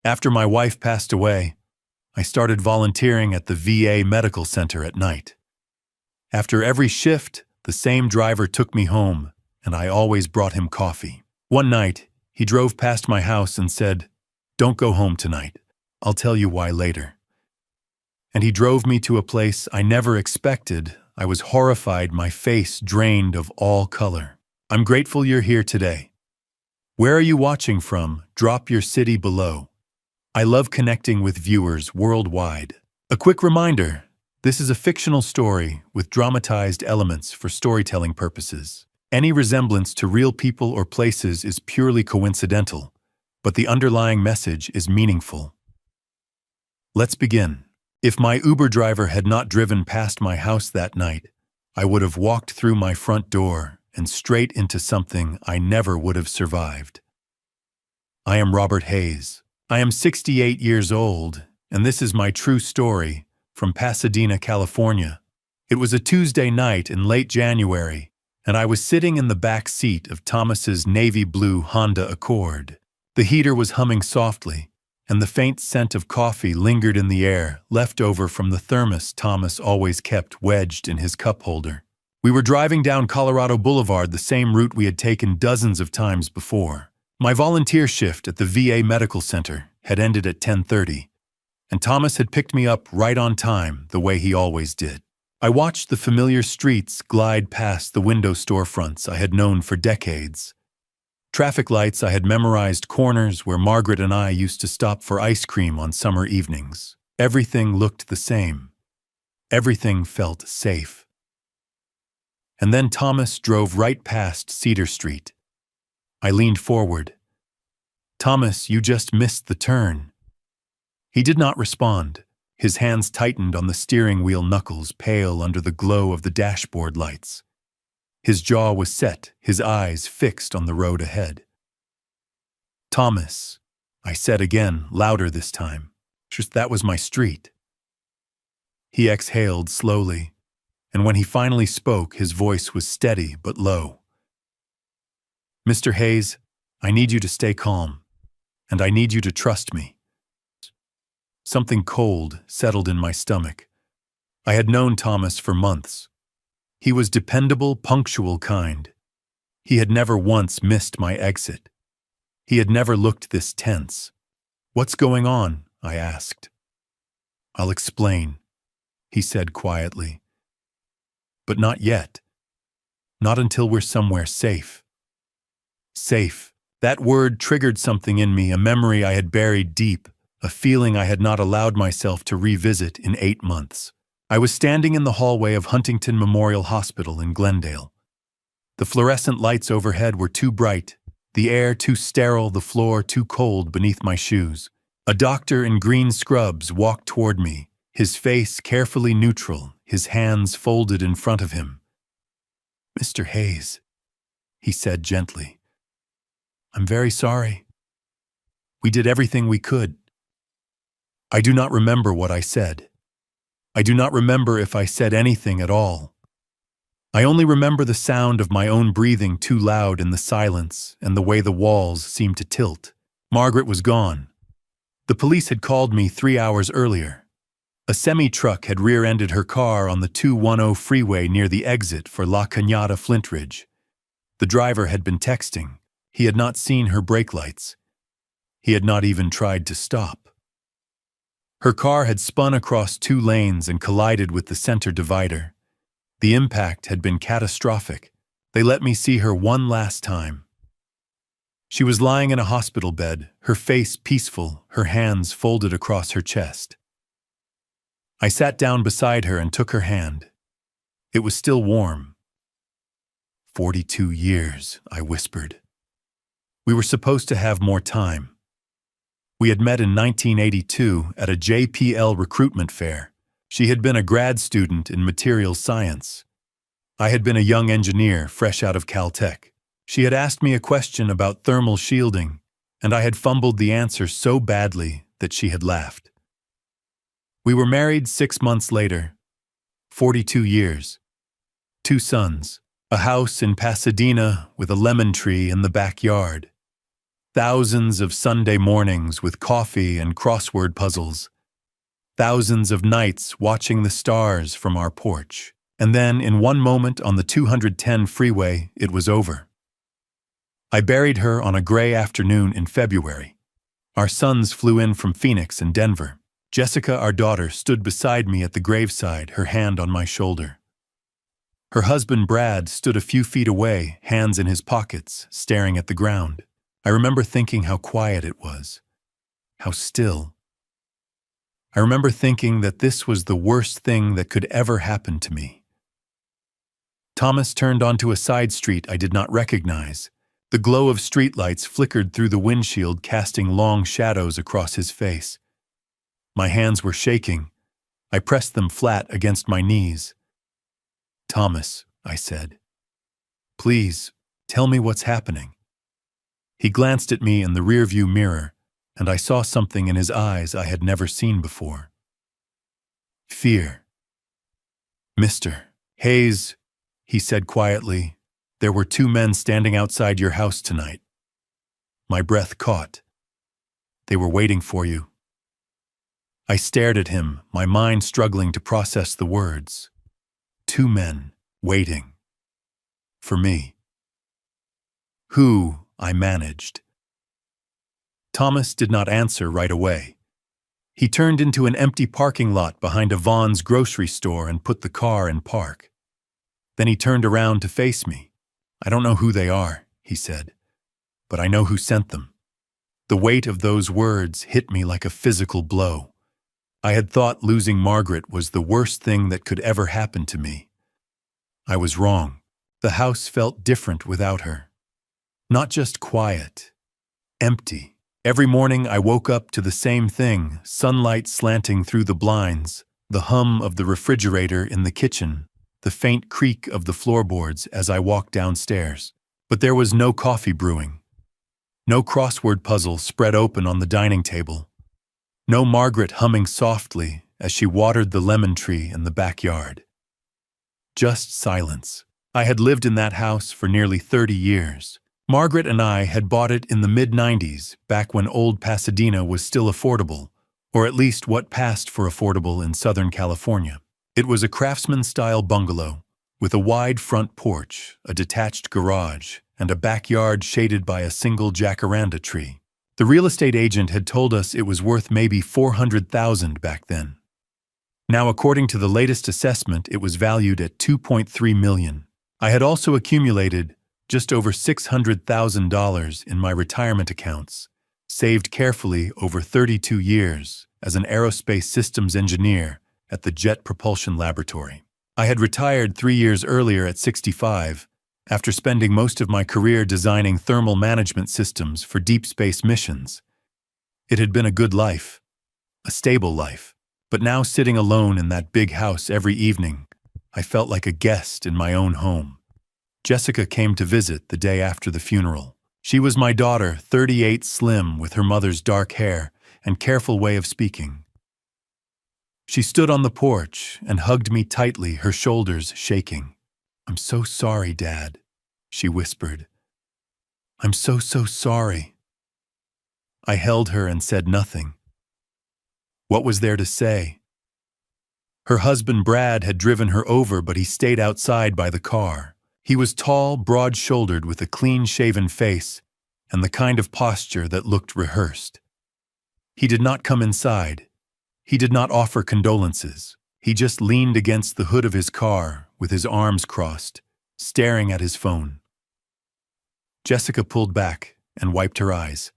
After my wife passed away, I started volunteering at the VA medical center at night. After every shift, the same driver took me home, and I always brought him coffee. One night, he drove past my house and said, "Don't go home tonight. I'll tell you why later." And he drove me to a place I never expected. I was horrified, my face drained of all color. "I'm grateful you're here today. Where are you watching from? Drop your city below. I love connecting with viewers worldwide." A quick reminder, this is a fictional story with dramatized elements for storytelling purposes. Any resemblance to real people or places is purely coincidental, but the underlying message is meaningful. Let's begin. If my Uber driver had not driven past my house that night, I would have walked through my front door and straight into something I never would have survived. I am Robert Hayes. I am 68 years old, and this is my true story from Pasadena, California. It was a Tuesday night in late January, and I was sitting in the back seat of Thomas's navy blue Honda Accord. The heater was humming softly, and the faint scent of coffee lingered in the air, left over from the thermos Thomas always kept wedged in his cup holder. We were driving down Colorado Boulevard, the same route we had taken dozens of times before. My volunteer shift at the VA Medical Center had ended at 10:30, and Thomas had picked me up right on time, the way he always did. I watched the familiar streets glide past the window storefronts I had known for decades. Traffic lights I had memorized, corners where Margaret and I used to stop for ice cream on summer evenings. Everything looked the same. Everything felt safe. And then Thomas drove right past Cedar Street. I leaned forward. "Thomas, you just missed the turn." He did not respond. His hands tightened on the steering wheel knuckles, pale under the glow of the dashboard lights. His jaw was set, his eyes fixed on the road ahead. "Thomas," I said again, louder this time. Just that was my street. He exhaled slowly, and when he finally spoke, his voice was steady but low. "Mr. Hayes, I need you to stay calm, and I need you to trust me." Something cold settled in my stomach. I had known Thomas for months. He was dependable, punctual kind. He had never once missed my exit. He had never looked this tense. "What's going on?" I asked. "I'll explain," he said quietly. "But not yet. Not until we're somewhere safe." Safe. That word triggered something in me, a memory I had buried deep, a feeling I had not allowed myself to revisit in 8 months. I was standing in the hallway of Huntington Memorial Hospital in Glendale. The fluorescent lights overhead were too bright, the air too sterile, the floor too cold beneath my shoes. A doctor in green scrubs walked toward me, his face carefully neutral, his hands folded in front of him. "Mr. Hayes," he said gently. "I'm very sorry. We did everything we could." I do not remember what I said. I do not remember if I said anything at all. I only remember the sound of my own breathing too loud in the silence and the way the walls seemed to tilt. Margaret was gone. The police had called me 3 hours earlier. A semi-truck had rear-ended her car on the 210 freeway near the exit for La Cañada Flintridge. The driver had been texting. He had not seen her brake lights. He had not even tried to stop. Her car had spun across 2 lanes and collided with the center divider. The impact had been catastrophic. They let me see her one last time. She was lying in a hospital bed, her face peaceful, her hands folded across her chest. I sat down beside her and took her hand. It was still warm. 42 years, I whispered. We were supposed to have more time. We had met in 1982 at a JPL recruitment fair. She had been a grad student in materials science. I had been a young engineer fresh out of Caltech. She had asked me a question about thermal shielding, and I had fumbled the answer so badly that she had laughed. We were married 6 months later. 42 years. 2 sons. A house in Pasadena with a lemon tree in the backyard. Thousands of Sunday mornings with coffee and crossword puzzles. Thousands of nights watching the stars from our porch. And then, in one moment on the 210 freeway, it was over. I buried her on a gray afternoon in February. Our sons flew in from Phoenix and Denver. Jessica, our daughter, stood beside me at the graveside, her hand on my shoulder. Her husband, Brad, stood a few feet away, hands in his pockets, staring at the ground. I remember thinking how quiet it was, how still. I remember thinking that this was the worst thing that could ever happen to me. Thomas turned onto a side street I did not recognize. The glow of streetlights flickered through the windshield, casting long shadows across his face. My hands were shaking. I pressed them flat against my knees. "Thomas," I said, "please, tell me what's happening." He glanced at me in the rearview mirror, and I saw something in his eyes I had never seen before. Fear. "Mr. Hayes," he said quietly, "there were 2 men standing outside your house tonight." My breath caught. "They were waiting for you." I stared at him, my mind struggling to process the words. 2 men, waiting. For me. "Who?" I managed. Thomas did not answer right away. He turned into an empty parking lot behind a Vaughn's grocery store and put the car in park. Then he turned around to face me. "I don't know who they are," he said, "but I know who sent them." The weight of those words hit me like a physical blow. I had thought losing Margaret was the worst thing that could ever happen to me. I was wrong. The house felt different without her. Not just quiet, empty. Every morning I woke up to the same thing, sunlight slanting through the blinds, the hum of the refrigerator in the kitchen, the faint creak of the floorboards as I walked downstairs. But there was no coffee brewing. No crossword puzzle spread open on the dining table. No Margaret humming softly as she watered the lemon tree in the backyard. Just silence. I had lived in that house for nearly 30 years. Margaret and I had bought it in the mid-90s, back when old Pasadena was still affordable, or at least what passed for affordable in Southern California. It was a craftsman-style bungalow, with a wide front porch, a detached garage, and a backyard shaded by a single jacaranda tree. The real estate agent had told us it was worth maybe $400,000 back then. Now, according to the latest assessment, it was valued at $2.3 million. I had also accumulated just over $600,000 in my retirement accounts, saved carefully over 32 years as an aerospace systems engineer at the Jet Propulsion Laboratory. I had retired 3 years earlier at 65, after spending most of my career designing thermal management systems for deep space missions. It had been a good life, a stable life, but now sitting alone in that big house every evening, I felt like a guest in my own home. Jessica came to visit the day after the funeral. She was my daughter, 38, slim, with her mother's dark hair and careful way of speaking. She stood on the porch and hugged me tightly, her shoulders shaking. "I'm so sorry, Dad," she whispered. "I'm so sorry." I held her and said nothing. What was there to say? Her husband, Brad, had driven her over, but he stayed outside by the car. He was tall, broad-shouldered, with a clean-shaven face and the kind of posture that looked rehearsed. He did not come inside. He did not offer condolences. He just leaned against the hood of his car with his arms crossed, staring at his phone. Jessica pulled back and wiped her eyes.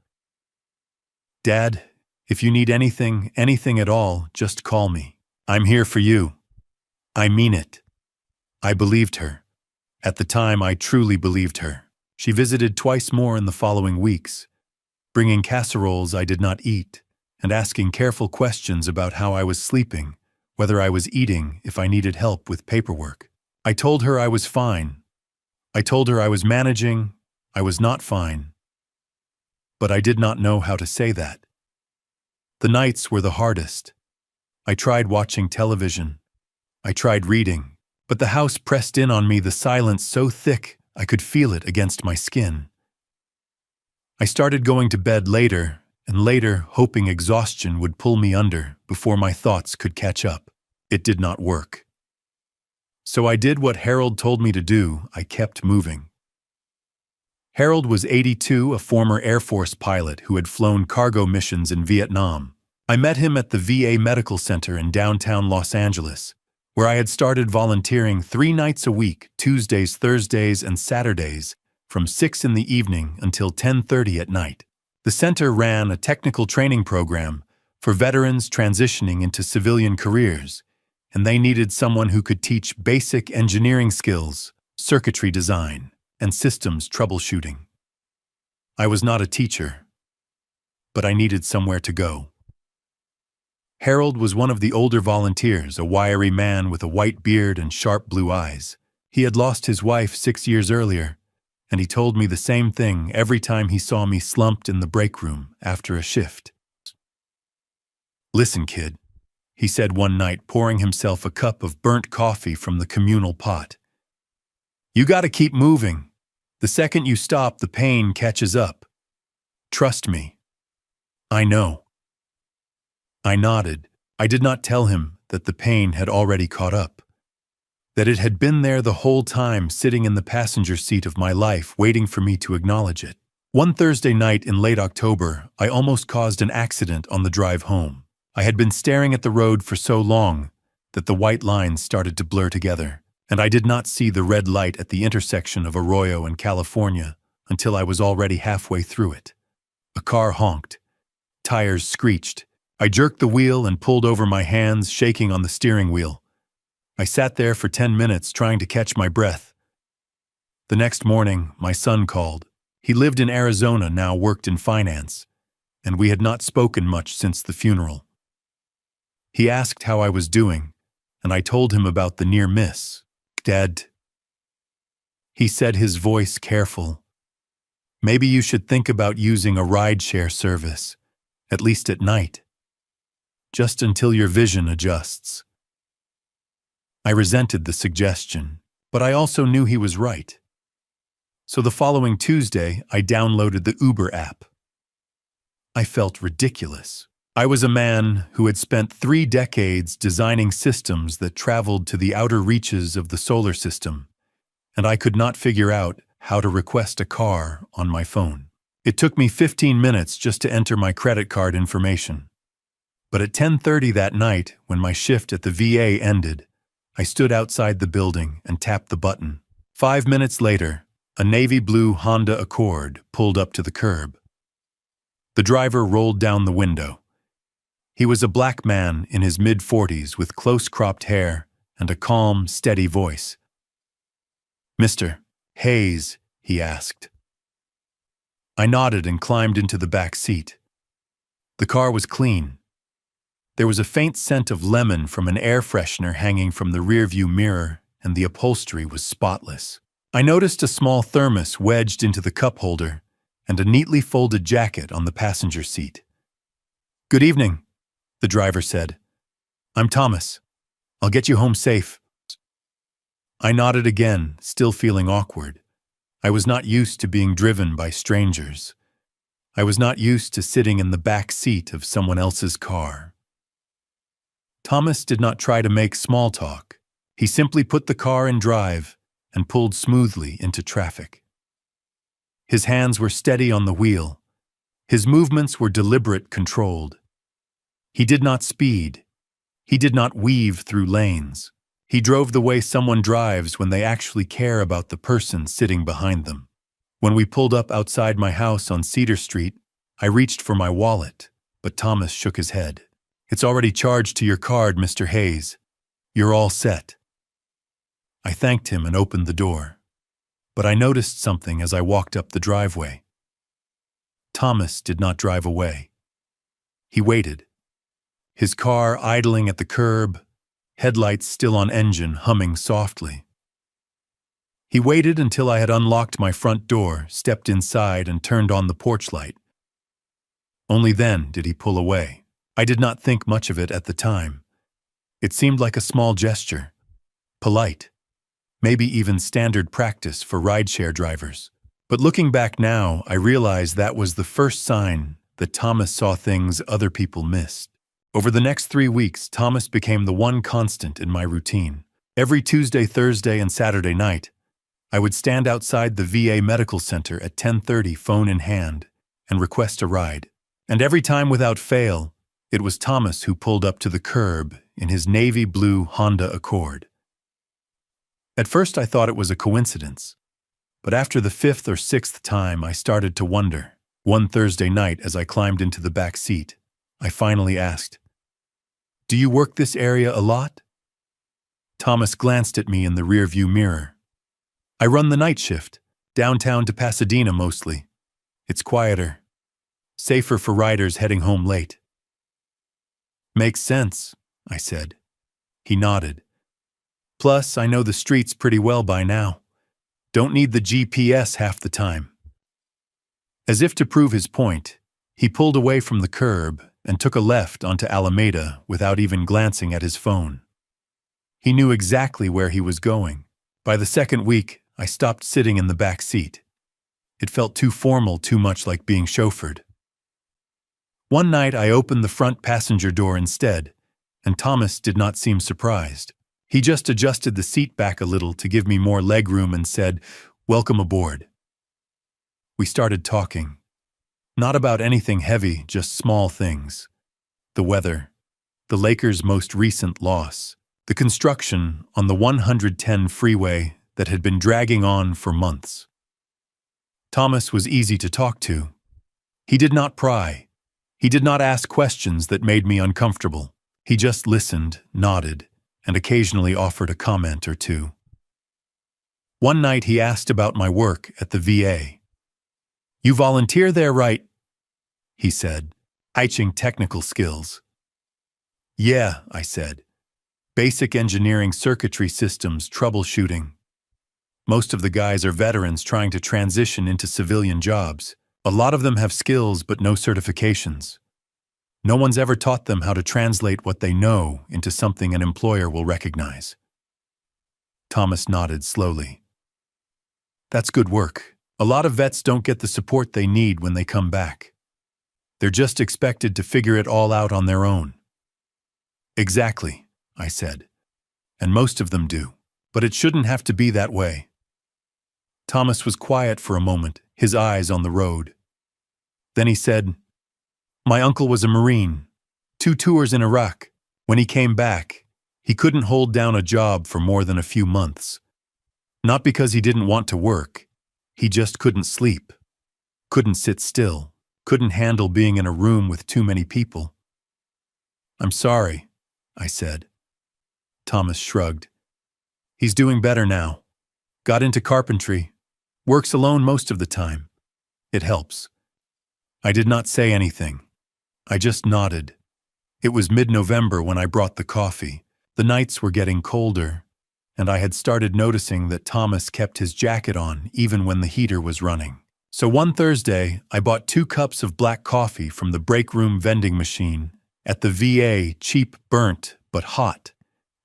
"Dad, if you need anything at all, just call me. I'm here for you. I mean it." I believed her. At the time, I truly believed her. She visited twice more in the following weeks, bringing casseroles I did not eat, and asking careful questions about how I was sleeping, whether I was eating, if I needed help with paperwork. I told her I was fine. I told her I was managing. I was not fine. But I did not know how to say that. The nights were the hardest. I tried watching television. I tried reading. But the house pressed in on me, the silence so thick I could feel it against my skin. I started going to bed later and later, hoping exhaustion would pull me under before my thoughts could catch up. It did not work. So I did what Harold told me to do. I kept moving. Harold was 82, a former Air Force pilot who had flown cargo missions in Vietnam. I met him at the VA Medical Center in downtown Los Angeles, where I had started volunteering 3 nights a week, Tuesdays, Thursdays, and Saturdays, from 6 in the evening until 10:30 at night. The center ran a technical training program for veterans transitioning into civilian careers, and they needed someone who could teach basic engineering skills, circuitry design, and systems troubleshooting. I was not a teacher, but I needed somewhere to go. Harold was one of the older volunteers, a wiry man with a white beard and sharp blue eyes. He had lost his wife 6 years earlier, and he told me the same thing every time he saw me slumped in the break room after a shift. "Listen, kid," he said one night, pouring himself a cup of burnt coffee from the communal pot. "You gotta keep moving. The second you stop, the pain catches up. Trust me." "I know." I nodded. I did not tell him that the pain had already caught up, that it had been there the whole time, sitting in the passenger seat of my life, waiting for me to acknowledge it. One Thursday night in late October, I almost caused an accident on the drive home. I had been staring at the road for so long that the white lines started to blur together, and I did not see the red light at the intersection of Arroyo and California until I was already halfway through it. A car honked. Tires screeched. I jerked the wheel and pulled over, my hands shaking on the steering wheel. I sat there for 10 minutes trying to catch my breath. The next morning, my son called. He lived in Arizona, now worked in finance, and we had not spoken much since the funeral. He asked how I was doing, and I told him about the near miss. "Dad," he said, his voice careful, "maybe you should think about using a rideshare service, at least at night, just until your vision adjusts." I resented the suggestion, but I also knew he was right. So the following Tuesday, I downloaded the Uber app. I felt ridiculous. I was a man who had spent 3 decades designing systems that traveled to the outer reaches of the solar system, and I could not figure out how to request a car on my phone. It took me 15 minutes just to enter my credit card information. But at 10:30 that night, when my shift at the VA ended, I stood outside the building and tapped the button. 5 minutes later, a navy blue Honda Accord pulled up to the curb. The driver rolled down the window. He was a black man in his mid-40s with close-cropped hair and a calm, steady voice. "Mr. Hayes," he asked. I nodded and climbed into the back seat. The car was clean. There was a faint scent of lemon from an air freshener hanging from the rearview mirror, and the upholstery was spotless. I noticed a small thermos wedged into the cup holder and a neatly folded jacket on the passenger seat. "Good evening," the driver said. "I'm Thomas. I'll get you home safe." I nodded again, still feeling awkward. I was not used to being driven by strangers. I was not used to sitting in the back seat of someone else's car. Thomas did not try to make small talk. He simply put the car in drive and pulled smoothly into traffic. His hands were steady on the wheel. His movements were deliberate, controlled. He did not speed. He did not weave through lanes. He drove the way someone drives when they actually care about the person sitting behind them. When we pulled up outside my house on Cedar Street, I reached for my wallet, but Thomas shook his head. "It's already charged to your card, Mr. Hayes. You're all set." I thanked him and opened the door, but I noticed something as I walked up the driveway. Thomas did not drive away. He waited, his car idling at the curb, headlights still on engine, humming softly. He waited until I had unlocked my front door, stepped inside, and turned on the porch light. Only then did he pull away. I did not think much of it at the time. It seemed like a small gesture, polite, maybe even standard practice for rideshare drivers. But looking back now, I realize that was the first sign that Thomas saw things other people missed. Over the next 3 weeks, Thomas became the one constant in my routine. Every Tuesday, Thursday, and Saturday night, I would stand outside the VA medical center at 10:30, phone in hand, and request a ride. And every time without fail, it was Thomas who pulled up to the curb in his navy blue Honda Accord. At first I thought it was a coincidence, but after the 5th or 6th time I started to wonder. One Thursday night as I climbed into the back seat, I finally asked, "Do you work this area a lot?" Thomas glanced at me in the rearview mirror. "I run the night shift, downtown to Pasadena mostly. It's quieter, safer for riders heading home late." "Makes sense," I said. He nodded. "Plus, I know the streets pretty well by now. Don't need the GPS half the time." As if to prove his point, he pulled away from the curb and took a left onto Alameda without even glancing at his phone. He knew exactly where he was going. By the second week, I stopped sitting in the back seat. It felt too formal, too much like being chauffeured. One night I opened the front passenger door instead, and Thomas did not seem surprised. He just adjusted the seat back a little to give me more legroom and said, "Welcome aboard." We started talking. Not about anything heavy, just small things. The weather, the Lakers' most recent loss, the construction on the 110 freeway that had been dragging on for months. Thomas was easy to talk to. He did not pry. He did not ask questions that made me uncomfortable. He just listened, nodded, and occasionally offered a comment or two. One night he asked about my work at the VA. "You volunteer there, right?" he said, etching technical skills. "Yeah," I said. "Basic engineering, circuitry systems, troubleshooting. Most of the guys are veterans trying to transition into civilian jobs. A lot of them have skills but no certifications. No one's ever taught them how to translate what they know into something an employer will recognize." Thomas nodded slowly. "That's good work. A lot of vets don't get the support they need when they come back. They're just expected to figure it all out on their own." "Exactly," I said. "And most of them do. But it shouldn't have to be that way." Thomas was quiet for a moment, his eyes on the road. Then he said, "My uncle was a Marine, 2 tours in Iraq. When he came back, he couldn't hold down a job for more than a few months. Not because he didn't want to work. He just couldn't sleep, couldn't sit still, couldn't handle being in a room with too many people." "I'm sorry," I said. Thomas shrugged. "He's doing better now. Got into carpentry. Works alone most of the time. It helps." I did not say anything. I just nodded. It was mid-November when I brought the coffee. The nights were getting colder, and I had started noticing that Thomas kept his jacket on even when the heater was running. So one Thursday, I bought 2 cups of black coffee from the break room vending machine at the VA, cheap, burnt, but hot,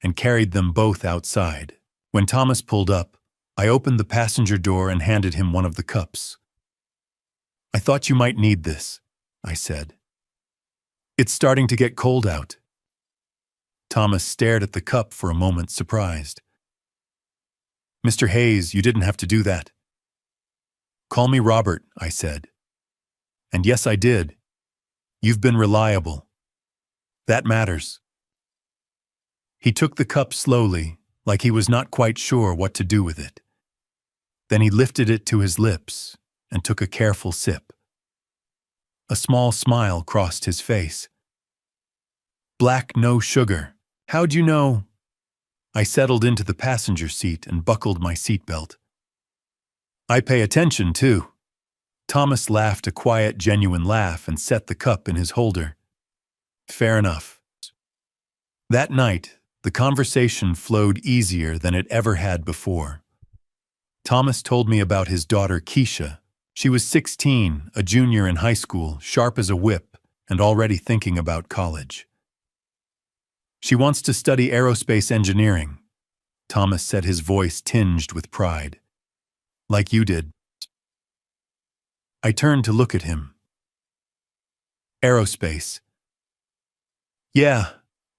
and carried them both outside. When Thomas pulled up, I opened the passenger door and handed him one of the cups. "I thought you might need this," I said. "It's starting to get cold out." Thomas stared at the cup for a moment, surprised. "Mr. Hayes, you didn't have to do that." "Call me Robert," I said. "And yes, I did. You've been reliable. That matters." He took the cup slowly, like he was not quite sure what to do with it. Then he lifted it to his lips and took a careful sip. A small smile crossed his face. "Black, no sugar. How'd you know?" I settled into the passenger seat and buckled my seatbelt. "I pay attention, too." Thomas laughed a quiet, genuine laugh and set the cup in his holder. "Fair enough." That night, the conversation flowed easier than it ever had before. Thomas told me about his daughter, Keisha. She was 16, a junior in high school, sharp as a whip, and already thinking about college. "She wants to study aerospace engineering," Thomas said, his voice tinged with pride. "Like you did." I turned to look at him. Aerospace. Yeah,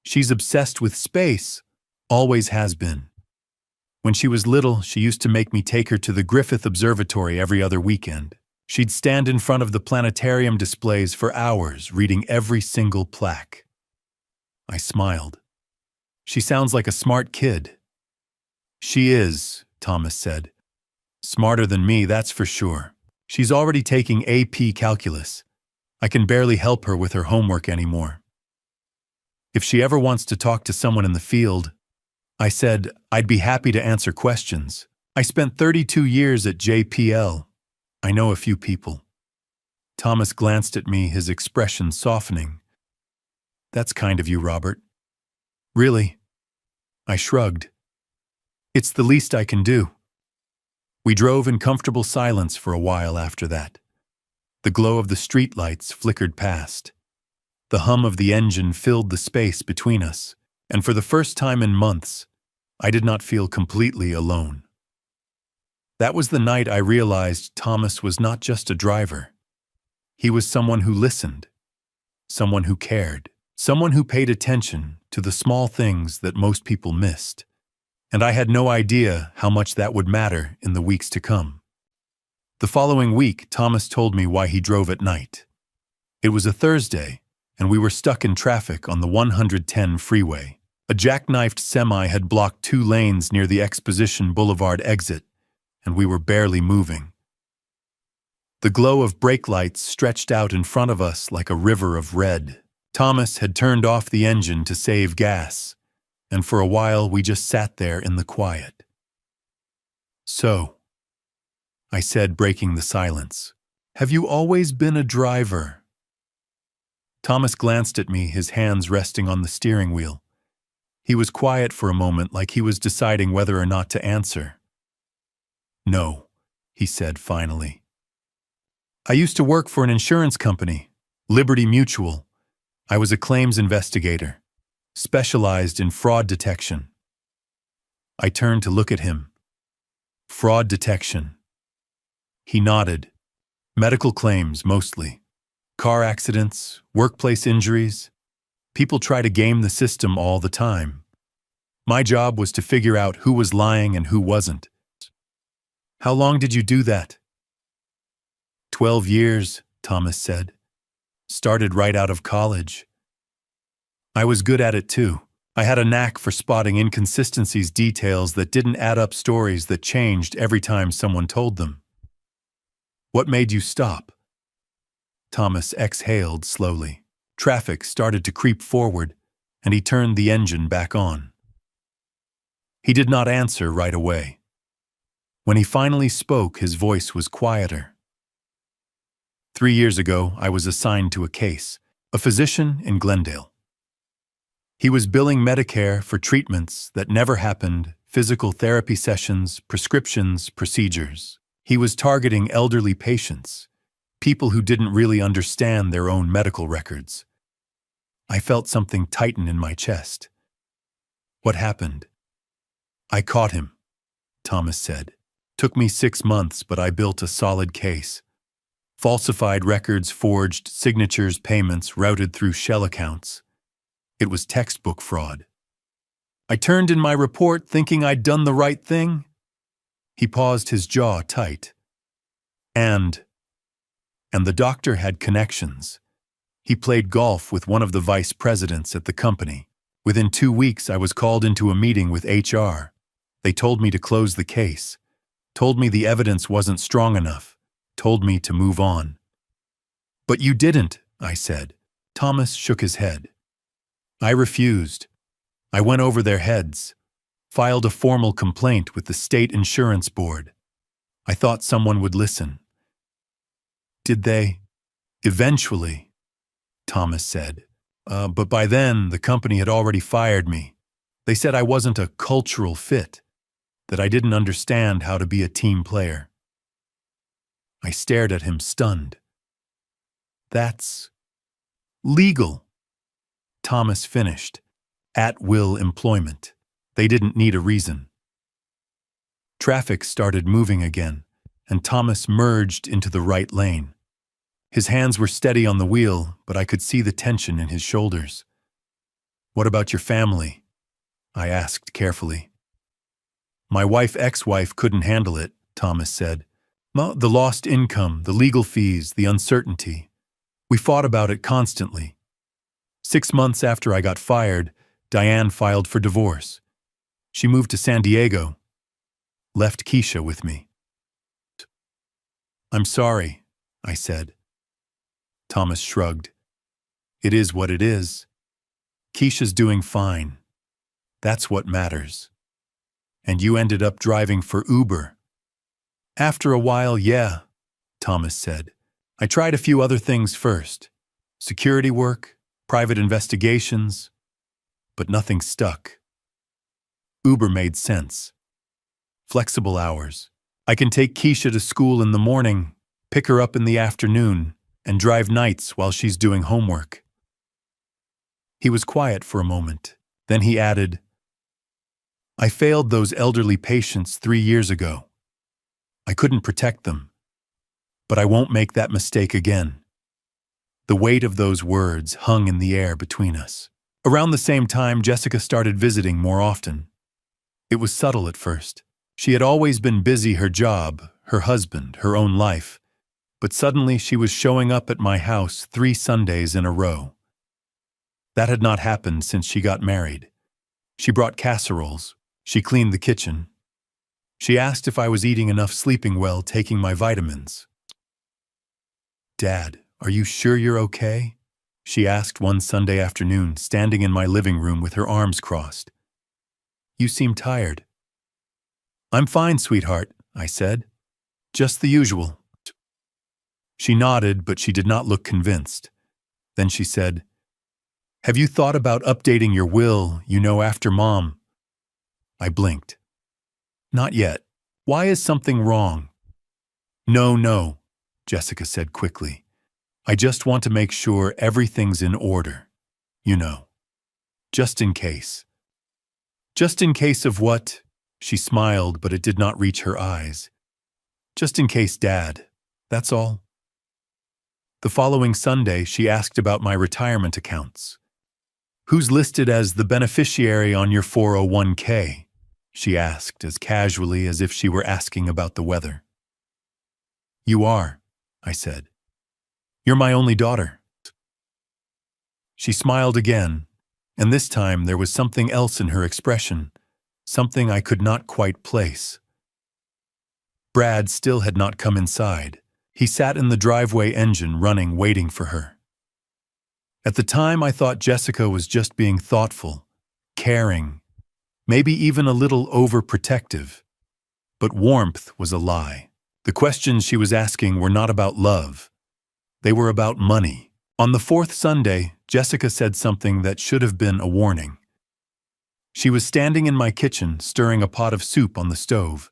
she's obsessed with space. Always has been. When she was little, she used to make me take her to the Griffith Observatory every other weekend. She'd stand in front of the planetarium displays for hours, reading every single plaque. I smiled. She sounds like a smart kid. She is, Thomas said. Smarter than me, that's for sure. She's already taking AP Calculus. I can barely help her with her homework anymore. If she ever wants to talk to someone in the field, I said, I'd be happy to answer questions. I spent 32 years at JPL. I know a few people. Thomas glanced at me, his expression softening. That's kind of you, Robert. Really? I shrugged. It's the least I can do. We drove in comfortable silence for a while after that. The glow of the streetlights flickered past. The hum of the engine filled the space between us, and for the first time in months, I did not feel completely alone. That was the night I realized Thomas was not just a driver. He was someone who listened, someone who cared, someone who paid attention to the small things that most people missed. And I had no idea how much that would matter in the weeks to come. The following week, Thomas told me why he drove at night. It was a Thursday, and we were stuck in traffic on the 110 freeway. A jackknifed semi had blocked 2 lanes near the Exposition Boulevard exit, and we were barely moving. The glow of brake lights stretched out in front of us like a river of red. Thomas had turned off the engine to save gas, and for a while we just sat there in the quiet. So, I said, breaking the silence, have you always been a driver? Thomas glanced at me, his hands resting on the steering wheel. He was quiet for a moment, like he was deciding whether or not to answer. No, he said finally. I used to work for an insurance company, Liberty Mutual. I was a claims investigator, specialized in fraud detection. I turned to look at him. Fraud detection. He nodded. Medical claims, mostly. Car accidents, workplace injuries. People try to game the system all the time. My job was to figure out who was lying and who wasn't. How long did you do that? 12 years, Thomas said. Started right out of college. I was good at it too. I had a knack for spotting inconsistencies, details that didn't add up, stories that changed every time someone told them. What made you stop? Thomas exhaled slowly. Traffic started to creep forward, and he turned the engine back on. He did not answer right away. When he finally spoke, his voice was quieter. 3 years ago, I was assigned to a case, a physician in Glendale. He was billing Medicare for treatments that never happened, physical therapy sessions, prescriptions, procedures. He was targeting elderly patients, people who didn't really understand their own medical records. I felt something tighten in my chest. What happened? I caught him, Thomas said. Took me 6 months, but I built a solid case. Falsified records, forged signatures, payments routed through shell accounts. It was textbook fraud. I turned in my report thinking I'd done the right thing. He paused, his jaw tight. And the doctor had connections. He played golf with one of the vice presidents at the company. Within 2 weeks, I was called into a meeting with HR. They told me to close the case, told me the evidence wasn't strong enough, told me to move on. But you didn't, I said. Thomas shook his head. I refused. I went over their heads, filed a formal complaint with the state insurance board. I thought someone would listen. Did they? Eventually, Thomas said. But by then, the company had already fired me. They said I wasn't a cultural fit, that I didn't understand how to be a team player. I stared at him, stunned. That's legal, Thomas finished. At-will employment. They didn't need a reason. Traffic started moving again, and Thomas merged into the right lane. His hands were steady on the wheel, but I could see the tension in his shoulders. "What about your family?" I asked carefully. "My ex-wife couldn't handle it," Thomas said. "The lost income, the legal fees, the uncertainty. We fought about it constantly. 6 months after I got fired, Diane filed for divorce. She moved to San Diego, left Keisha with me." "I'm sorry," I said. Thomas shrugged. "It is what it is. Keisha's doing fine. That's what matters. And you ended up driving for Uber." "After a while, yeah," Thomas said. "I tried a few other things first. Security work, private investigations, but nothing stuck. Uber made sense. Flexible hours. I can take Keisha to school in the morning, pick her up in the afternoon, and drive nights while she's doing homework." He was quiet for a moment. Then he added, "I failed those elderly patients 3 years ago. I couldn't protect them. But I won't make that mistake again." The weight of those words hung in the air between us. Around the same time, Jessica started visiting more often. It was subtle at first. She had always been busy, her job, her husband, her own life. But suddenly she was showing up at my house 3 Sundays in a row. That had not happened since she got married. She brought casseroles. She cleaned the kitchen. She asked if I was eating enough, sleeping well, taking my vitamins. "Dad, are you sure you're okay?" she asked one Sunday afternoon, standing in my living room with her arms crossed. "You seem tired." "I'm fine, sweetheart," I said. "Just the usual." She nodded, but she did not look convinced. Then she said, "Have you thought about updating your will, after Mom?" I blinked. "Not yet. Why is something wrong?" No, Jessica said quickly. "I just want to make sure everything's in order. Just in case." "Just in case of what?" She smiled, but it did not reach her eyes. "Just in case, Dad. That's all." The following Sunday, she asked about my retirement accounts. "Who's listed as the beneficiary on your 401k?" she asked as casually as if she were asking about the weather. "You are," I said. "You're my only daughter." She smiled again, and this time there was something else in her expression, something I could not quite place. Brad still had not come inside. He sat in the driveway, engine running, waiting for her. At the time, I thought Jessica was just being thoughtful, caring, maybe even a little overprotective. But warmth was a lie. The questions she was asking were not about love. They were about money. On the 4th Sunday, Jessica said something that should have been a warning. She was standing in my kitchen, stirring a pot of soup on the stove.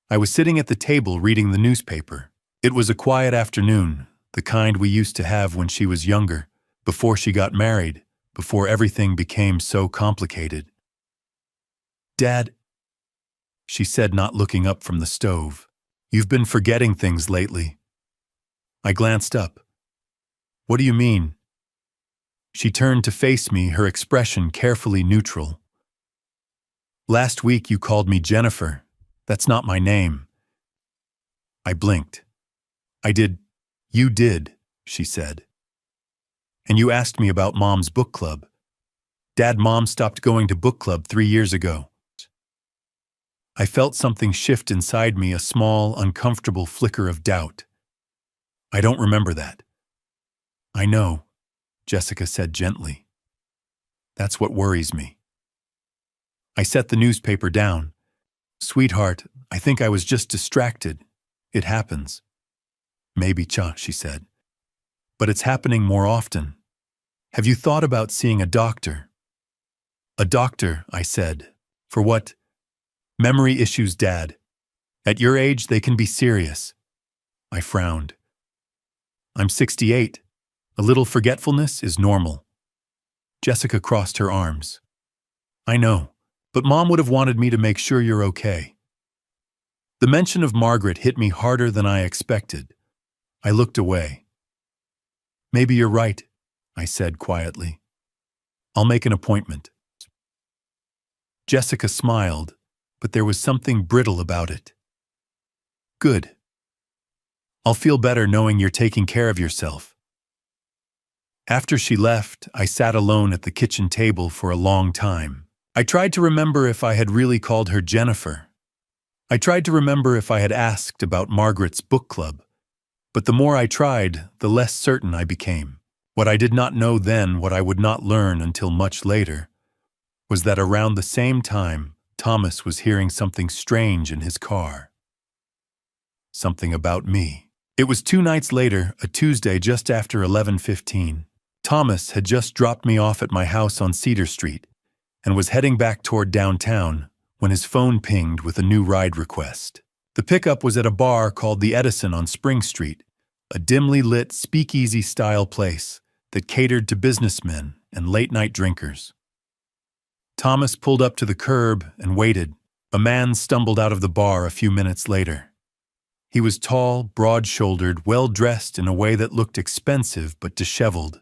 I was sitting at the table reading the newspaper. It was a quiet afternoon, the kind we used to have when she was younger, before she got married, before everything became so complicated. "Dad," she said, not looking up from the stove, "you've been forgetting things lately." I glanced up. "What do you mean?" She turned to face me, her expression carefully neutral. "Last week you called me Jennifer. That's not my name." I blinked. You did, she said. "And you asked me about Mom's book club. Mom stopped going to book club 3 years ago." I felt something shift inside me, a small, uncomfortable flicker of doubt. "I don't remember that." "I know," Jessica said gently. "That's what worries me." I set the newspaper down. "Sweetheart, I think I was just distracted. It happens." "Maybe, she said. "But it's happening more often. Have you thought about seeing a doctor?" "A doctor," I said. "For what?" "Memory issues, Dad. At your age, they can be serious." I frowned. "I'm 68. A little forgetfulness is normal." Jessica crossed her arms. "I know, but Mom would have wanted me to make sure you're okay." The mention of Margaret hit me harder than I expected. I looked away. Maybe you're right, I said quietly. I'll make an appointment. Jessica smiled, but there was something brittle about it. Good. I'll feel better knowing you're taking care of yourself. After she left, I sat alone at the kitchen table for a long time. I tried to remember if I had really called her Jennifer. I tried to remember if I had asked about Margaret's book club. But the more I tried, the less certain I became. What I did not know then, what I would not learn until much later, was that around the same time, Thomas was hearing something strange in his car. Something about me. It was 2 nights later, a Tuesday just after 11:15. Thomas had just dropped me off at my house on Cedar Street and was heading back toward downtown when his phone pinged with a new ride request. The pickup was at a bar called the Edison on Spring Street, a dimly lit speakeasy-style place that catered to businessmen and late-night drinkers. Thomas pulled up to the curb and waited. A man stumbled out of the bar a few minutes later. He was tall, broad-shouldered, well-dressed in a way that looked expensive but disheveled.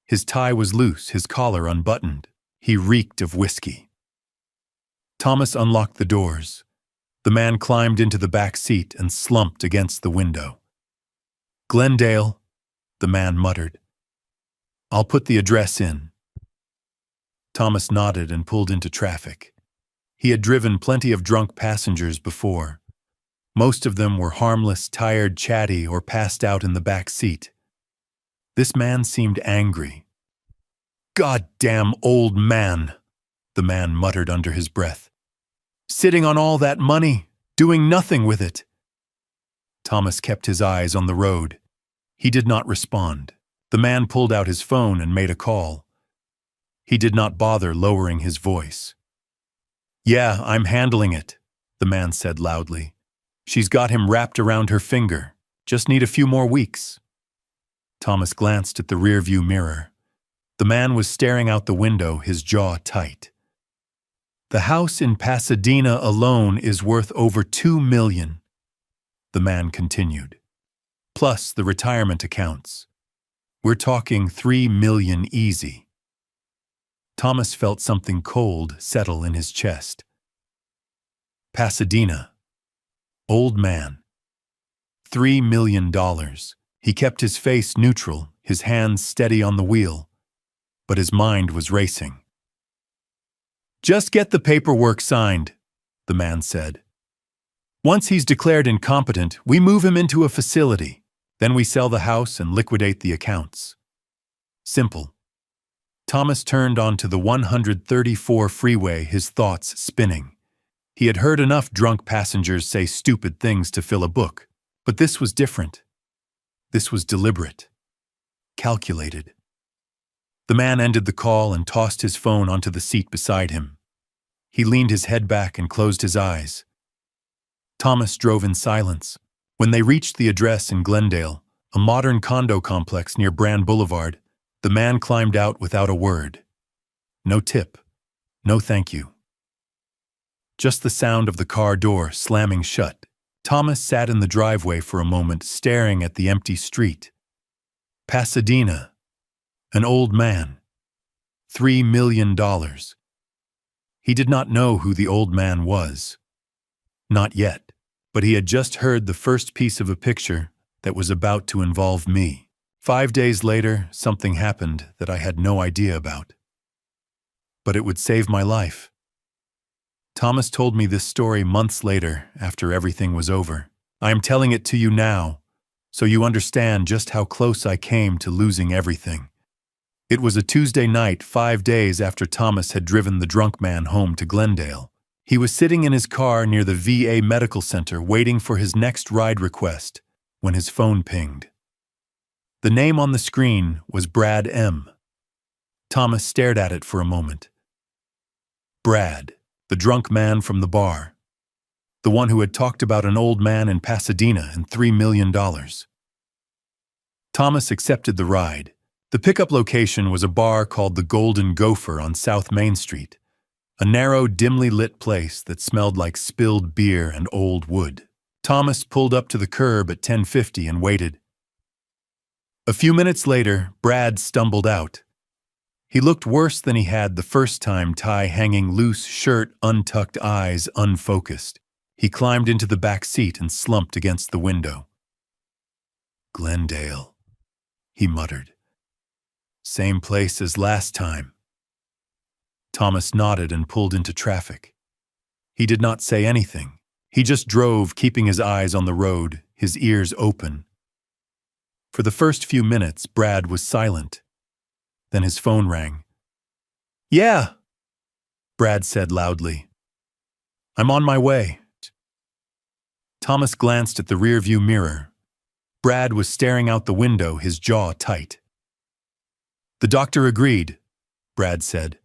His tie was loose, his collar unbuttoned. He reeked of whiskey. Thomas unlocked the doors. The man climbed into the back seat and slumped against the window. "Glendale," the man muttered. "I'll put the address in." Thomas nodded and pulled into traffic. He had driven plenty of drunk passengers before. Most of them were harmless, tired, chatty, or passed out in the back seat. This man seemed angry. "Goddamn old man," the man muttered under his breath. "Sitting on all that money, doing nothing with it." Thomas kept his eyes on the road. He did not respond. The man pulled out his phone and made a call. He did not bother lowering his voice. "Yeah, I'm handling it," the man said loudly. "She's got him wrapped around her finger. Just need a few more weeks." Thomas glanced at the rearview mirror. The man was staring out the window, his jaw tight. "The house in Pasadena alone is worth over $2 million, the man continued. "Plus the retirement accounts. We're talking $3 million easy." Thomas felt something cold settle in his chest. Pasadena. Old man. $3 million. He kept his face neutral, his hands steady on the wheel, but his mind was racing. "Just get the paperwork signed," the man said. "Once he's declared incompetent, we move him into a facility. Then we sell the house and liquidate the accounts. Simple." Thomas turned onto the 134 freeway, his thoughts spinning. He had heard enough drunk passengers say stupid things to fill a book, but this was different. This was deliberate, calculated. The man ended the call and tossed his phone onto the seat beside him. He leaned his head back and closed his eyes. Thomas drove in silence. When they reached the address in Glendale, a modern condo complex near Brand Boulevard, the man climbed out without a word. No tip. No thank you. Just the sound of the car door slamming shut. Thomas sat in the driveway for a moment, staring at the empty street. Pasadena. An old man. $3 million. He did not know who the old man was. Not yet, but he had just heard the first piece of a picture that was about to involve me. 5 days later, something happened that I had no idea about. But it would save my life. Thomas told me this story months later, after everything was over. I am telling it to you now, so you understand just how close I came to losing everything. It was a Tuesday night, 5 days after Thomas had driven the drunk man home to Glendale. He was sitting in his car near the VA Medical Center waiting for his next ride request when his phone pinged. The name on the screen was Brad M. Thomas stared at it for a moment. Brad, the drunk man from the bar. The one who had talked about an old man in Pasadena and $3 million. Thomas accepted the ride. The pickup location was a bar called the Golden Gopher on South Main Street, a narrow, dimly lit place that smelled like spilled beer and old wood. Thomas pulled up to the curb at 10:50 and waited. A few minutes later, Brad stumbled out. He looked worse than he had the first time, tie hanging loose, shirt untucked, eyes unfocused. He climbed into the back seat and slumped against the window. "Glendale," he muttered. "Same place as last time." Thomas nodded and pulled into traffic. He did not say anything. He just drove, keeping his eyes on the road, his ears open. For the first few minutes, Brad was silent. Then his phone rang. "Yeah," Brad said loudly. "I'm on my way." Thomas glanced at the rearview mirror. Brad was staring out the window, his jaw tight. "The doctor agreed," Brad said.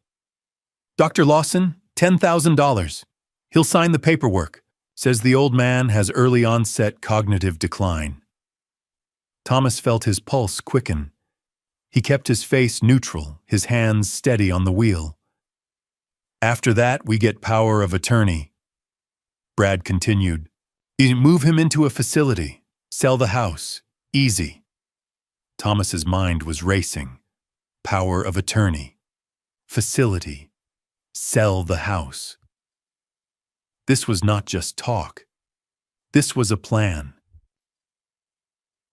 "Dr. Lawson, $10,000. He'll sign the paperwork. Says the old man has early onset cognitive decline." Thomas felt his pulse quicken. He kept his face neutral, his hands steady on the wheel. "After that, we get power of attorney," Brad continued. "You move him into a facility. Sell the house. Easy." Thomas's mind was racing. Power of attorney. Facility. Sell the house. This was not just talk. This was a plan.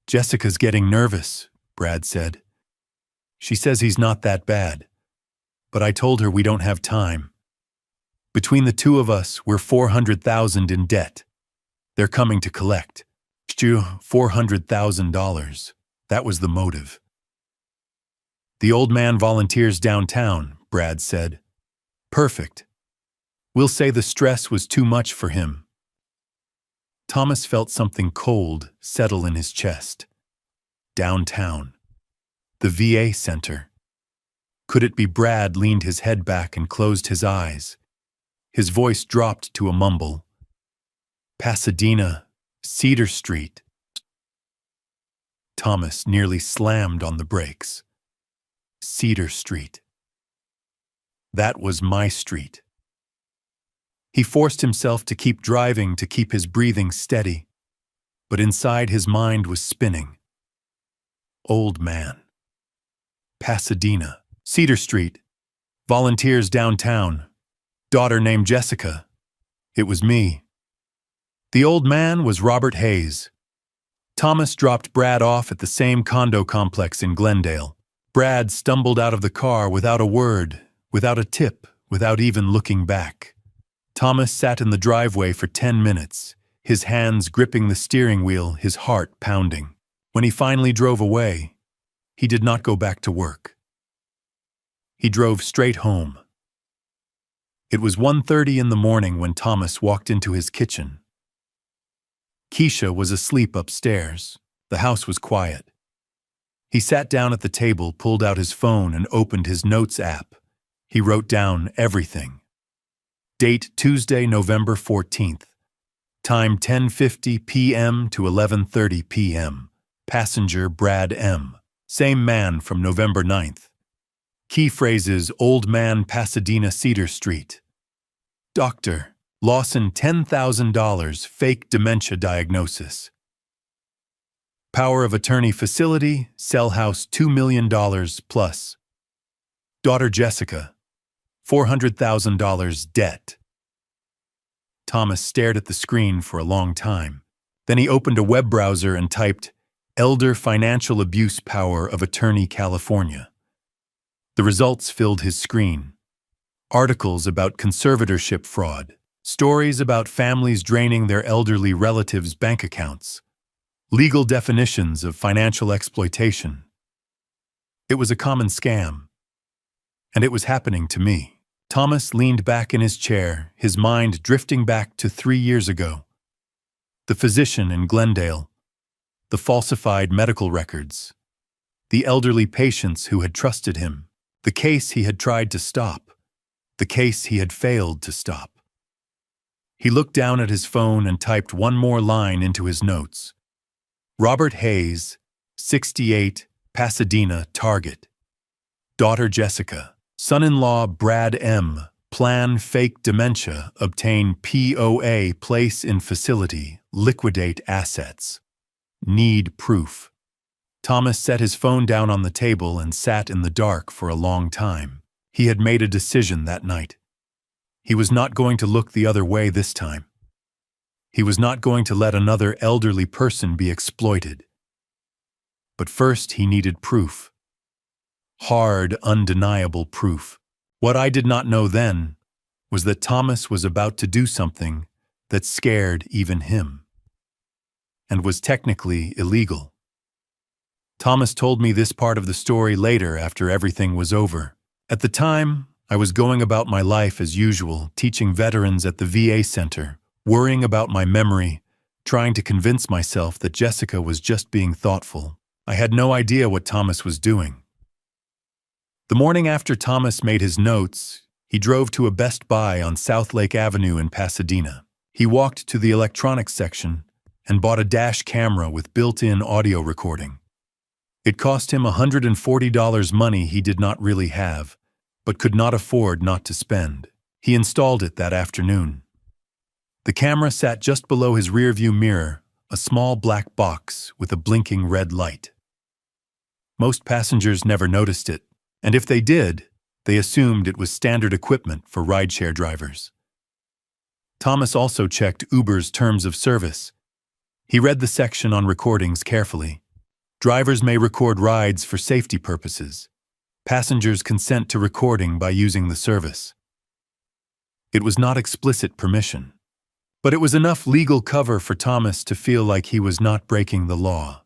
"Jessica's getting nervous," Brad said. "She says he's not that bad. But I told her we don't have time. Between the two of us, we're $400,000 in debt. They're coming to collect. $400,000. That was the motive." "The old man volunteers downtown," Brad said. "Perfect. We'll say the stress was too much for him." Thomas felt something cold settle in his chest. Downtown. The VA center. Could it be? Brad leaned his head back and closed his eyes. His voice dropped to a mumble. "Pasadena, Cedar Street." Thomas nearly slammed on the brakes. Cedar Street. That was my street. He forced himself to keep driving, to keep his breathing steady. But inside his mind was spinning. Old man. Pasadena. Cedar Street. Volunteers downtown. Daughter named Jessica. It was me. The old man was Robert Hayes. Thomas dropped Brad off at the same condo complex in Glendale. Brad stumbled out of the car without a word, without a tip, without even looking back. Thomas sat in the driveway for 10 minutes, his hands gripping the steering wheel, his heart pounding. When he finally drove away, he did not go back to work. He drove straight home. It was 1:30 in the morning when Thomas walked into his kitchen. Keisha was asleep upstairs. The house was quiet. He sat down at the table, pulled out his phone, and opened his notes app. He wrote down everything. Date Tuesday, November 14th. Time 10:50 p.m. to 11:30 p.m. Passenger Brad M. Same man from November 9th. Key phrases: old man, Pasadena, Cedar Street. Doctor Lawson, $10,000, fake dementia diagnosis. Power of attorney facility, sell house $2 million plus. Daughter Jessica, $400,000 debt. Thomas stared at the screen for a long time. Then he opened a web browser and typed, Elder Financial Abuse Power of Attorney California. The results filled his screen. Articles about conservatorship fraud. Stories about families draining their elderly relatives' bank accounts. Legal definitions of financial exploitation. It was a common scam. And it was happening to me. Thomas leaned back in his chair, his mind drifting back to 3 years ago. The physician in Glendale. The falsified medical records. The elderly patients who had trusted him. The case he had tried to stop. The case he had failed to stop. He looked down at his phone and typed one more line into his notes. Robert Hayes, 68, Pasadena, target. Daughter Jessica. Son-in-law Brad M. Plan fake dementia, obtain POA, place in facility, liquidate assets. Need proof. Thomas set his phone down on the table and sat in the dark for a long time. He had made a decision that night. He was not going to look the other way this time. He was not going to let another elderly person be exploited. But first he needed proof. Hard, undeniable proof. What I did not know then was that Thomas was about to do something that scared even him, and was technically illegal. Thomas told me this part of the story later after everything was over. At the time, I was going about my life as usual, teaching veterans at the VA center, worrying about my memory, trying to convince myself that Jessica was just being thoughtful. I had no idea what Thomas was doing. The morning after Thomas made his notes, he drove to a Best Buy on South Lake Avenue in Pasadena. He walked to the electronics section and bought a dash camera with built-in audio recording. It cost him $140, money he did not really have, but could not afford not to spend. He installed it that afternoon. The camera sat just below his rearview mirror, a small black box with a blinking red light. Most passengers never noticed it, and if they did, they assumed it was standard equipment for rideshare drivers. Thomas also checked Uber's terms of service. He read the section on recordings carefully. Drivers may record rides for safety purposes. Passengers consent to recording by using the service. It was not explicit permission, but it was enough legal cover for Thomas to feel like he was not breaking the law.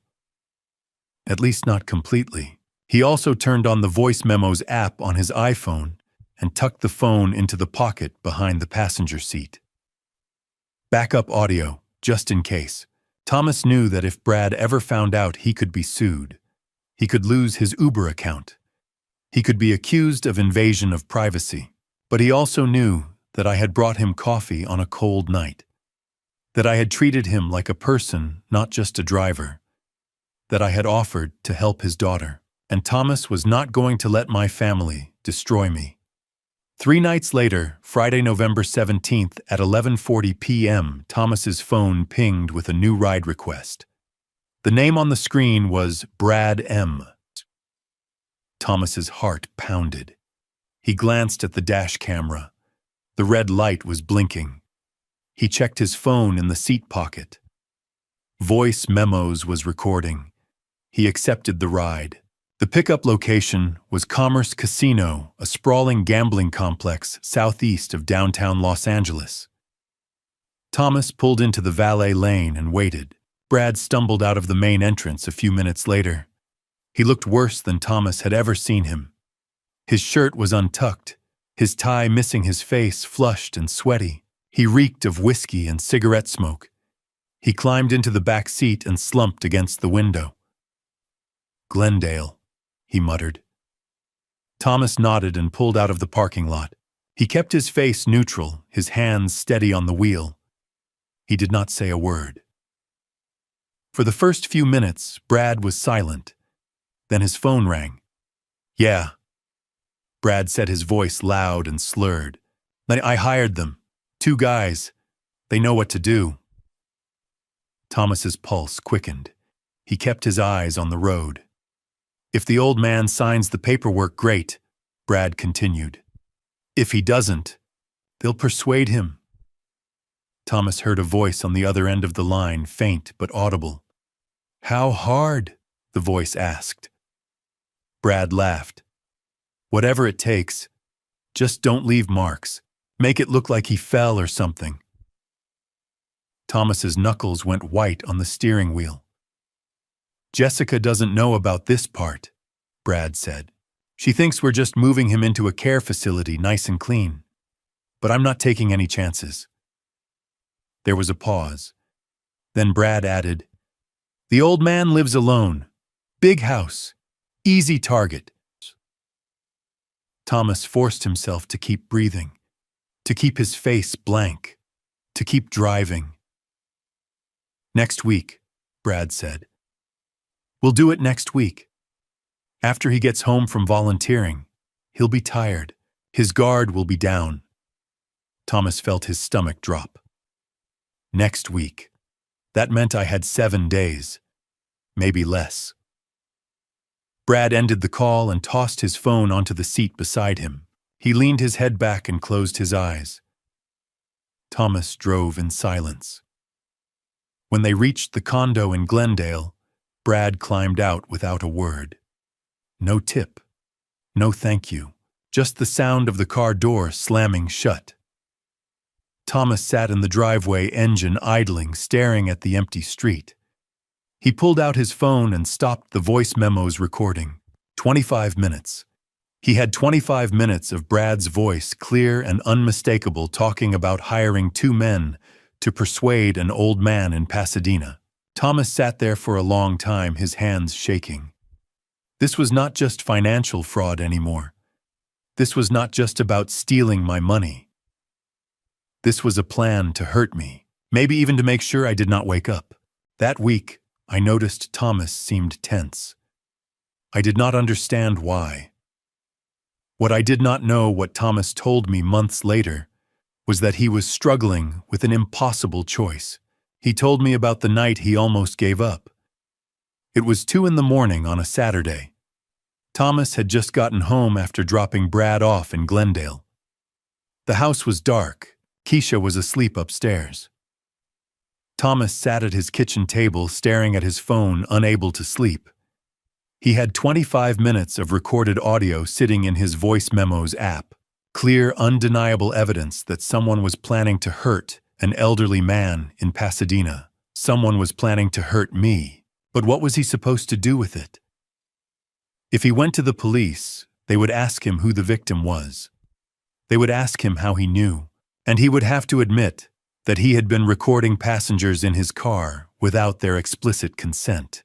At least not completely. He also turned on the Voice Memos app on his iPhone and tucked the phone into the pocket behind the passenger seat. Backup audio, just in case. Thomas knew that if Brad ever found out, he could be sued. He could lose his Uber account. He could be accused of invasion of privacy. But he also knew that I had brought him coffee on a cold night. That I had treated him like a person, not just a driver. That I had offered to help his daughter. And Thomas was not going to let my family destroy me. 3 nights later, Friday, November 17th at 11:40 p.m., Thomas's phone pinged with a new ride request. The name on the screen was Brad M. Thomas's heart pounded. He glanced at the dash camera. The red light was blinking. He checked his phone in the seat pocket. Voice Memos was recording. He accepted the ride. The pickup location was Commerce Casino, a sprawling gambling complex southeast of downtown Los Angeles. Thomas pulled into the valet lane and waited. Brad stumbled out of the main entrance a few minutes later. He looked worse than Thomas had ever seen him. His shirt was untucked, his tie missing his face, flushed and sweaty. He reeked of whiskey and cigarette smoke. He climbed into the back seat and slumped against the window. "Glendale," he muttered. Thomas nodded and pulled out of the parking lot. He kept his face neutral, his hands steady on the wheel. He did not say a word. For the first few minutes, Brad was silent. Then his phone rang. "Yeah." Brad said, his voice loud and slurred. "I hired them. 2 guys. They know what to do." Thomas's pulse quickened. He kept his eyes on the road. "If the old man signs the paperwork, great," Brad continued. "If he doesn't, they'll persuade him." Thomas heard a voice on the other end of the line, faint but audible. "How hard?" the voice asked. Brad laughed. "Whatever it takes. Just don't leave marks. Make it look like he fell or something." Thomas's knuckles went white on the steering wheel. "Jessica doesn't know about this part," Brad said. "She thinks we're just moving him into a care facility nice and clean. But I'm not taking any chances." There was a pause. Then Brad added, "The old man lives alone. Big house. Easy target." Thomas forced himself to keep breathing, to keep his face blank, to keep driving. "Next week," Brad said. "We'll do it next week. After he gets home from volunteering, he'll be tired. His guard will be down." Thomas felt his stomach drop. Next week. That meant I had 7 days, maybe less. Brad ended the call and tossed his phone onto the seat beside him. He leaned his head back and closed his eyes. Thomas drove in silence. When they reached the condo in Glendale, Brad climbed out without a word. No tip. No thank you. Just the sound of the car door slamming shut. Thomas sat in the driveway, engine idling, staring at the empty street. He pulled out his phone and stopped the voice memos recording. 25 minutes. He had 25 minutes of Brad's voice, clear and unmistakable, talking about hiring 2 men to persuade an old man in Pasadena. Thomas sat there for a long time, his hands shaking. This was not just financial fraud anymore. This was not just about stealing my money. This was a plan to hurt me, maybe even to make sure I did not wake up. That week, I noticed Thomas seemed tense. I did not understand why. What I did not know, what Thomas told me months later, was that he was struggling with an impossible choice. He told me about the night he almost gave up. It was 2 a.m. on a Saturday. Thomas had just gotten home after dropping Brad off in Glendale. The house was dark. Keisha was asleep upstairs. Thomas sat at his kitchen table, staring at his phone, unable to sleep. He had 25 minutes of recorded audio sitting in his voice memos app. Clear, undeniable evidence that someone was planning to hurt an elderly man in Pasadena. Someone was planning to hurt me. But what was he supposed to do with it? If he went to the police, they would ask him who the victim was. They would ask him how he knew, and he would have to admit that he had been recording passengers in his car without their explicit consent.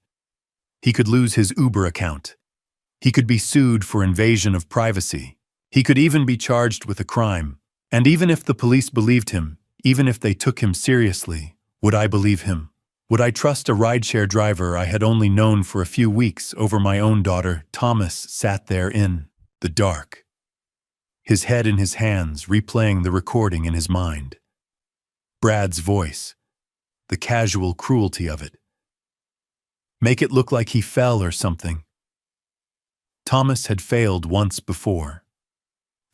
He could lose his Uber account. He could be sued for invasion of privacy. He could even be charged with a crime. And even if the police believed him, even if they took him seriously, would I believe him? Would I trust a rideshare driver I had only known for a few weeks over my own daughter? Thomas sat there in the dark, his head in his hands, replaying the recording in his mind. Brad's voice, the casual cruelty of it. Make it look like he fell or something. Thomas had failed once before.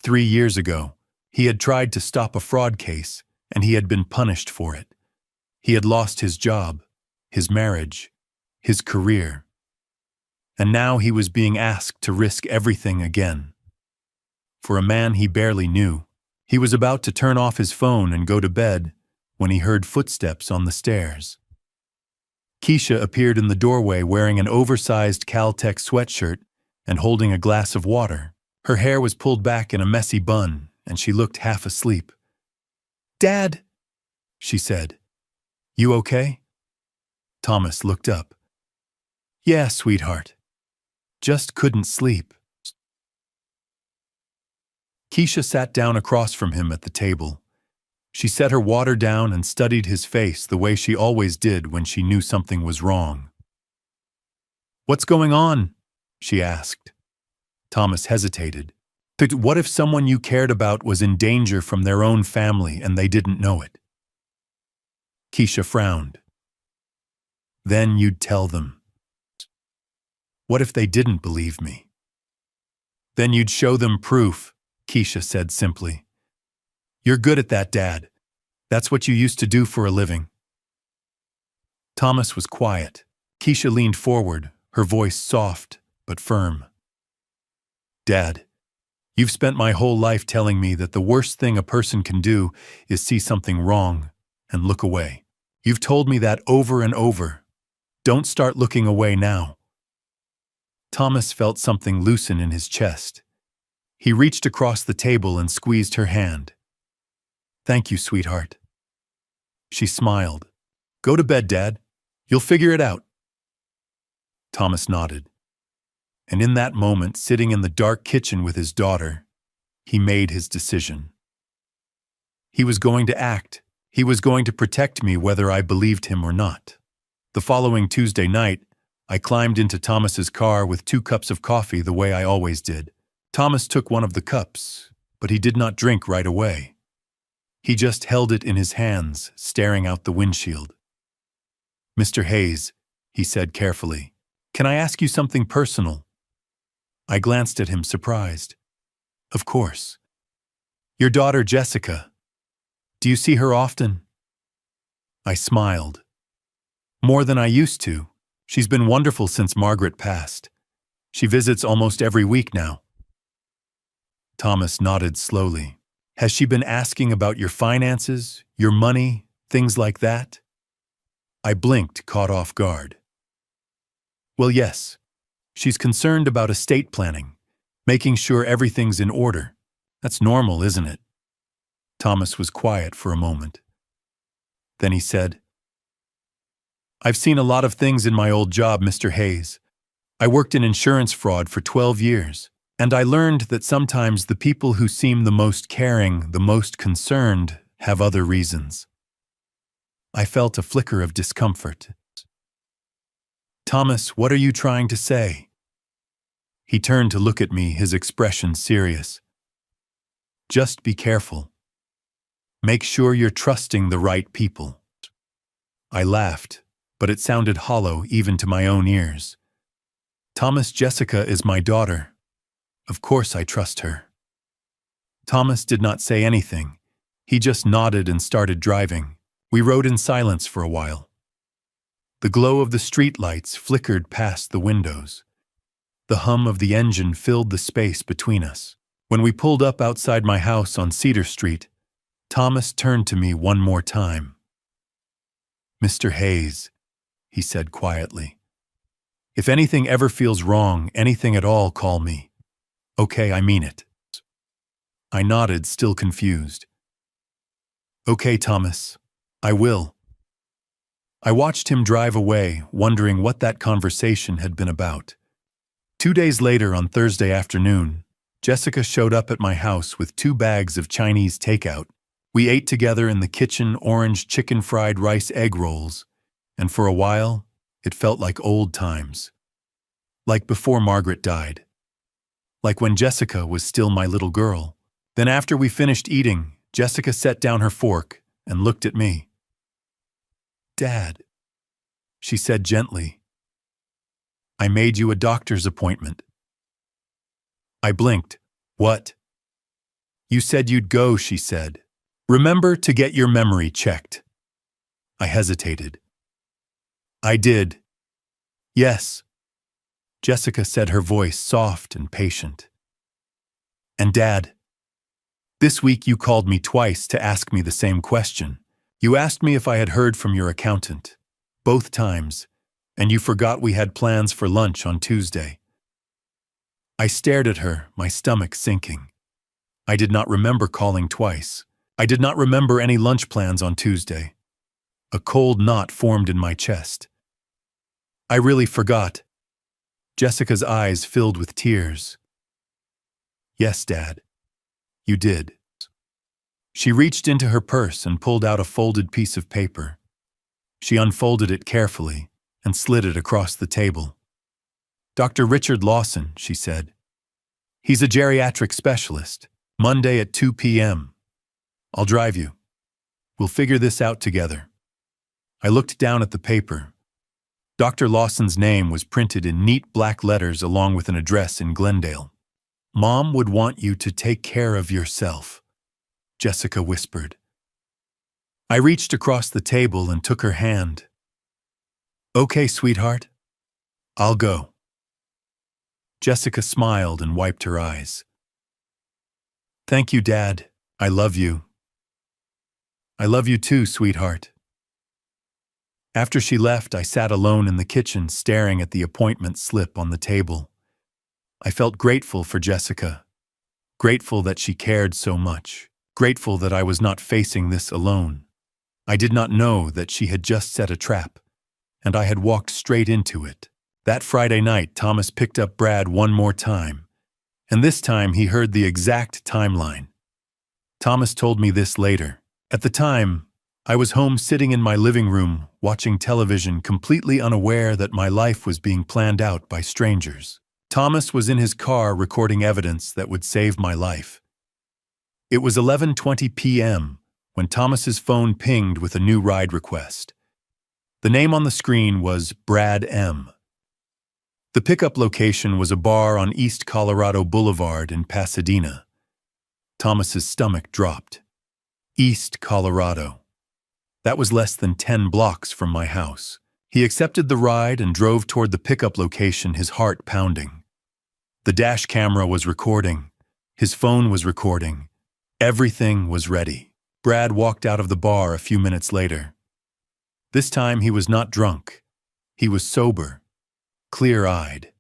3 years ago, he had tried to stop a fraud case, and he had been punished for it. He had lost his job, his marriage, his career. And now he was being asked to risk everything again. For a man he barely knew, he was about to turn off his phone and go to bed when he heard footsteps on the stairs. Keisha appeared in the doorway wearing an oversized Caltech sweatshirt and holding a glass of water. Her hair was pulled back in a messy bun, and she looked half asleep. "Dad," she said. "You okay?" Thomas looked up. "Yeah, sweetheart. Just couldn't sleep." Keisha sat down across from him at the table. She set her water down and studied his face the way she always did when she knew something was wrong. "What's going on?" she asked. Thomas hesitated. "What if someone you cared about was in danger from their own family and they didn't know it?" Keisha frowned. "Then you'd tell them." "What if they didn't believe me?" "Then you'd show them proof," Keisha said simply. "You're good at that, Dad. That's what you used to do for a living." Thomas was quiet. Keisha leaned forward, her voice soft but firm. "Dad, you've spent my whole life telling me that the worst thing a person can do is see something wrong and look away. You've told me that over and over. Don't start looking away now." Thomas felt something loosen in his chest. He reached across the table and squeezed her hand. "Thank you, sweetheart." She smiled. "Go to bed, Dad. You'll figure it out." Thomas nodded. And in that moment, sitting in the dark kitchen with his daughter, he made his decision. He was going to act. He was going to protect me whether I believed him or not. The following Tuesday night, I climbed into Thomas's car with 2 cups of coffee the way I always did. Thomas took one of the cups, but he did not drink right away. He just held it in his hands, staring out the windshield. "Mr. Hayes," he said carefully, "can I ask you something personal? I glanced at him, surprised. Of course. Your daughter, Jessica. Do you see her often? I smiled. More than I used to. She's been wonderful since Margaret passed. She visits almost every week now. Thomas nodded slowly. Has she been asking about your finances, your money, things like that? I blinked, caught off guard. Well, yes. She's concerned about estate planning, making sure everything's in order. That's normal, isn't it? Thomas was quiet for a moment. Then he said, I've seen a lot of things in my old job, Mr. Hayes. I worked in insurance fraud for 12 years, and I learned that sometimes the people who seem the most caring, the most concerned, have other reasons. I felt a flicker of discomfort. Thomas, what are you trying to say? He turned to look at me, his expression serious. Just be careful. Make sure you're trusting the right people. I laughed, but it sounded hollow even to my own ears. Thomas, Jessica is my daughter. Of course I trust her. Thomas did not say anything. He just nodded and started driving. We rode in silence for a while. The glow of the streetlights flickered past the windows. The hum of the engine filled the space between us. When we pulled up outside my house on Cedar Street, Thomas turned to me one more time. Mr. Hayes, he said quietly. If anything ever feels wrong, anything at all, call me. Okay, I mean it. I nodded, still confused. Okay, Thomas, I will. I watched him drive away, wondering what that conversation had been about. 2 days later, on Thursday afternoon, Jessica showed up at my house with 2 bags of Chinese takeout. We ate together in the kitchen orange chicken fried rice egg rolls, and for a while, it felt like old times. Like before Margaret died. Like when Jessica was still my little girl. Then after we finished eating, Jessica set down her fork and looked at me. Dad, she said gently. I made you a doctor's appointment. I blinked. What? You said you'd go, she said. Remember to get your memory checked. I hesitated. I did. Yes. Jessica said, her voice soft and patient. And Dad, this week you called me twice to ask me the same question. You asked me if I had heard from your accountant. Both times. And you forgot we had plans for lunch on Tuesday. I stared at her, my stomach sinking. I did not remember calling twice. I did not remember any lunch plans on Tuesday. A cold knot formed in my chest. I really forgot. Jessica's eyes filled with tears. Yes, Dad. You did. She reached into her purse and pulled out a folded piece of paper. She unfolded it carefully and slid it across the table. Dr. Richard Lawson, she said. He's a geriatric specialist. Monday at 2 p.m. I'll drive you. We'll figure this out together. I looked down at the paper. Dr. Lawson's name was printed in neat black letters along with an address in Glendale. Mom would want you to take care of yourself, Jessica whispered. I reached across the table and took her hand. Okay, sweetheart. I'll go. Jessica smiled and wiped her eyes. Thank you, Dad. I love you. I love you too, sweetheart. After she left, I sat alone in the kitchen staring at the appointment slip on the table. I felt grateful for Jessica. Grateful that she cared so much. Grateful that I was not facing this alone. I did not know that she had just set a trap, and I had walked straight into it. That Friday night, Thomas picked up Brad one more time, and this time he heard the exact timeline. Thomas told me this later. At the time, I was home sitting in my living room watching television, completely unaware that my life was being planned out by strangers. Thomas was in his car recording evidence that would save my life. It was 11:20 p.m. when Thomas's phone pinged with a new ride request. The name on the screen was Brad M. The pickup location was a bar on East Colorado Boulevard in Pasadena. Thomas's stomach dropped. East Colorado. That was less than 10 blocks from my house. He accepted the ride and drove toward the pickup location, his heart pounding. The dash camera was recording. His phone was recording. Everything was ready. Brad walked out of the bar a few minutes later. This time he was not drunk. He was sober, clear-eyed.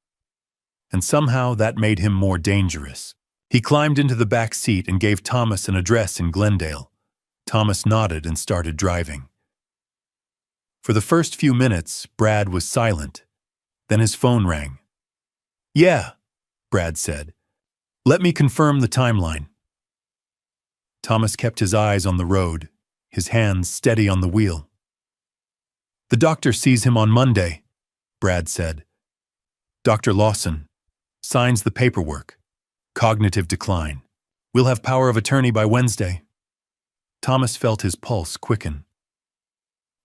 And somehow that made him more dangerous. He climbed into the back seat and gave Thomas an address in Glendale. Thomas nodded and started driving. For the first few minutes, Brad was silent. Then his phone rang. "Yeah," Brad said. "Let me confirm the timeline." Thomas kept his eyes on the road, his hands steady on the wheel. "The doctor sees him on Monday," Brad said. "Dr. Lawson signs the paperwork. Cognitive decline. We'll have power of attorney by Wednesday." Thomas felt his pulse quicken.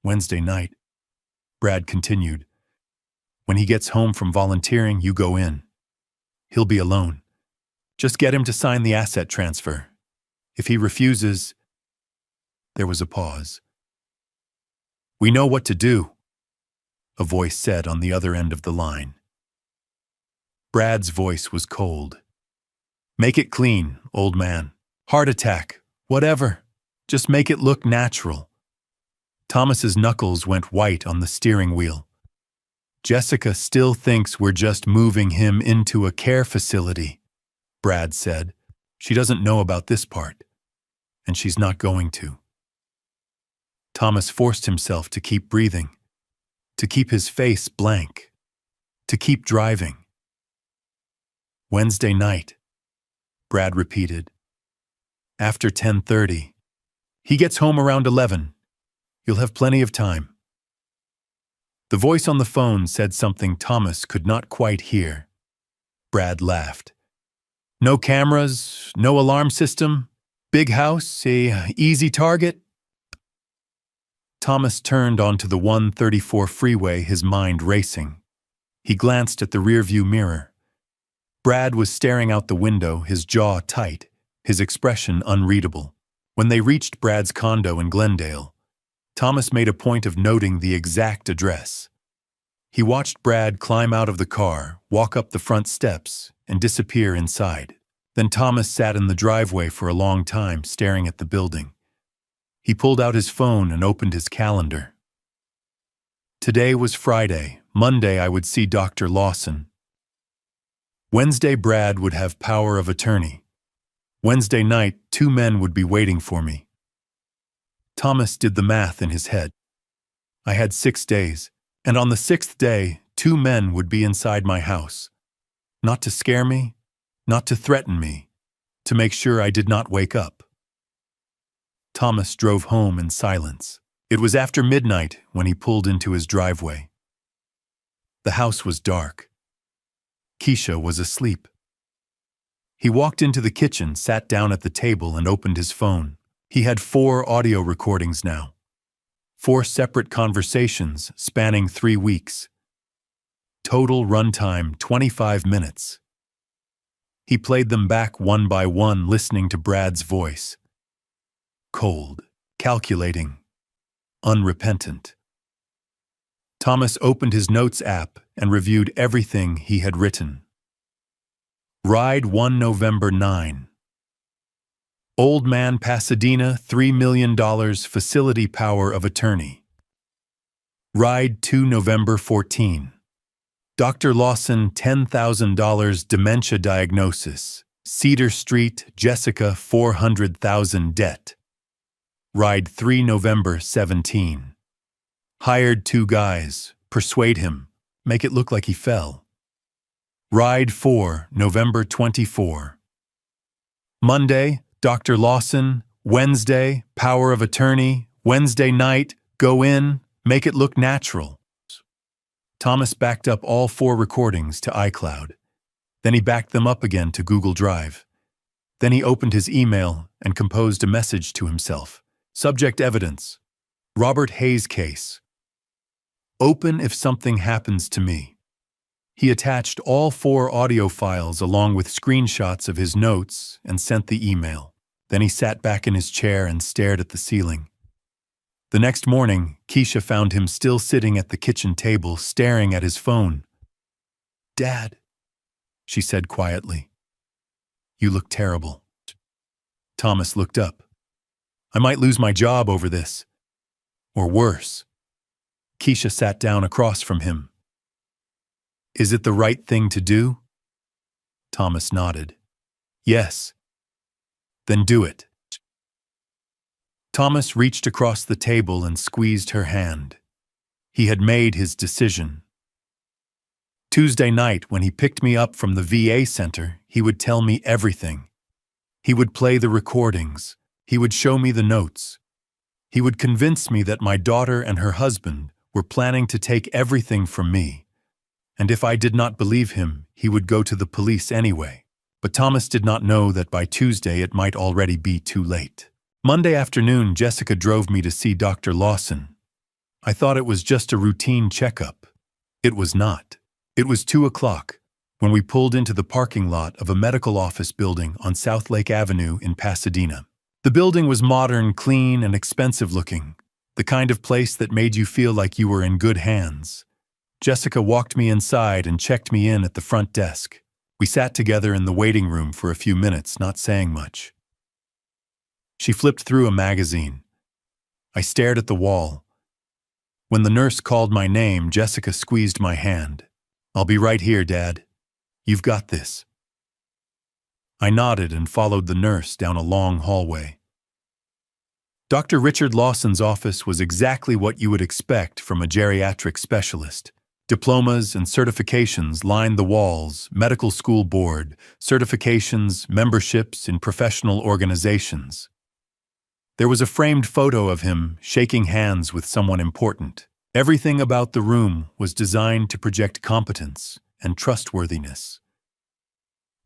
"Wednesday night," Brad continued. "When he gets home from volunteering, you go in. He'll be alone. Just get him to sign the asset transfer. If he refuses..." There was a pause. "We know what to do," a voice said on the other end of the line. Brad's voice was cold. "Make it clean, old man. Heart attack, whatever. Just make it look natural." Thomas's knuckles went white on the steering wheel. "Jessica still thinks we're just moving him into a care facility," Brad said. "She doesn't know about this part, and she's not going to." Thomas forced himself to keep breathing, to keep his face blank, to keep driving. "Wednesday night," Brad repeated. "After 10:30. He gets home around 11. You'll have plenty of time." The voice on the phone said something Thomas could not quite hear. Brad laughed. "No cameras, no alarm system, big house, easy target?" Thomas turned onto the 134 freeway, his mind racing. He glanced at the rearview mirror. Brad was staring out the window, his jaw tight, his expression unreadable. When they reached Brad's condo in Glendale, Thomas made a point of noting the exact address. He watched Brad climb out of the car, walk up the front steps, and disappear inside. Then Thomas sat in the driveway for a long time, staring at the building. He pulled out his phone and opened his calendar. Today was Friday. Monday I would see Dr. Lawson. Wednesday Brad would have power of attorney. Wednesday night, 2 men would be waiting for me. Thomas did the math in his head. I had 6 days, and on the 6th day, 2 men would be inside my house. Not to scare me, not to threaten me, to make sure I did not wake up. Thomas drove home in silence. It was after midnight when he pulled into his driveway. The house was dark. Keisha was asleep. He walked into the kitchen, sat down at the table, and opened his phone. He had 4 audio recordings now. 4 separate conversations spanning 3 weeks. Total runtime 25 minutes. He played them back one by one, listening to Brad's voice. Cold, calculating, unrepentant. Thomas opened his notes app and reviewed everything he had written. Ride 1 November 9. Old man Pasadena, $3 million facility power of attorney. Ride 2 November 14. Dr. Lawson, $10,000 dementia diagnosis. Cedar Street, Jessica, $400,000 debt. Ride 3 November 17. Hired 2 guys. Persuade him. Make it look like he fell. Ride 4 November 24. Monday, Dr. Lawson. Wednesday, power of attorney. Wednesday night, go in, make it look natural. Thomas backed up all 4 recordings to iCloud. Then he backed them up again to Google Drive. Then he opened his email and composed a message to himself. Subject evidence. Robert Hayes case. Open if something happens to me. He attached all 4 audio files along with screenshots of his notes and sent the email. Then he sat back in his chair and stared at the ceiling. The next morning, Keisha found him still sitting at the kitchen table, staring at his phone. "Dad," she said quietly, "you look terrible." Thomas looked up. "I might lose my job over this. Or worse." Keisha sat down across from him. "Is it the right thing to do?" Thomas nodded. "Yes." "Then do it." Thomas reached across the table and squeezed her hand. He had made his decision. Tuesday night, when he picked me up from the VA center, he would tell me everything. He would play the recordings. He would show me the notes. He would convince me that my daughter and her husband were planning to take everything from me. And if I did not believe him, he would go to the police anyway. But Thomas did not know that by Tuesday it might already be too late. Monday afternoon, Jessica drove me to see Dr. Lawson. I thought it was just a routine checkup. It was not. It was 2:00 when we pulled into the parking lot of a medical office building on South Lake Avenue in Pasadena. The building was modern, clean, and expensive looking, the kind of place that made you feel like you were in good hands. Jessica walked me inside and checked me in at the front desk. We sat together in the waiting room for a few minutes, not saying much. She flipped through a magazine. I stared at the wall. When the nurse called my name, Jessica squeezed my hand. "I'll be right here, Dad. You've got this." I nodded and followed the nurse down a long hallway. Dr. Richard Lawson's office was exactly what you would expect from a geriatric specialist. Diplomas and certifications lined the walls, medical school board, certifications, memberships in professional organizations. There was a framed photo of him shaking hands with someone important. Everything about the room was designed to project competence and trustworthiness.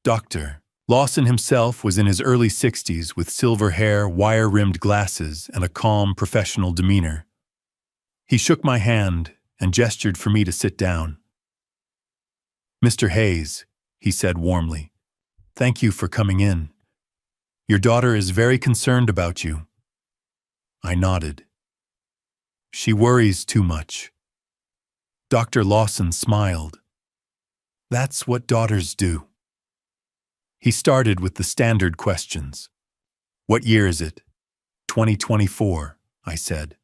Dr. Lawson himself was in his early 60s with silver hair, wire-rimmed glasses, and a calm, professional demeanor. He shook my hand and gestured for me to sit down. "Mr. Hayes," he said warmly, "thank you for coming in. Your daughter is very concerned about you." I nodded. "She worries too much." Dr. Lawson smiled. "That's what daughters do." He started with the standard questions. "What year is it?" 2024, I said.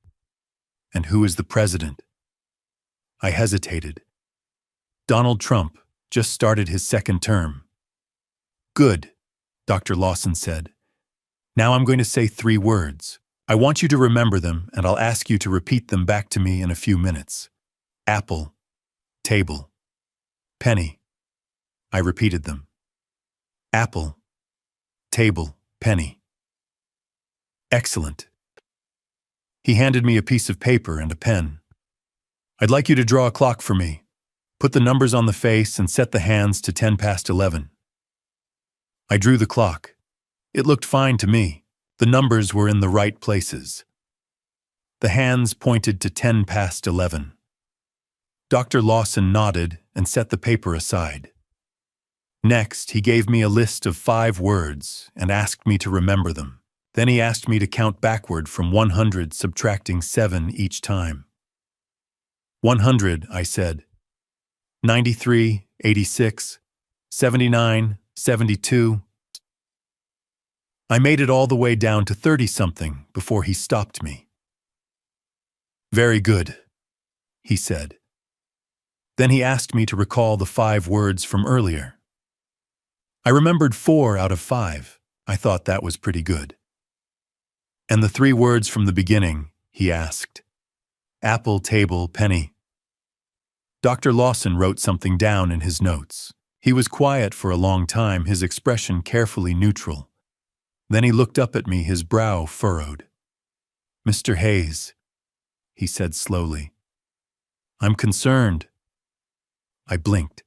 "And who is the president?" I hesitated. "Donald Trump just started his 2nd term." "Good," Dr. Lawson said. "Now I'm going to say 3 words. I want you to remember them, and I'll ask you to repeat them back to me in a few minutes. Apple, table, penny." I repeated them. Apple, table, penny. "Excellent." He handed me a piece of paper and a pen. "I'd like you to draw a clock for me. Put the numbers on the face and set the hands to 11:10. I drew the clock. It looked fine to me. The numbers were in the right places. The hands pointed to 11:10. Dr. Lawson nodded and set the paper aside. Next, he gave me a list of 5 words and asked me to remember them. Then he asked me to count backward from 100, subtracting 7 each time. 100, I said. 93, 86, 79, 72. I made it all the way down to 30-something before he stopped me. "Very good," he said. Then he asked me to recall the 5 words from earlier. I remembered 4 out of 5. I thought that was pretty good. "And the 3 words from the beginning?" he asked. "Apple, table, penny." Dr. Lawson wrote something down in his notes. He was quiet for a long time, his expression carefully neutral. Then he looked up at me, his brow furrowed. "Mr. Hayes," he said slowly, "I'm concerned." I blinked,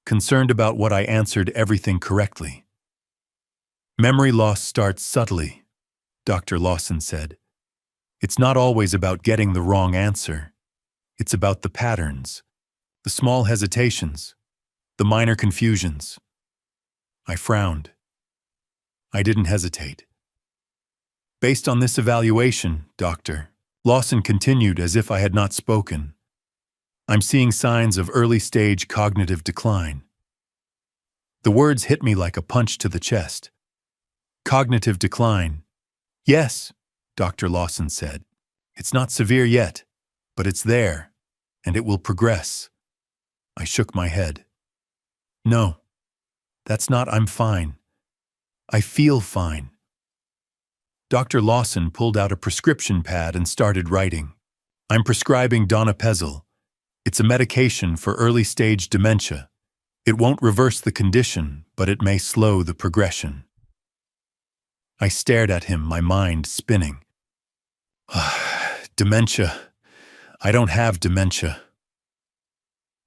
concerned about what I answered everything correctly. "Memory loss starts subtly," Dr. Lawson said. "It's not always about getting the wrong answer. It's about the patterns, the small hesitations, The minor confusions. I frowned. I didn't hesitate. Based on this evaluation, Dr. Lawson continued as if I had not spoken, I'm seeing signs of early-stage cognitive decline. The words hit me like a punch to the chest. Cognitive decline. Yes, Dr. Lawson said. It's not severe yet, but it's there, and it will progress. I shook my head. No, that's not I'm fine. I feel fine. Dr. Lawson pulled out a prescription pad and started writing. I'm prescribing donepezil. It's a medication for early-stage dementia. It won't reverse the condition, but it may slow the progression. I stared at him, my mind spinning. Dementia. I don't have dementia.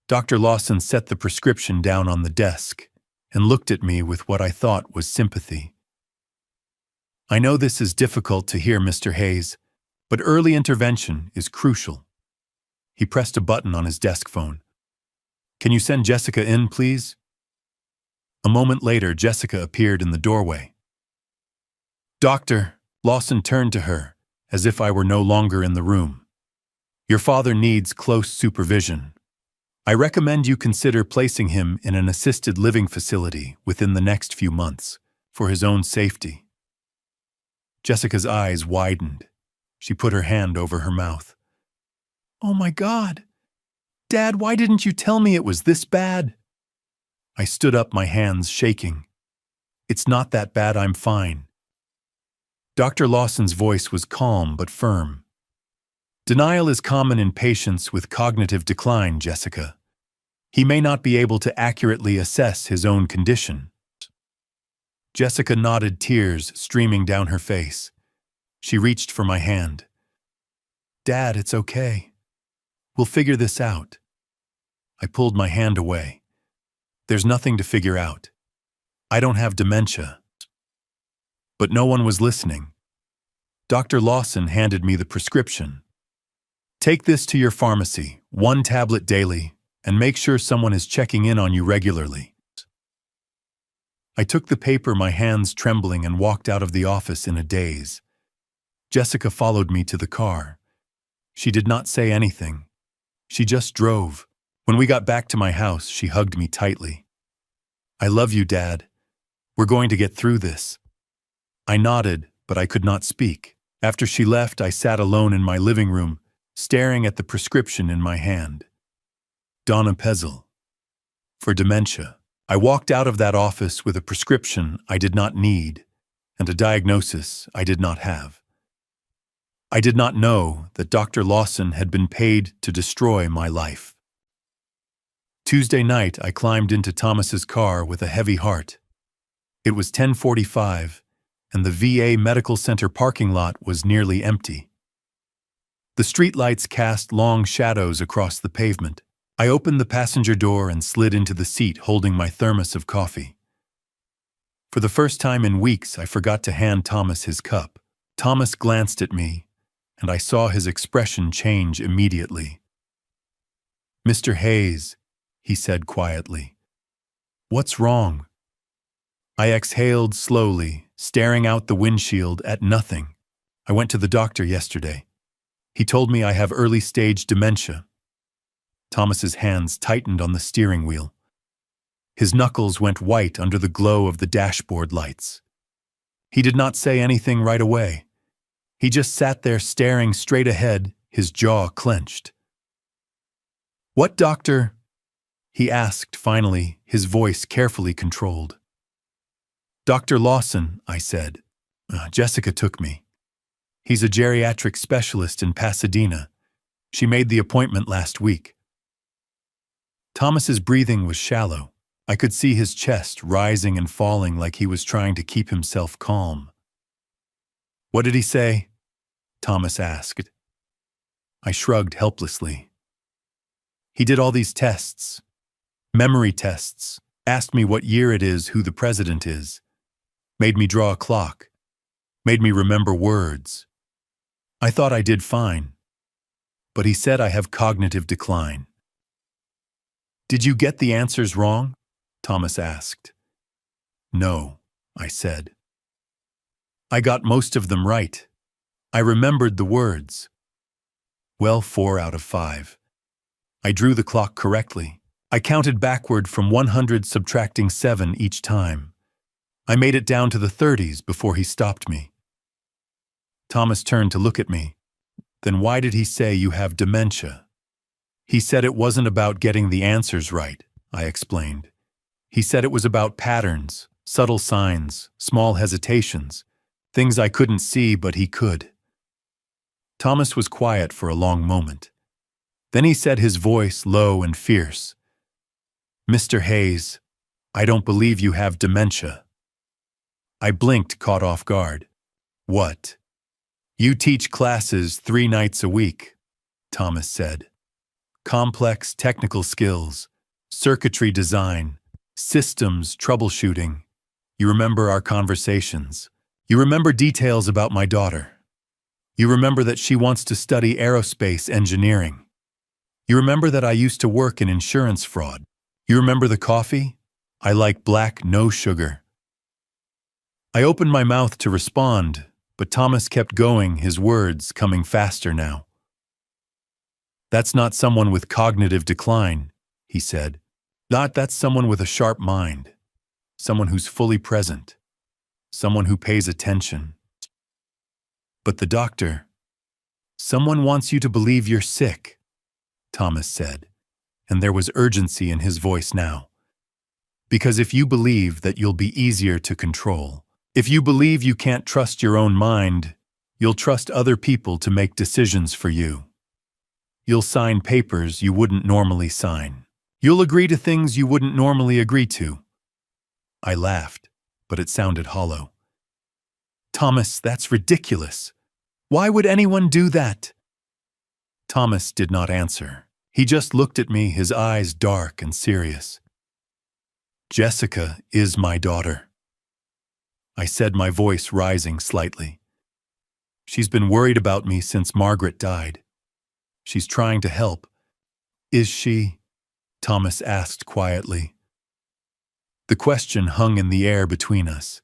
Dr. Lawson set the prescription down on the desk and looked at me with what I thought was sympathy. I know this is difficult to hear, Mr. Hayes, but early intervention is crucial. He pressed a button on his desk phone. Can you send Jessica in, please? A moment later, Jessica appeared in the doorway. Doctor, Lawson turned to her, as if I were no longer in the room. Your father needs close supervision. I recommend you consider placing him in an assisted living facility within the next few months, for his own safety. Jessica's eyes widened. She put her hand over her mouth. Oh my God! Dad, why didn't you tell me it was this bad? I stood up, my hands shaking. It's not that bad, I'm fine. Dr. Lawson's voice was calm but firm. Denial is common in patients with cognitive decline, Jessica. He may not be able to accurately assess his own condition. Jessica nodded, tears streaming down her face. She reached for my hand. Dad, it's okay. We'll figure this out. I pulled my hand away. There's nothing to figure out. I don't have dementia. But no one was listening. Dr. Lawson handed me the prescription. Take this to your pharmacy, 1 tablet daily, and make sure someone is checking in on you regularly. I took the paper, my hands trembling, and walked out of the office in a daze. Jessica followed me to the car. She did not say anything. She just drove. When we got back to my house, she hugged me tightly. I love you, Dad. We're going to get through this. I nodded, but I could not speak. After she left, I sat alone in my living room, staring at the prescription in my hand. Donepezil. For dementia. I walked out of that office with a prescription I did not need and a diagnosis I did not have. I did not know that Dr. Lawson had been paid to destroy my life. Tuesday night, I climbed into Thomas's car with a heavy heart. It was 10:45, and the VA Medical Center parking lot was nearly empty. The streetlights cast long shadows across the pavement. I opened the passenger door and slid into the seat holding my thermos of coffee. For the first time in weeks, I forgot to hand Thomas his cup. Thomas glanced at me, and I saw his expression change immediately. Mr. Hayes, he said quietly. What's wrong? I exhaled slowly, staring out the windshield at nothing. I went to the doctor yesterday. He told me I have early-stage dementia. Thomas's hands tightened on the steering wheel. His knuckles went white under the glow of the dashboard lights. He did not say anything right away. He just sat there staring straight ahead, his jaw clenched. What doctor? He asked finally, his voice carefully controlled. Dr. Lawson, I said. Jessica took me. He's a geriatric specialist in Pasadena. She made the appointment last week. Thomas's breathing was shallow. I could see his chest rising and falling like he was trying to keep himself calm. What did he say? Thomas asked. I shrugged helplessly. He did all these tests, memory tests, asked me what year it is, who the president is, made me draw a clock, made me remember words. I thought I did fine, but he said I have cognitive decline. Did you get the answers wrong? Thomas asked. No, I said. I got most of them right. I remembered the words. Well, 4 out of 5. I drew the clock correctly. I counted backward from 100, subtracting 7 each time. I made it down to the 30s before he stopped me. Thomas turned to look at me. Then why did he say you have dementia? He said it wasn't about getting the answers right, I explained. He said it was about patterns, subtle signs, small hesitations, things I couldn't see but he could. Thomas was quiet for a long moment. Then he said, his voice low and fierce, Mr. Hayes, I don't believe you have dementia. I blinked, caught off guard. What? You teach classes 3 nights a week, Thomas said. Complex technical skills, circuitry design, systems troubleshooting. You remember our conversations. You remember details about my daughter. You remember that she wants to study aerospace engineering. You remember that I used to work in insurance fraud. You remember the coffee? I like black, no sugar. I opened my mouth to respond, but Thomas kept going, his words coming faster now. That's not someone with cognitive decline, he said. That's someone with a sharp mind. Someone who's fully present. Someone who pays attention. But the doctor, someone wants you to believe you're sick, Thomas said, and there was urgency in his voice now. Because if you believe that you'll be easier to control, if you believe you can't trust your own mind, you'll trust other people to make decisions for you. You'll sign papers you wouldn't normally sign. You'll agree to things you wouldn't normally agree to. I laughed, but it sounded hollow. Thomas, that's ridiculous. Why would anyone do that? Thomas did not answer. He just looked at me, his eyes dark and serious. Jessica is my daughter, I said, my voice rising slightly. She's been worried about me since Margaret died. She's trying to help. Is she? Thomas asked quietly. The question hung in the air between us.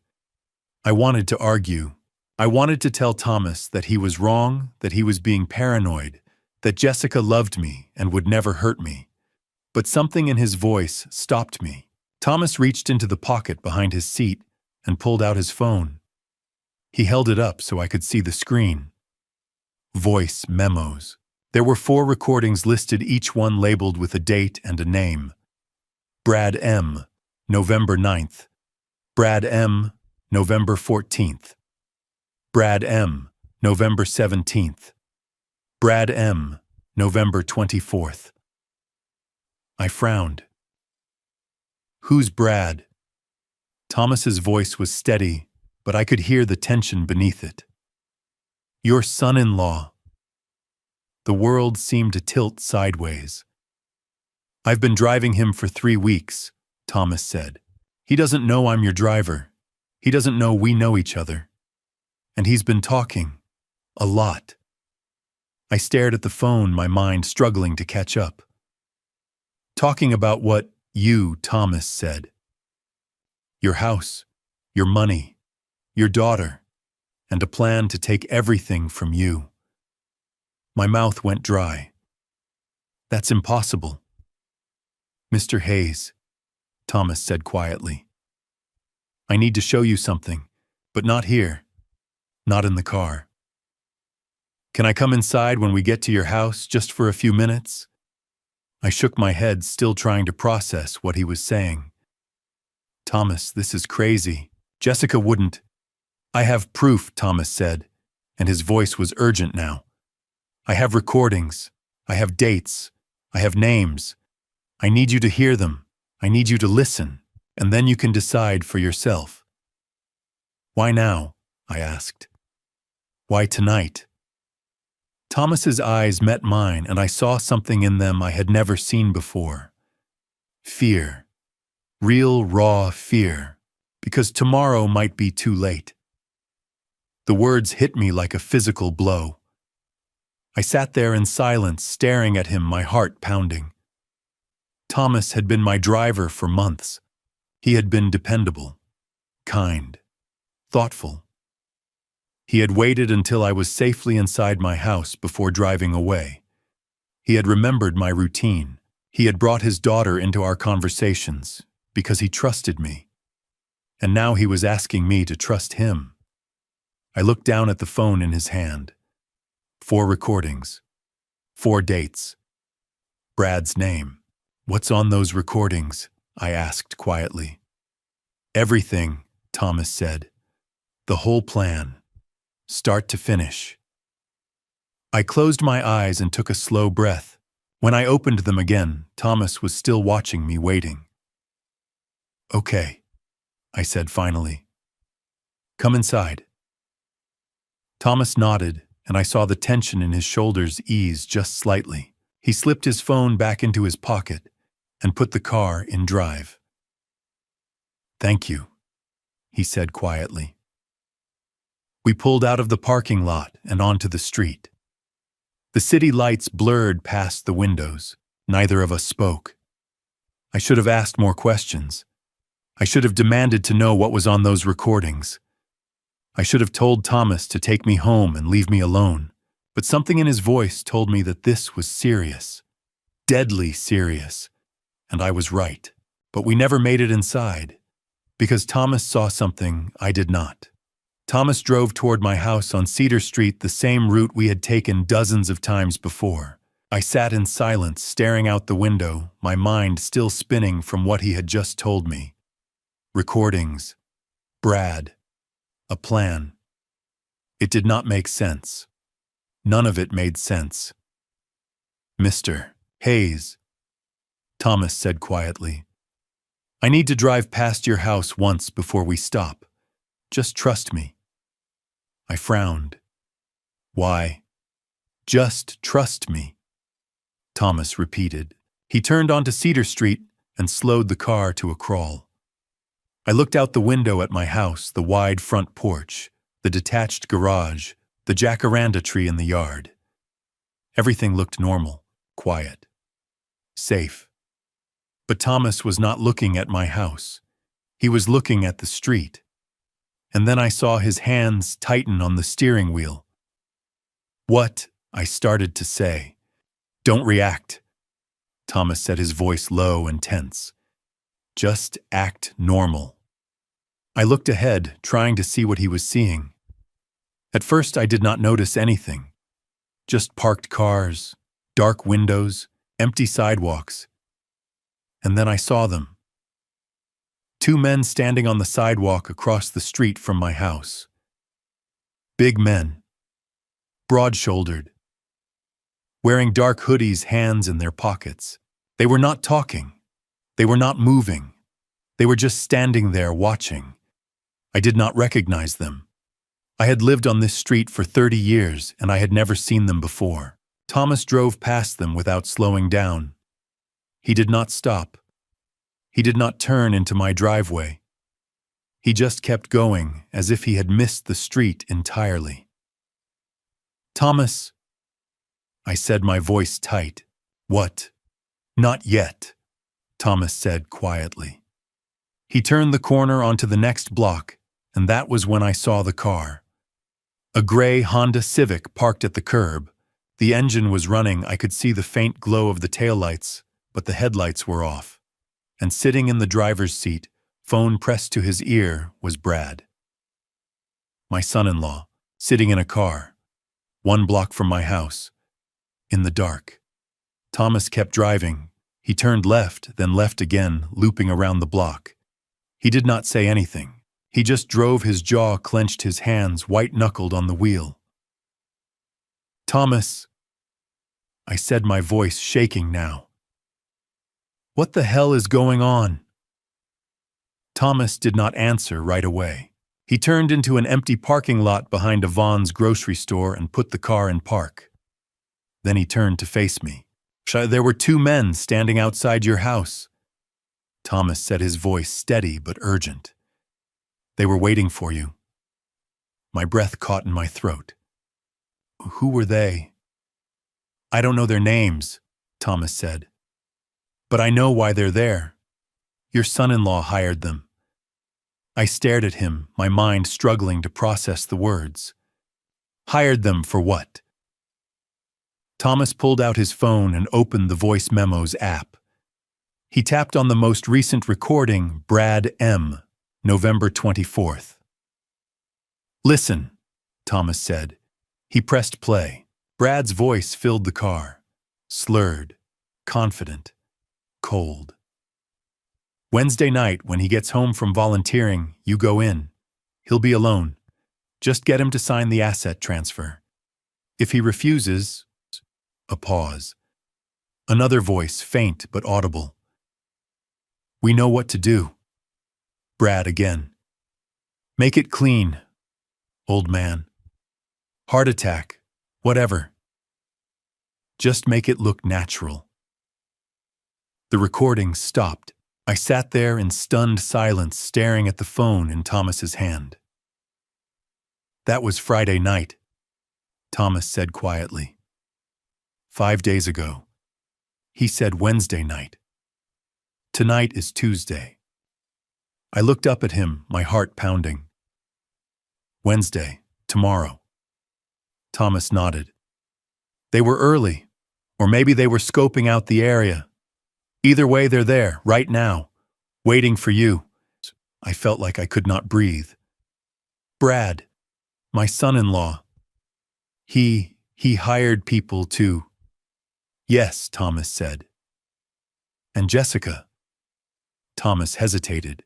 I wanted to argue. I wanted to tell Thomas that he was wrong, that he was being paranoid, that Jessica loved me and would never hurt me. But something in his voice stopped me. Thomas reached into the pocket behind his seat and pulled out his phone. He held it up so I could see the screen. Voice memos. There were 4 recordings listed, each one labeled with a date and a name. Brad M., November 9th. Brad M., November 14th. Brad M., November 17th. Brad M., November 24th. I frowned. Who's Brad? Thomas's voice was steady, but I could hear the tension beneath it. Your son-in-law. The world seemed to tilt sideways. I've been driving him for 3 weeks, Thomas said. He doesn't know I'm your driver. He doesn't know we know each other. And he's been talking. A lot. I stared at the phone, my mind struggling to catch up. Talking about what you, Thomas, said. Your house, your money, your daughter, and a plan to take everything from you. My mouth went dry. That's impossible. Mr. Hayes, Thomas said quietly. I need to show you something, but not here, not in the car. Can I come inside when we get to your house, just for a few minutes? I shook my head, still trying to process what he was saying. Thomas, this is crazy. Jessica wouldn't. I have proof, Thomas said, and his voice was urgent now. I have recordings. I have dates. I have names. I need you to hear them. I need you to listen, and then you can decide for yourself. Why now? I asked. Why tonight? Thomas's eyes met mine, and I saw something in them I had never seen before. Fear. Real, raw fear. Because tomorrow might be too late. The words hit me like a physical blow. I sat there in silence, staring at him, my heart pounding. Thomas had been my driver for months. He had been dependable, kind, thoughtful. He had waited until I was safely inside my house before driving away. He had remembered my routine. He had brought his daughter into our conversations because he trusted me. And now he was asking me to trust him. I looked down at the phone in his hand. 4 recordings. 4 dates. Brad's name. "What's on those recordings?" I asked quietly. "Everything," Thomas said. "The whole plan. Start to finish." I closed my eyes and took a slow breath. When I opened them again, Thomas was still watching me, waiting. "Okay," I said finally. "Come inside." Thomas nodded, and I saw the tension in his shoulders ease just slightly. He slipped his phone back into his pocket and put the car in drive. "Thank you," he said quietly. We pulled out of the parking lot and onto the street. The city lights blurred past the windows. Neither of us spoke. I should have asked more questions. I should have demanded to know what was on those recordings. I should have told Thomas to take me home and leave me alone, but something in his voice told me that this was serious, deadly serious, and I was right. But we never made it inside, because Thomas saw something I did not. Thomas drove toward my house on Cedar Street, the same route we had taken dozens of times before. I sat in silence, staring out the window, my mind still spinning from what he had just told me. Recordings. Brad. A plan. It did not make sense. None of it made sense. "Mr. Hayes," Thomas said quietly, "I need to drive past your house once before we stop. Just trust me." I frowned. "Why?" "Just trust me," Thomas repeated. He turned onto Cedar Street and slowed the car to a crawl. I looked out the window at my house, the wide front porch, the detached garage, the jacaranda tree in the yard. Everything looked normal, quiet, safe. But Thomas was not looking at my house. He was looking at the street. And then I saw his hands tighten on the steering wheel. "What?" I started to say. "Don't react," Thomas said, his voice low and tense. "Just act normal." I looked ahead, trying to see what he was seeing. At first, I did not notice anything. Just parked cars, dark windows, empty sidewalks. And then I saw them. 2 men standing on the sidewalk across the street from my house. Big men. Broad-shouldered. Wearing dark hoodies, hands in their pockets. They were not talking. They were not moving. They were just standing there watching. I did not recognize them. I had lived on this street for 30 years, and I had never seen them before. Thomas drove past them without slowing down. He did not stop. He did not turn into my driveway. He just kept going, as if he had missed the street entirely. "Thomas," I said, my voice tight. "What?" "Not yet," Thomas said quietly. He turned the corner onto the next block, and that was when I saw the car. A gray Honda Civic parked at the curb. The engine was running. I could see the faint glow of the taillights, but the headlights were off. And sitting in the driver's seat, phone pressed to his ear, was Brad. My son-in-law, sitting in a car, 1 block from my house, in the dark. Thomas kept driving. He turned left, then left again, looping around the block. He did not say anything. He just drove, his jaw clenched, his hands white-knuckled on the wheel. "Thomas," I said, my voice shaking now. "What the hell is going on?" Thomas did not answer right away. He turned into an empty parking lot behind a Vaughn's grocery store and put the car in park. Then he turned to face me. "There were 2 men standing outside your house," Thomas said, his voice steady but urgent. "They were waiting for you." My breath caught in my throat. "Who were they?" "I don't know their names," Thomas said. "But I know why they're there. Your son-in-law hired them. I stared at him, my mind struggling to process the words. Hired them for what? Thomas pulled out his phone and opened the voice memos app. He tapped on the most recent recording, Brad M., November 24th. Listen, Thomas said. He pressed play. Brad's voice filled the car, slurred, confident, cold. Wednesday night, when he gets home from volunteering, you go in. He'll be alone. Just get him to sign the asset transfer. If he refuses, a pause. Another voice, faint but audible. We know what to do. Brad again. Make it clean, old man. Heart attack, whatever. Just make it look natural. The recording stopped. I sat there in stunned silence, staring at the phone in Thomas's hand. That was Friday night, Thomas said quietly. 5 days ago. He said Wednesday night. Tonight is Tuesday. I looked up at him, my heart pounding. Wednesday, tomorrow. Thomas nodded. They were early, or maybe they were scoping out the area. Either way, they're there, right now, waiting for you. I felt like I could not breathe. Brad, my son-in-law. He hired people to... Yes, Thomas said. And Jessica? Thomas hesitated.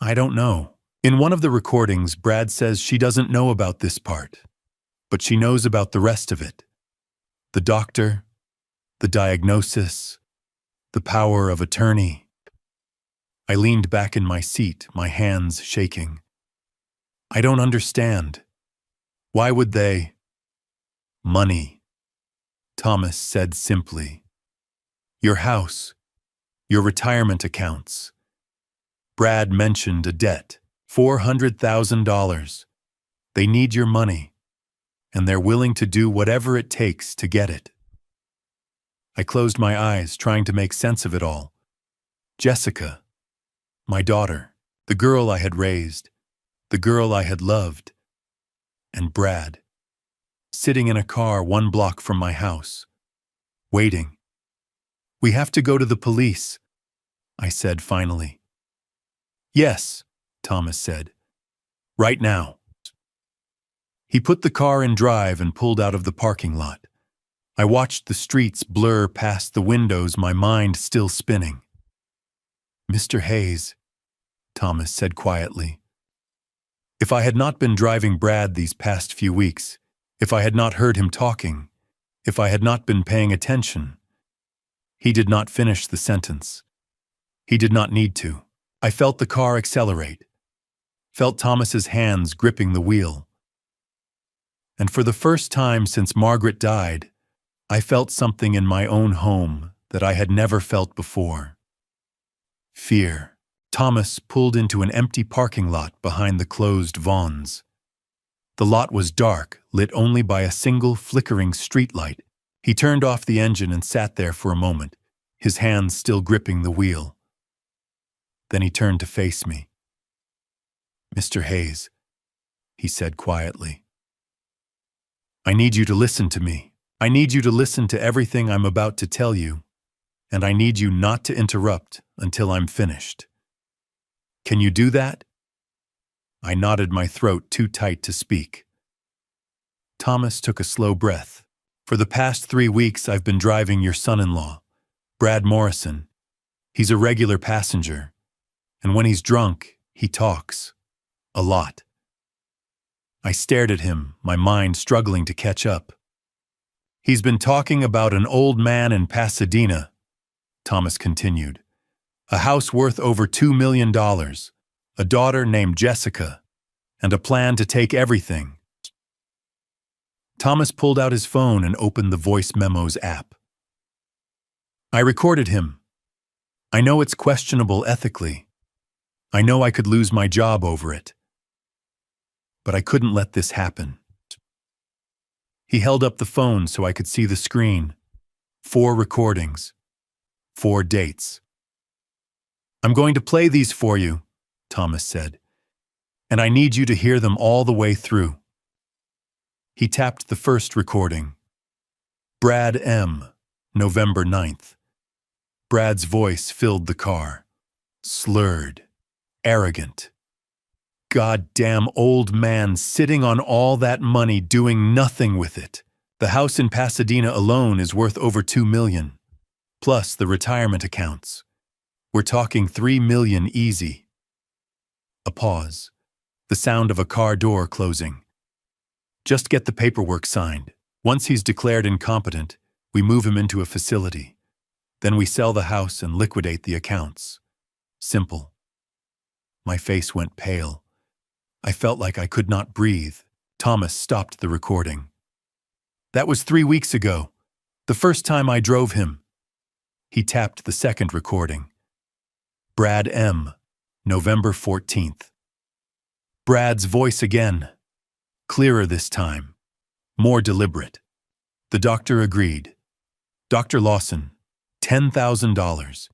I don't know. In one of the recordings, Brad says she doesn't know about this part, but she knows about the rest of it. The doctor, the diagnosis, the power of attorney. I leaned back in my seat, my hands shaking. I don't understand. Why would they? Money, Thomas said simply. Your house, your retirement accounts. Brad mentioned a debt, $400,000. They need your money, and they're willing to do whatever it takes to get it. I closed my eyes, trying to make sense of it all. Jessica, my daughter, the girl I had raised, the girl I had loved, and Brad, sitting in a car 1 block from my house, waiting. We have to go to the police, I said finally. Yes, Thomas said. Right now. He put the car in drive and pulled out of the parking lot. I watched the streets blur past the windows, my mind still spinning. Mr. Hayes, Thomas said quietly. If I had not been driving Brad these past few weeks, if I had not heard him talking, if I had not been paying attention. He did not finish the sentence. He did not need to. I felt the car accelerate, felt Thomas's hands gripping the wheel. And for the first time since Margaret died, I felt something in my own home that I had never felt before. Fear. Thomas pulled into an empty parking lot behind the closed Vons. The lot was dark, lit only by a single flickering streetlight. He turned off the engine and sat there for a moment, his hands still gripping the wheel. Then he turned to face me. Mr. Hayes, he said quietly. I need you to listen to me. I need you to listen to everything I'm about to tell you, and I need you not to interrupt until I'm finished. Can you do that? I knotted my throat too tight to speak. Thomas took a slow breath. For the past 3 weeks, I've been driving your son-in-law, Brad Morrison. He's a regular passenger, and when he's drunk, he talks. A lot. I stared at him, my mind struggling to catch up. He's been talking about an old man in Pasadena, Thomas continued. A house worth over $2 million, a daughter named Jessica, and a plan to take everything. Thomas pulled out his phone and opened the voice memos app. I recorded him. I know it's questionable ethically. I know I could lose my job over it. But I couldn't let this happen. He held up the phone so I could see the screen. 4 recordings. 4 dates. I'm going to play these for you, Thomas said, and I need you to hear them all the way through. He tapped the first recording. Brad M., November 9th. Brad's voice filled the car. Slurred. Arrogant. Goddamn old man sitting on all that money doing nothing with it. The house in Pasadena alone is worth over $2 million, plus the retirement accounts. We're talking $3 million easy. A pause. The sound of a car door closing. Just get the paperwork signed. Once he's declared incompetent, we move him into a facility. Then we sell the house and liquidate the accounts. Simple. My face went pale. I felt like I could not breathe. Thomas stopped the recording. That was 3 weeks ago, the first time I drove him. He tapped the second recording. Brad M., November 14th. Brad's voice again. Clearer this time. More deliberate. The doctor agreed. Dr. Lawson, $10,000.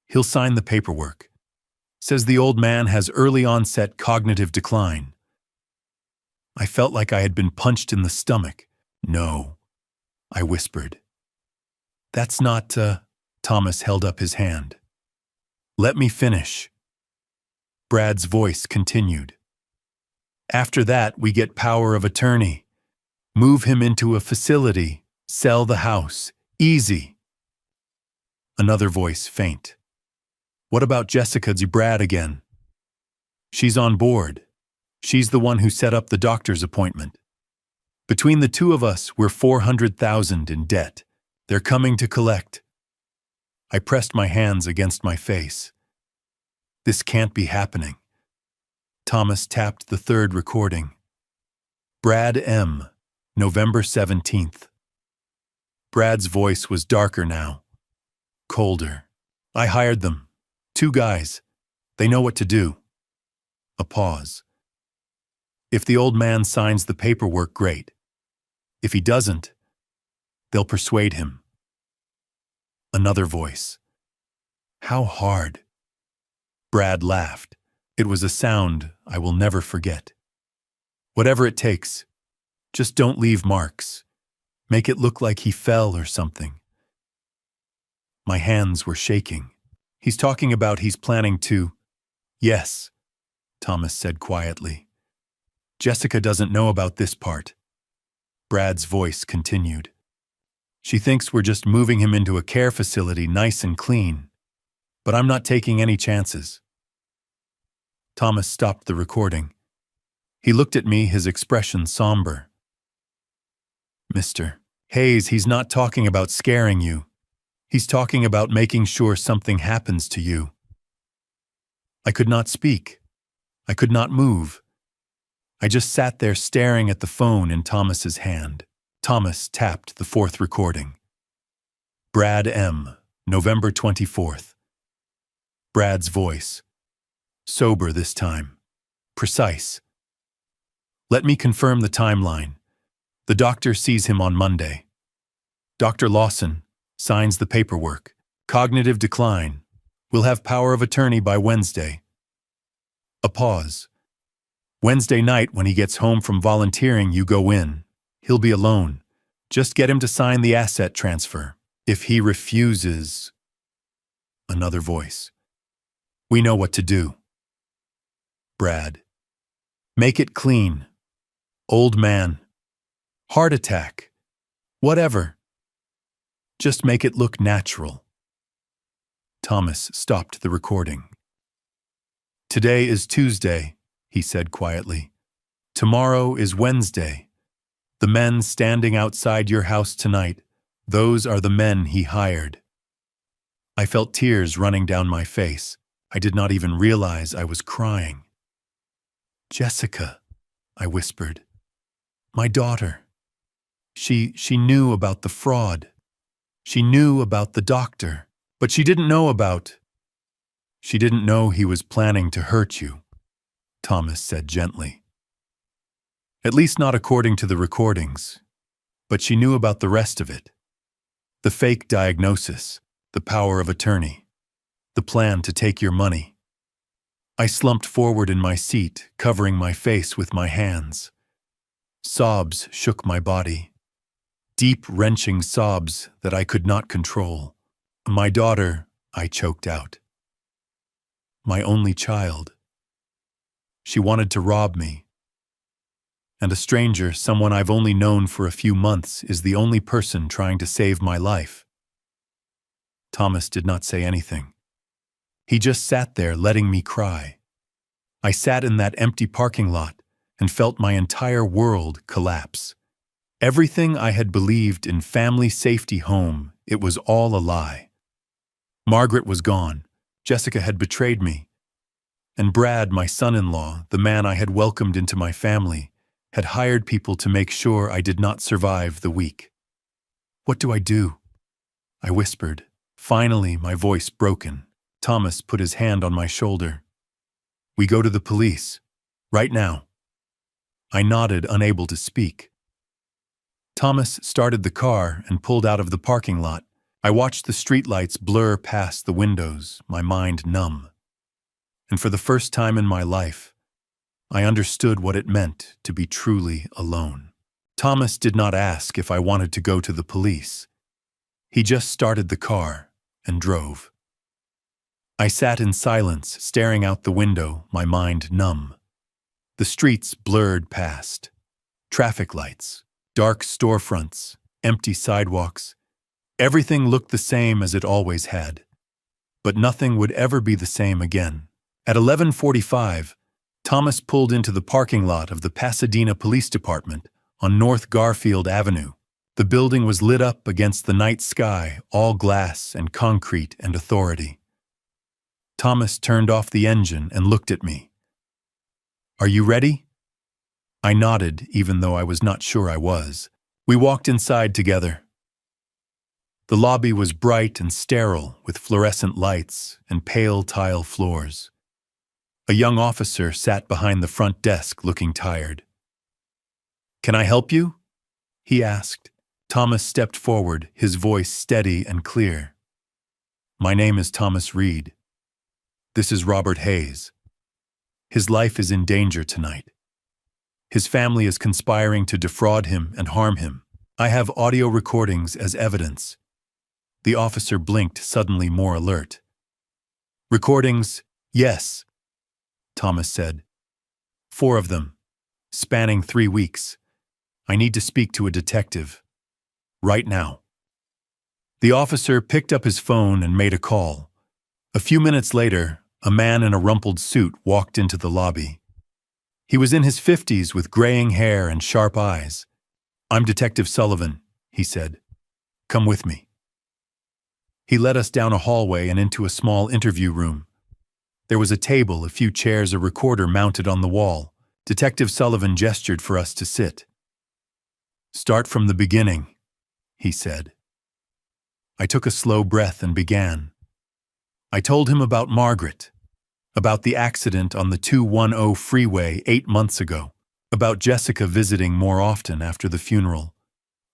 He'll sign the paperwork. Says the old man has early onset cognitive decline. I felt like I had been punched in the stomach. No, I whispered. That's not, Thomas held up his hand. Let me finish. Brad's voice continued. After that, we get power of attorney. Move him into a facility. Sell the house. Easy. Another voice, faint. What about Jessica Brad again? She's on board. She's the one who set up the doctor's appointment. Between the two of us, we're $400,000 in debt. They're coming to collect. I pressed my hands against my face. This can't be happening. Thomas tapped the third recording. Brad M., November 17th. Brad's voice was darker now. Colder. I hired them. 2 guys. They know what to do. A pause. If the old man signs the paperwork, great. If he doesn't, they'll persuade him. Another voice. How hard? Brad laughed. It was a sound I will never forget. Whatever it takes, just don't leave marks. Make it look like he fell or something. My hands were shaking. He's talking about he's planning to... Yes, Thomas said quietly. Jessica doesn't know about this part. Brad's voice continued. She thinks we're just moving him into a care facility nice and clean. But I'm not taking any chances. Thomas stopped the recording. He looked at me, his expression somber. Mr. Hayes, he's not talking about scaring you. He's talking about making sure something happens to you. I could not speak. I could not move. I just sat there staring at the phone in Thomas's hand. Thomas tapped the fourth recording. Brad M., November 24th. Brad's voice. Sober this time. Precise. Let me confirm the timeline. The doctor sees him on Monday. Dr. Lawson signs the paperwork. Cognitive decline. We'll have power of attorney by Wednesday. A pause. Wednesday night, when he gets home from volunteering, you go in. He'll be alone. Just get him to sign the asset transfer. If he refuses... Another voice. We know what to do. Brad. Make it clean. Old man. Heart attack. Whatever. Just make it look natural. Thomas stopped the recording. Today is Tuesday, he said quietly. Tomorrow is Wednesday. The men standing outside your house tonight, those are the men he hired. I felt tears running down my face. I did not even realize I was crying. Jessica, I whispered. My daughter. She knew about the fraud. She knew about the doctor, but she didn't know about... She didn't know he was planning to hurt you, Thomas said gently. At least not according to the recordings, but she knew about the rest of it. The fake diagnosis, the power of attorney. The plan to take your money. I slumped forward in my seat, covering my face with my hands. Sobs shook my body. Deep, wrenching sobs that I could not control. My daughter, I choked out. My only child. She wanted to rob me. And a stranger, someone I've only known for a few months, is the only person trying to save my life. Thomas did not say anything. He just sat there letting me cry. I sat in that empty parking lot and felt my entire world collapse. Everything I had believed in family safety home, it was all a lie. Margaret was gone. Jessica had betrayed me. And Brad, my son-in-law, the man I had welcomed into my family, had hired people to make sure I did not survive the week. What do I do? I whispered, finally my voice broken. Thomas put his hand on my shoulder. We go to the police. Right now. I nodded, unable to speak. Thomas started the car and pulled out of the parking lot. I watched the streetlights blur past the windows, my mind numb. And for the first time in my life, I understood what it meant to be truly alone. Thomas did not ask if I wanted to go to the police. He just started the car and drove. I sat in silence, staring out the window, my mind numb. The streets blurred past. Traffic lights, dark storefronts, empty sidewalks. Everything looked the same as it always had. But nothing would ever be the same again. At 11:45, Thomas pulled into the parking lot of the Pasadena Police Department on North Garfield Avenue. The building was lit up against the night sky, all glass and concrete and authority. Thomas turned off the engine and looked at me. Are you ready? I nodded, even though I was not sure I was. We walked inside together. The lobby was bright and sterile, with fluorescent lights and pale tile floors. A young officer sat behind the front desk looking tired. Can I help you? He asked. Thomas stepped forward, his voice steady and clear. My name is Thomas Reed. This is Robert Hayes. His life is in danger tonight. His family is conspiring to defraud him and harm him. I have audio recordings as evidence. The officer blinked, suddenly more alert. Recordings, yes, Thomas said. 4 of them, spanning 3 weeks. I need to speak to a detective. Right now. The officer picked up his phone and made a call. A few minutes later, a man in a rumpled suit walked into the lobby. He was in his 50s with graying hair and sharp eyes. I'm Detective Sullivan, he said. Come with me. He led us down a hallway and into a small interview room. There was a table, a few chairs, a recorder mounted on the wall. Detective Sullivan gestured for us to sit. Start from the beginning, he said. I took a slow breath and began. I told him about Margaret, about the accident on the 210 freeway 8 months ago, about Jessica visiting more often after the funeral,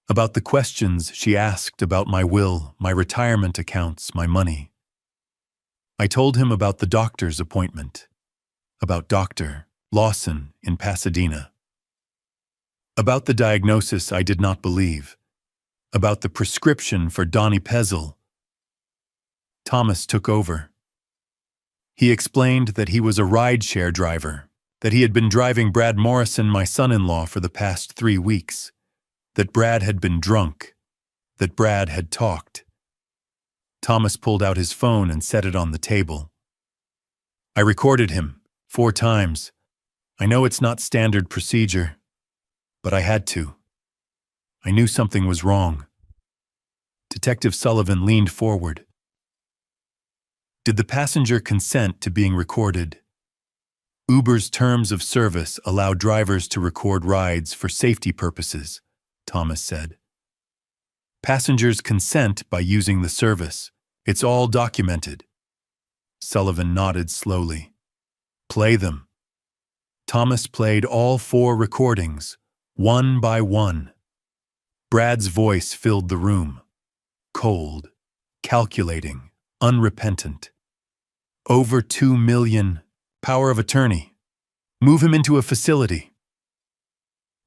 about the questions she asked about my will, my retirement accounts, my money. I told him about the doctor's appointment, about Dr. Lawson in Pasadena, about the diagnosis I did not believe, about the prescription for donepezil. Thomas took over. He explained that he was a rideshare driver, that he had been driving Brad Morrison, my son-in-law, for the past 3 weeks, that Brad had been drunk, that Brad had talked. Thomas pulled out his phone and set it on the table. I recorded him 4 times. I know it's not standard procedure, but I had to. I knew something was wrong. Detective Sullivan leaned forward. Did the passenger consent to being recorded? Uber's terms of service allow drivers to record rides for safety purposes, Thomas said. Passengers consent by using the service. It's all documented. Sullivan nodded slowly. Play them. Thomas played all 4 recordings, one by one. Brad's voice filled the room. Cold, calculating, unrepentant. Over 2 million. Power of attorney. Move him into a facility.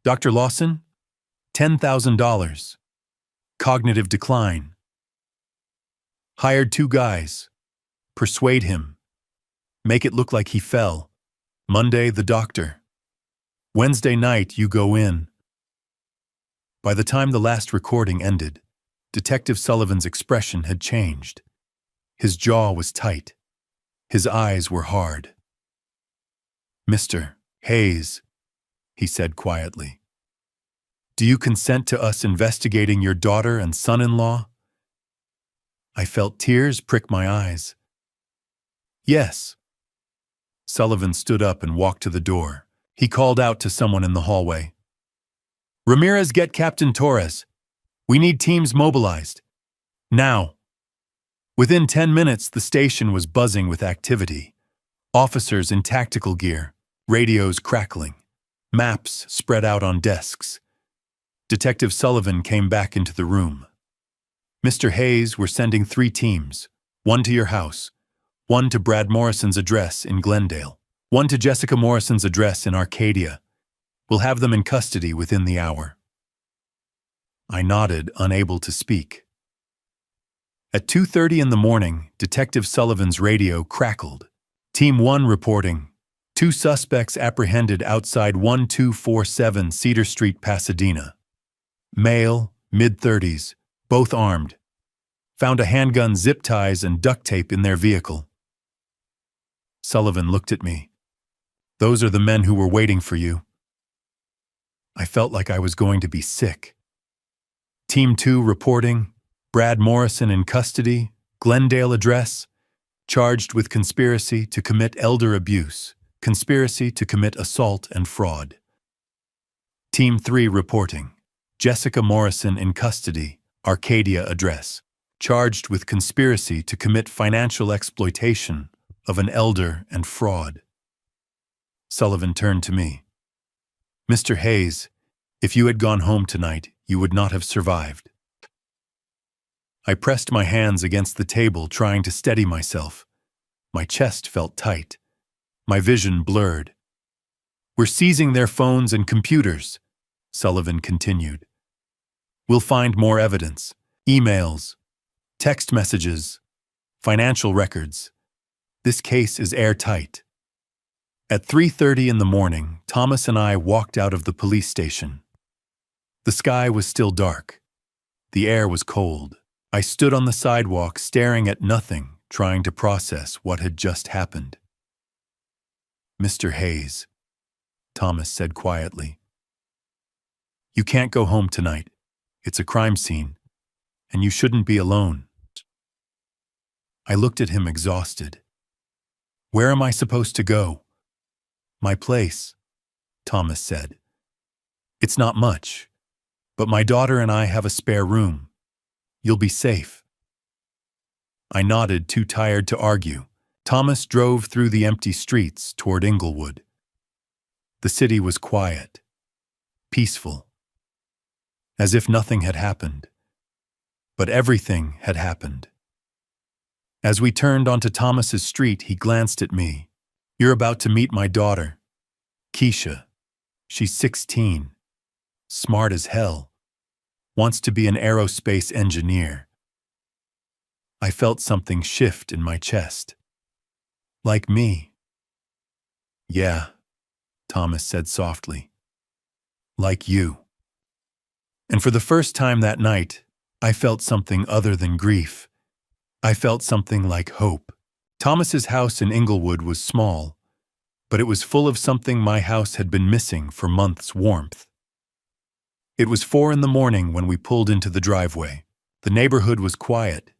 Dr. Lawson? $10,000. Cognitive decline. Hired 2 guys. Persuade him. Make it look like he fell. Monday, the doctor. Wednesday night, you go in. By the time the last recording ended, Detective Sullivan's expression had changed. His jaw was tight. His eyes were hard. "Mr. Hayes," he said quietly, "do you consent to us investigating your daughter and son-in-law?" I felt tears prick my eyes. "Yes." Sullivan stood up and walked to the door. He called out to someone in the hallway. "Ramirez, get Captain Torres. We need teams mobilized. Now." Within 10 minutes, the station was buzzing with activity. Officers in tactical gear, radios crackling, maps spread out on desks. Detective Sullivan came back into the room. "Mr. Hayes, we're sending 3 teams. 1 to your house, 1 to Brad Morrison's address in Glendale, 1 to Jessica Morrison's address in Arcadia. We'll have them in custody within the hour." I nodded, unable to speak. At 2:30 in the morning, Detective Sullivan's radio crackled. Team 1 reporting, 2 suspects apprehended outside 1247 Cedar Street, Pasadena. Male, mid-30s, both armed. Found a handgun, zip ties, and duct tape in their vehicle. Sullivan looked at me. "Those are the men who were waiting for you." I felt like I was going to be sick. Team 2 reporting, Brad Morrison in custody, Glendale address, charged with conspiracy to commit elder abuse, conspiracy to commit assault and fraud. Team 3 reporting, Jessica Morrison in custody, Arcadia address, charged with conspiracy to commit financial exploitation of an elder and fraud. Sullivan turned to me. "Mr. Hayes, if you had gone home tonight, you would not have survived." I pressed my hands against the table, trying to steady myself. My chest felt tight. My vision blurred. "We're seizing their phones and computers," Sullivan continued. "We'll find more evidence, emails, text messages, financial records. This case is airtight." At 3:30 in the morning, Thomas and I walked out of the police station. The sky was still dark. The air was cold. I stood on the sidewalk, staring at nothing, trying to process what had just happened. "Mr. Hayes," Thomas said quietly, "you can't go home tonight. It's a crime scene, and you shouldn't be alone." I looked at him exhausted. "Where am I supposed to go?" "My place," Thomas said. "It's not much, but my daughter and I have a spare room. You'll be safe." I nodded, too tired to argue. Thomas drove through the empty streets toward Inglewood. The city was quiet, peaceful, as if nothing had happened. But everything had happened. As we turned onto Thomas's street, he glanced at me. "You're about to meet my daughter, Keisha. She's 16, smart as hell. Wants to be an aerospace engineer." I felt something shift in my chest. "Like me." "Yeah," Thomas said softly. "Like you." And for the first time that night, I felt something other than grief. I felt something like hope. Thomas's house in Inglewood was small, but it was full of something my house had been missing for months: warmth. It was 4 in the morning when we pulled into the driveway. The neighborhood was quiet.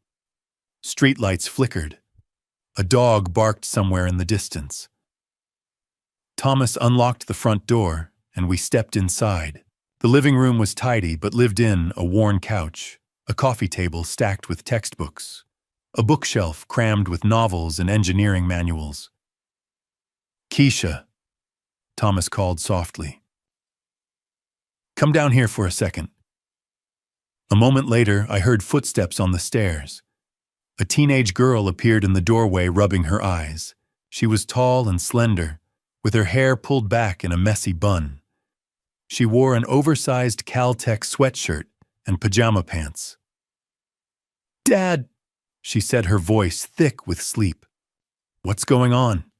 Streetlights flickered. A dog barked somewhere in the distance. Thomas unlocked the front door, and we stepped inside. The living room was tidy, but lived in a worn couch, a coffee table stacked with textbooks, a bookshelf crammed with novels and engineering manuals. "Keisha," Thomas called softly. "Come down here for a second." A moment later, I heard footsteps on the stairs. A teenage girl appeared in the doorway, rubbing her eyes. She was tall and slender, with her hair pulled back in a messy bun. She wore an oversized Caltech sweatshirt and pajama pants. "Dad," she said, her voice thick with sleep. "What's going on?"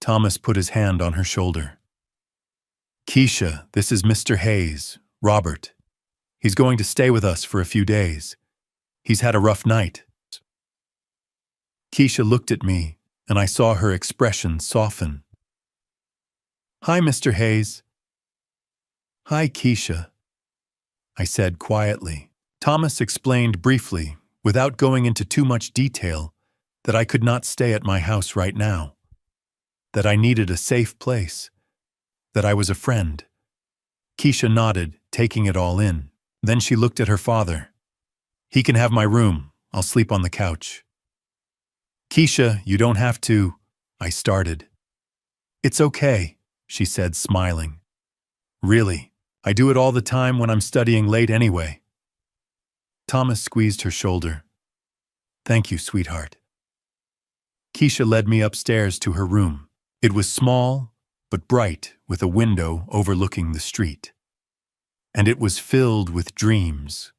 Thomas put his hand on her shoulder. "Keisha, this is Mr. Hayes, Robert. He's going to stay with us for a few days. He's had a rough night." Keisha looked at me, and I saw her expression soften. "Hi, Mr. Hayes." "Hi, Keisha," I said quietly. Thomas explained briefly, without going into too much detail, that I could not stay at my house right now, that I needed a safe place, that I was a friend. Keisha nodded, taking it all in. Then she looked at her father. "He can have my room. I'll sleep on the couch." "Keisha, you don't have to," I started. "It's okay," she said, smiling. "Really, I do it all the time when I'm studying late anyway." Thomas squeezed her shoulder. "Thank you, sweetheart." Keisha led me upstairs to her room. It was small, but bright, with a window overlooking the street. And it was filled with dreams.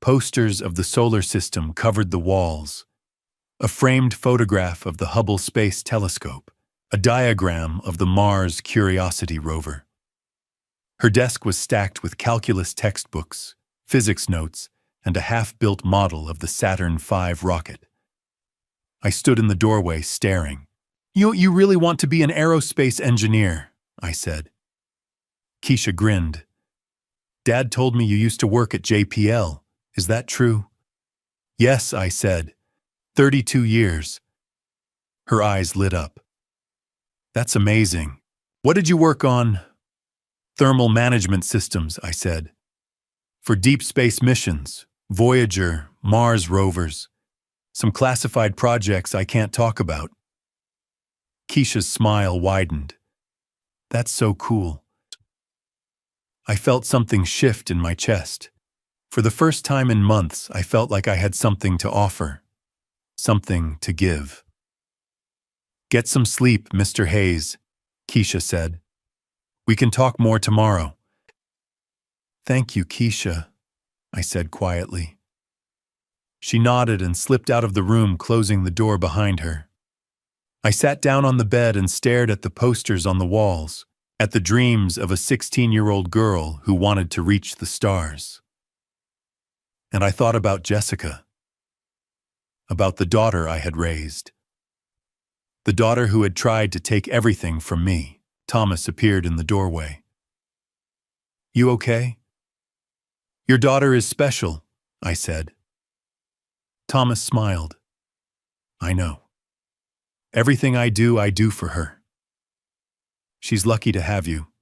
Posters of the solar system covered the walls. A framed photograph of the Hubble Space Telescope. A diagram of the Mars Curiosity rover. Her desk was stacked with calculus textbooks, physics notes, and a half-built model of the Saturn V rocket. I stood in the doorway, staring. You really want to be an aerospace engineer," I said. Keisha grinned. "Dad told me you used to work at JPL. Is that true?" "Yes," I said. 32 years. Her eyes lit up. "That's amazing. What did you work on?" "Thermal management systems," I said. "For deep space missions, Voyager, Mars rovers. Some classified projects I can't talk about." Keisha's smile widened. "That's so cool." I felt something shift in my chest. For the first time in months, I felt like I had something to offer. Something to give. "Get some sleep, Mr. Hayes," Keisha said. "We can talk more tomorrow." "Thank you, Keisha," I said quietly. She nodded and slipped out of the room, closing the door behind her. I sat down on the bed and stared at the posters on the walls, at the dreams of a 16-year-old girl who wanted to reach the stars. And I thought about Jessica, about the daughter I had raised, the daughter who had tried to take everything from me. Thomas appeared in the doorway. "You okay?" "Your daughter is special," I said. Thomas smiled. "I know. Everything I do for her. She's lucky to have you."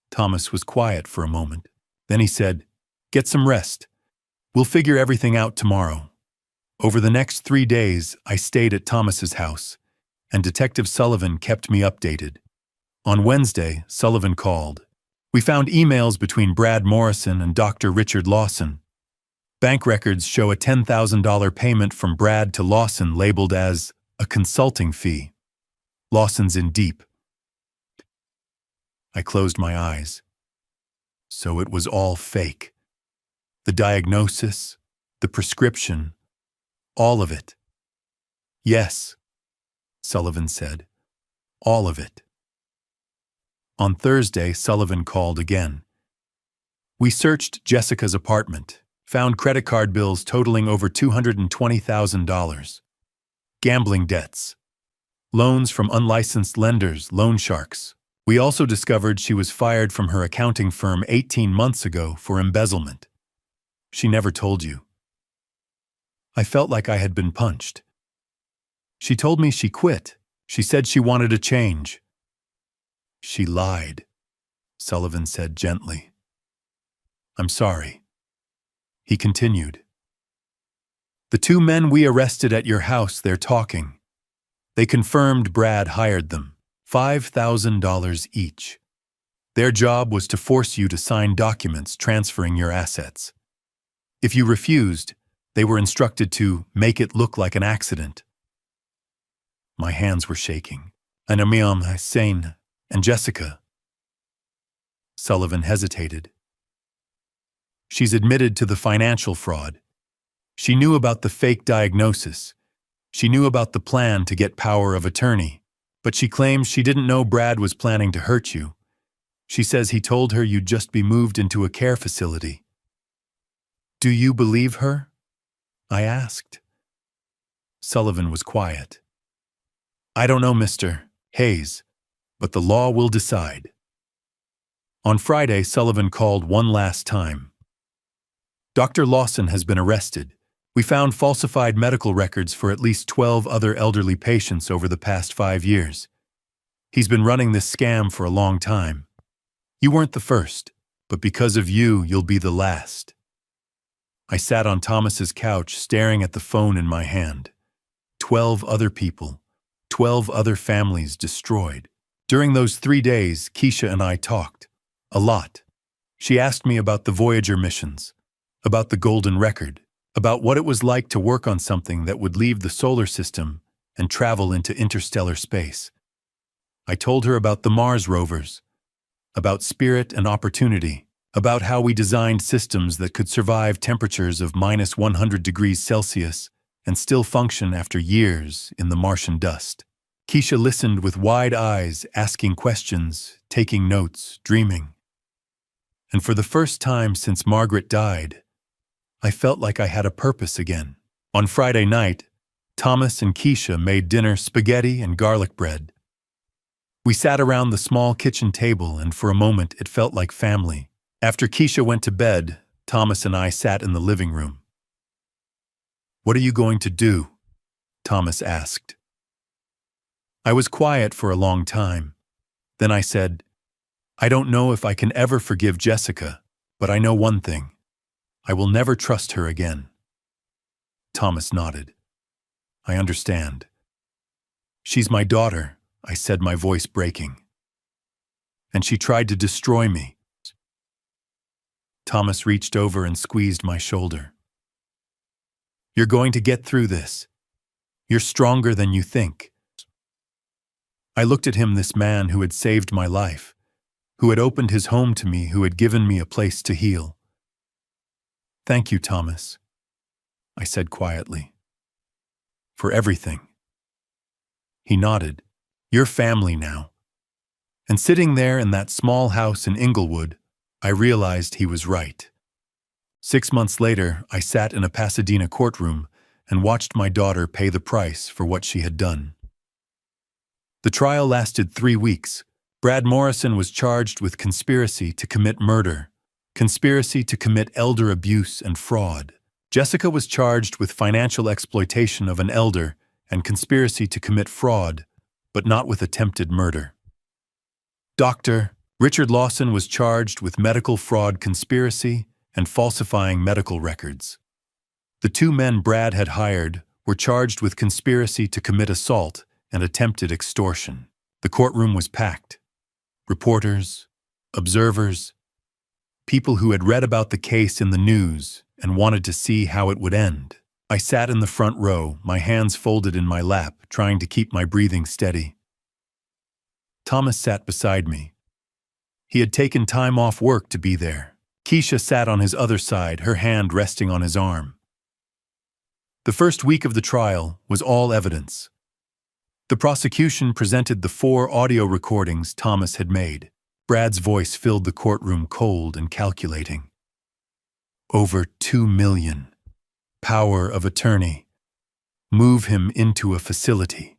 Thomas was quiet for a moment. Then he said, "Get some rest. We'll figure everything out tomorrow." Over the next 3 days, I stayed at Thomas's house, and Detective Sullivan kept me updated. On Wednesday, Sullivan called. We found emails between Brad Morrison and Dr. Richard Lawson. Bank records show a $10,000 payment from Brad to Lawson labeled as a consulting fee. Lawson's in deep. I closed my eyes. So it was all fake. The diagnosis, the prescription, all of it. "Yes," Sullivan said. "All of it." On Thursday, Sullivan called again. We searched Jessica's apartment, found credit card bills totaling over $220,000. Gambling debts. Loans from unlicensed lenders, loan sharks. We also discovered she was fired from her accounting firm 18 months ago for embezzlement. She never told you. I felt like I had been punched. She told me she quit. She said she wanted a change. "She lied," Sullivan said gently. "I'm sorry." He continued. "The 2 men we arrested at your house, they're talking. They confirmed Brad hired them, $5,000 each. Their job was to force you to sign documents transferring your assets. If you refused, They were instructed to make it look like an accident. My hands were shaking. And Amiam, Hussein, and Jessica. Sullivan hesitated. She's admitted to the financial fraud. She knew about the fake diagnosis. She knew about the plan to get power of attorney. But she claims she didn't know Brad was planning to hurt you. She says he told her you'd just be moved into a care facility. Do you believe her? I asked. Sullivan was quiet. I don't know, Mr. Hayes, but the law will decide. On Friday, Sullivan called one last time. Dr. Lawson has been arrested. We found falsified medical records for at least 12 other elderly patients over the past 5 years. He's been running this scam for a long time. You weren't the first, but because of you, you'll be the last. I sat on Thomas's couch, staring at the phone in my hand. 12 other people, 12 other families destroyed. During those 3 days, Keisha and I talked. A lot. She asked me about the Voyager missions, about the Golden Record, about what it was like to work on something that would leave the solar system and travel into interstellar space. I told her about the Mars rovers, about Spirit and Opportunity, about how we designed systems that could survive temperatures of minus 100 degrees Celsius and still function after years in the Martian dust. Keisha listened with wide eyes, asking questions, taking notes, dreaming. And for the first time since Margaret died, I felt like I had a purpose again. On Friday night, Thomas and Keisha made dinner spaghetti and garlic bread. We sat around the small kitchen table, and for a moment it felt like family. After Keisha went to bed, Thomas and I sat in the living room. What are you going to do? Thomas asked. I was quiet for a long time. Then I said, I don't know if I can ever forgive Jessica, but I know one thing. I will never trust her again. Thomas nodded. I understand. She's my daughter, I said, my voice breaking. And she tried to destroy me. Thomas reached over and squeezed my shoulder. You're going to get through this. You're stronger than you think. I looked at him, this man who had saved my life, who had opened his home to me, who had given me a place to heal. Thank you, Thomas, I said quietly. For everything. He nodded. You're family now. And sitting there in that small house in Inglewood, I realized he was right. 6 months later, I sat in a Pasadena courtroom and watched my daughter pay the price for what she had done. The trial lasted 3 weeks. Brad Morrison was charged with conspiracy to commit murder, conspiracy to commit elder abuse and fraud. Jessica was charged with financial exploitation of an elder and conspiracy to commit fraud, but not with attempted murder. Dr. Richard Lawson was charged with medical fraud conspiracy and falsifying medical records. The 2 men Brad had hired were charged with conspiracy to commit assault and attempted extortion. The courtroom was packed. Reporters, observers, people who had read about the case in the news and wanted to see how it would end. I sat in the front row, my hands folded in my lap, trying to keep my breathing steady. Thomas sat beside me. He had taken time off work to be there. Keisha sat on his other side, her hand resting on his arm. The first week of the trial was all evidence. The prosecution presented the 4 audio recordings Thomas had made. Brad's voice filled the courtroom, cold and calculating. Over 2 million. Power of attorney. Move him into a facility.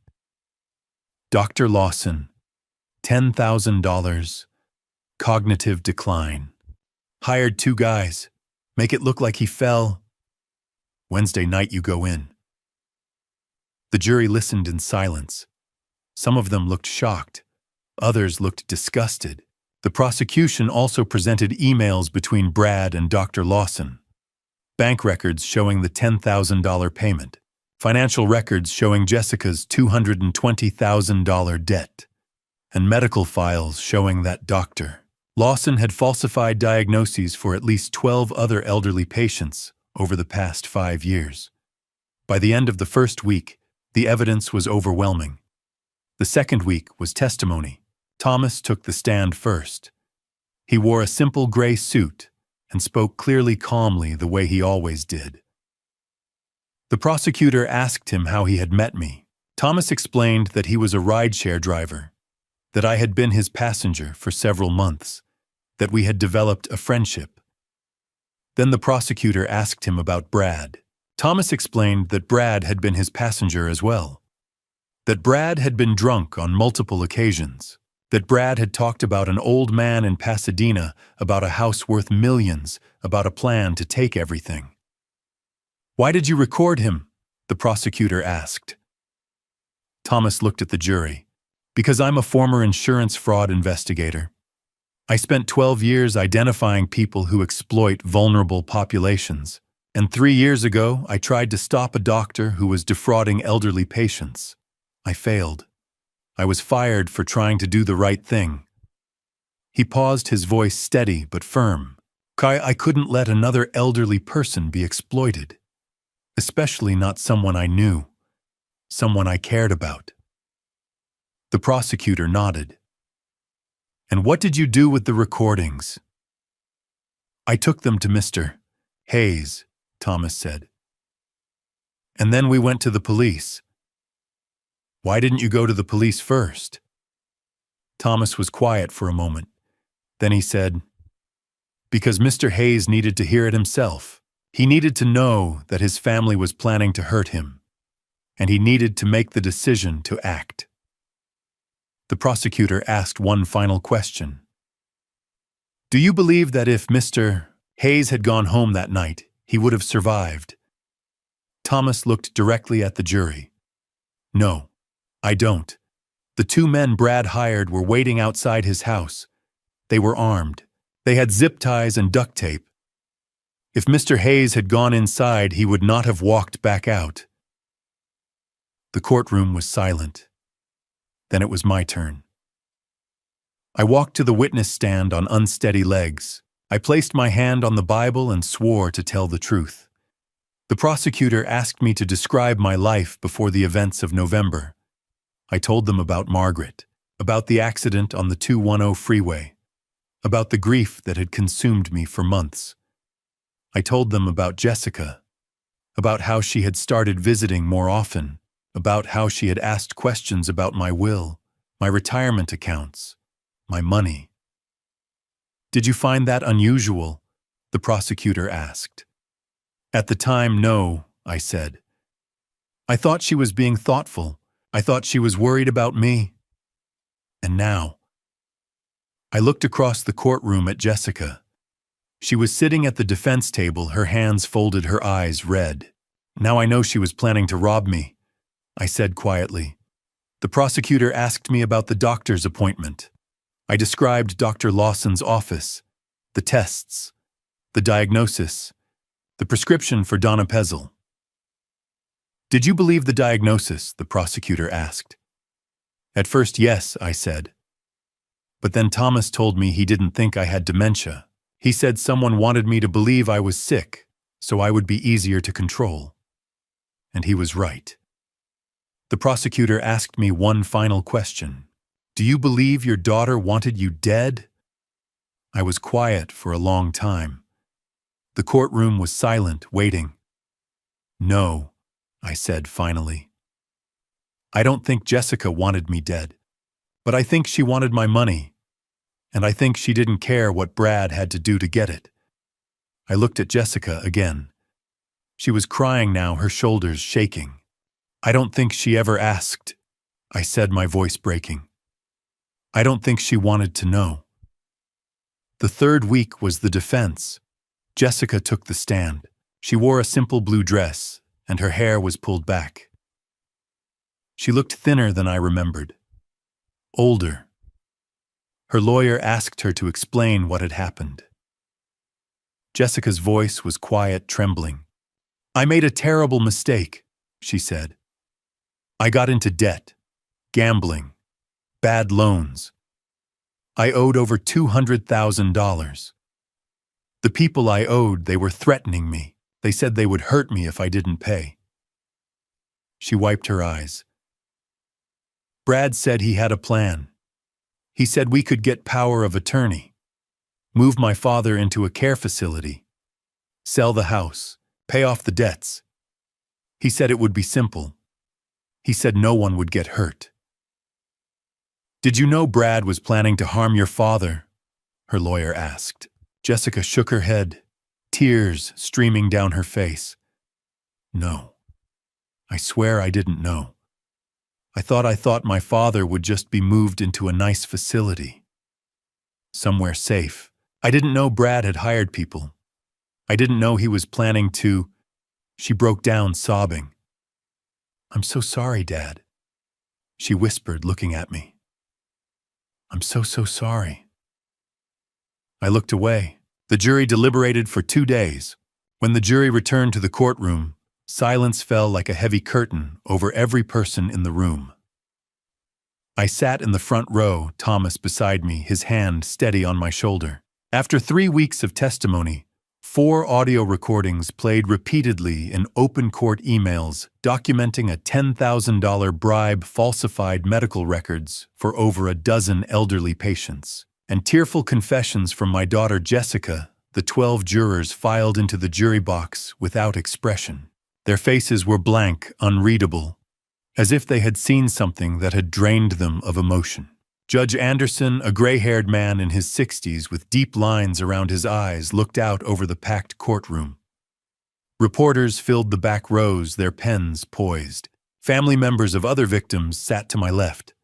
Dr. Lawson. $10,000. Cognitive decline. Hired 2 guys. Make it look like he fell. Wednesday night you go in. The jury listened in silence. Some of them looked shocked. Others looked disgusted. The prosecution also presented emails between Brad and Dr. Lawson. Bank records showing the $10,000 payment. Financial records showing Jessica's $220,000 debt. And medical files showing that Dr. Lawson had falsified diagnoses for at least 12 other elderly patients, over the past 5 years. By the end of the first week, the evidence was overwhelming. The second week was testimony. Thomas took the stand first. He wore a simple gray suit and spoke clearly, calmly, the way he always did. The prosecutor asked him how he had met me. Thomas explained that he was a rideshare driver, that I had been his passenger for several months, that we had developed a friendship. Then the prosecutor asked him about Brad. Thomas explained that Brad had been his passenger as well, that Brad had been drunk on multiple occasions, that Brad had talked about an old man in Pasadena, about a house worth millions, about a plan to take everything. "Why did you record him?" the prosecutor asked. Thomas looked at the jury. "Because I'm a former insurance fraud investigator. I spent 12 years identifying people who exploit vulnerable populations. And 3 years ago, I tried to stop a doctor who was defrauding elderly patients. I failed. I was fired for trying to do the right thing." He paused, his voice steady but firm. "I couldn't let another elderly person be exploited. Especially not someone I knew, someone I cared about." The prosecutor nodded. "And what did you do with the recordings?" "I took them to Mr. Hayes," Thomas said. "And then we went to the police." "Why didn't you go to the police first?" Thomas was quiet for a moment. Then he said, "Because Mr. Hayes needed to hear it himself. He needed to know that his family was planning to hurt him, and he needed to make the decision to act." The prosecutor asked one final question. "Do you believe that if Mr. Hayes had gone home that night, he would have survived?" Thomas looked directly at the jury. "No, I don't. The 2 men Brad hired were waiting outside his house. They were armed. They had zip ties and duct tape. If Mr. Hayes had gone inside, he would not have walked back out." The courtroom was silent. Then it was my turn. I walked to the witness stand on unsteady legs. I placed my hand on the Bible and swore to tell the truth. The prosecutor asked me to describe my life before the events of November. I told them about Margaret, about the accident on the 210 freeway, about the grief that had consumed me for months. I told them about Jessica, about how she had started visiting more often, about how she had asked questions about my will, my retirement accounts, my money. "Did you find that unusual?" the prosecutor asked. "At the time, no," I said. "I thought she was being thoughtful. I thought she was worried about me. And now?" I looked across the courtroom at Jessica. She was sitting at the defense table, her hands folded, her eyes red. "Now I know she was planning to rob me," I said quietly. The prosecutor asked me about the doctor's appointment. I described Dr. Lawson's office, the tests, the diagnosis, the prescription for donepezil. "Did you believe the diagnosis?" the prosecutor asked. "At first, yes," I said. But then Thomas told me he didn't think I had dementia. He said someone wanted me to believe I was sick, so I would be easier to control. And he was right. The prosecutor asked me one final question. "Do you believe your daughter wanted you dead?" I was quiet for a long time. The courtroom was silent, waiting. "No," I said finally. "I don't think Jessica wanted me dead, but I think she wanted my money, and I think she didn't care what Brad had to do to get it." I looked at Jessica again. She was crying now, her shoulders shaking. "I don't think she ever asked," I said, my voice breaking. "I don't think she wanted to know." The third week was the defense. Jessica took the stand. She wore a simple blue dress, and her hair was pulled back. She looked thinner than I remembered, older. Her lawyer asked her to explain what had happened. Jessica's voice was quiet, trembling. "I made a terrible mistake," she said. "I got into debt, gambling, bad loans. I owed over $200,000. The people I owed, they were threatening me. They said they would hurt me if I didn't pay. She wiped her eyes. Brad said he had a plan. He said we could get power of attorney, move my father into a care facility, sell the house, pay off the debts. He said it would be simple. He said no one would get hurt. Did you know Brad was planning to harm your father? Her lawyer asked. Jessica shook her head, tears streaming down her face. No. I swear I didn't know. I thought my father would just be moved into a nice facility. Somewhere safe. I didn't know Brad had hired people. I didn't know he was planning to. She broke down sobbing. I'm so sorry, Dad. She whispered, looking at me. I'm so sorry. I looked away. The jury deliberated for 2 days. When the jury returned to the courtroom, silence fell like a heavy curtain over every person in the room. I sat in the front row, Thomas beside me, his hand steady on my shoulder. After 3 weeks of testimony, 4 audio recordings played repeatedly in open court emails documenting a $10,000 bribe, falsified medical records for over a dozen elderly patients, and tearful confessions from my daughter Jessica, the 12 jurors filed into the jury box without expression. Their faces were blank, unreadable, as if they had seen something that had drained them of emotion. Judge Anderson, a gray-haired man in his 60s with deep lines around his eyes, looked out over the packed courtroom. Reporters filled the back rows, their pens poised. Family members of other victims sat to my left.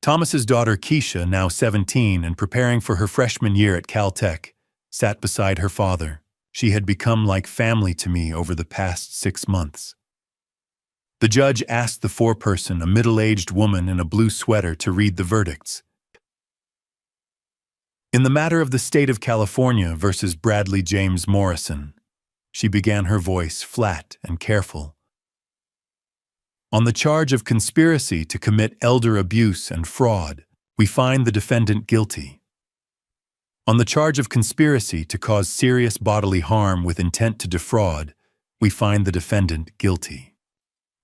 Thomas's daughter Keisha, now 17 and preparing for her freshman year at Caltech, sat beside her father. She had become like family to me over the past 6 months. The judge asked the foreperson, a middle-aged woman in a blue sweater, to read the verdicts. In the matter of the state of California versus Bradley James Morrison, she began, her voice flat and careful. On the charge of conspiracy to commit elder abuse and fraud, we find the defendant guilty. On the charge of conspiracy to cause serious bodily harm with intent to defraud, we find the defendant guilty.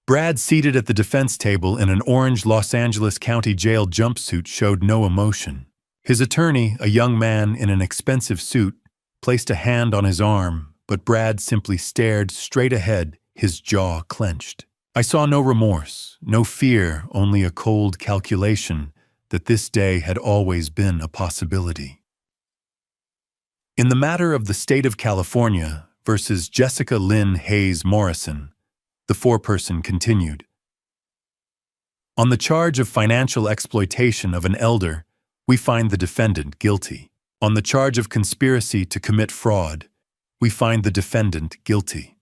Brad, seated at the defense table in an orange Los Angeles County Jail jumpsuit, showed no emotion. His attorney, a young man in an expensive suit, placed a hand on his arm, but Brad simply stared straight ahead, his jaw clenched. I saw no remorse, no fear, only a cold calculation that this day had always been a possibility. In the matter of the state of California versus Jessica Lynn Hayes Morrison, the foreperson continued. On the charge of financial exploitation of an elder, we find the defendant guilty. On the charge of conspiracy to commit fraud, we find the defendant guilty.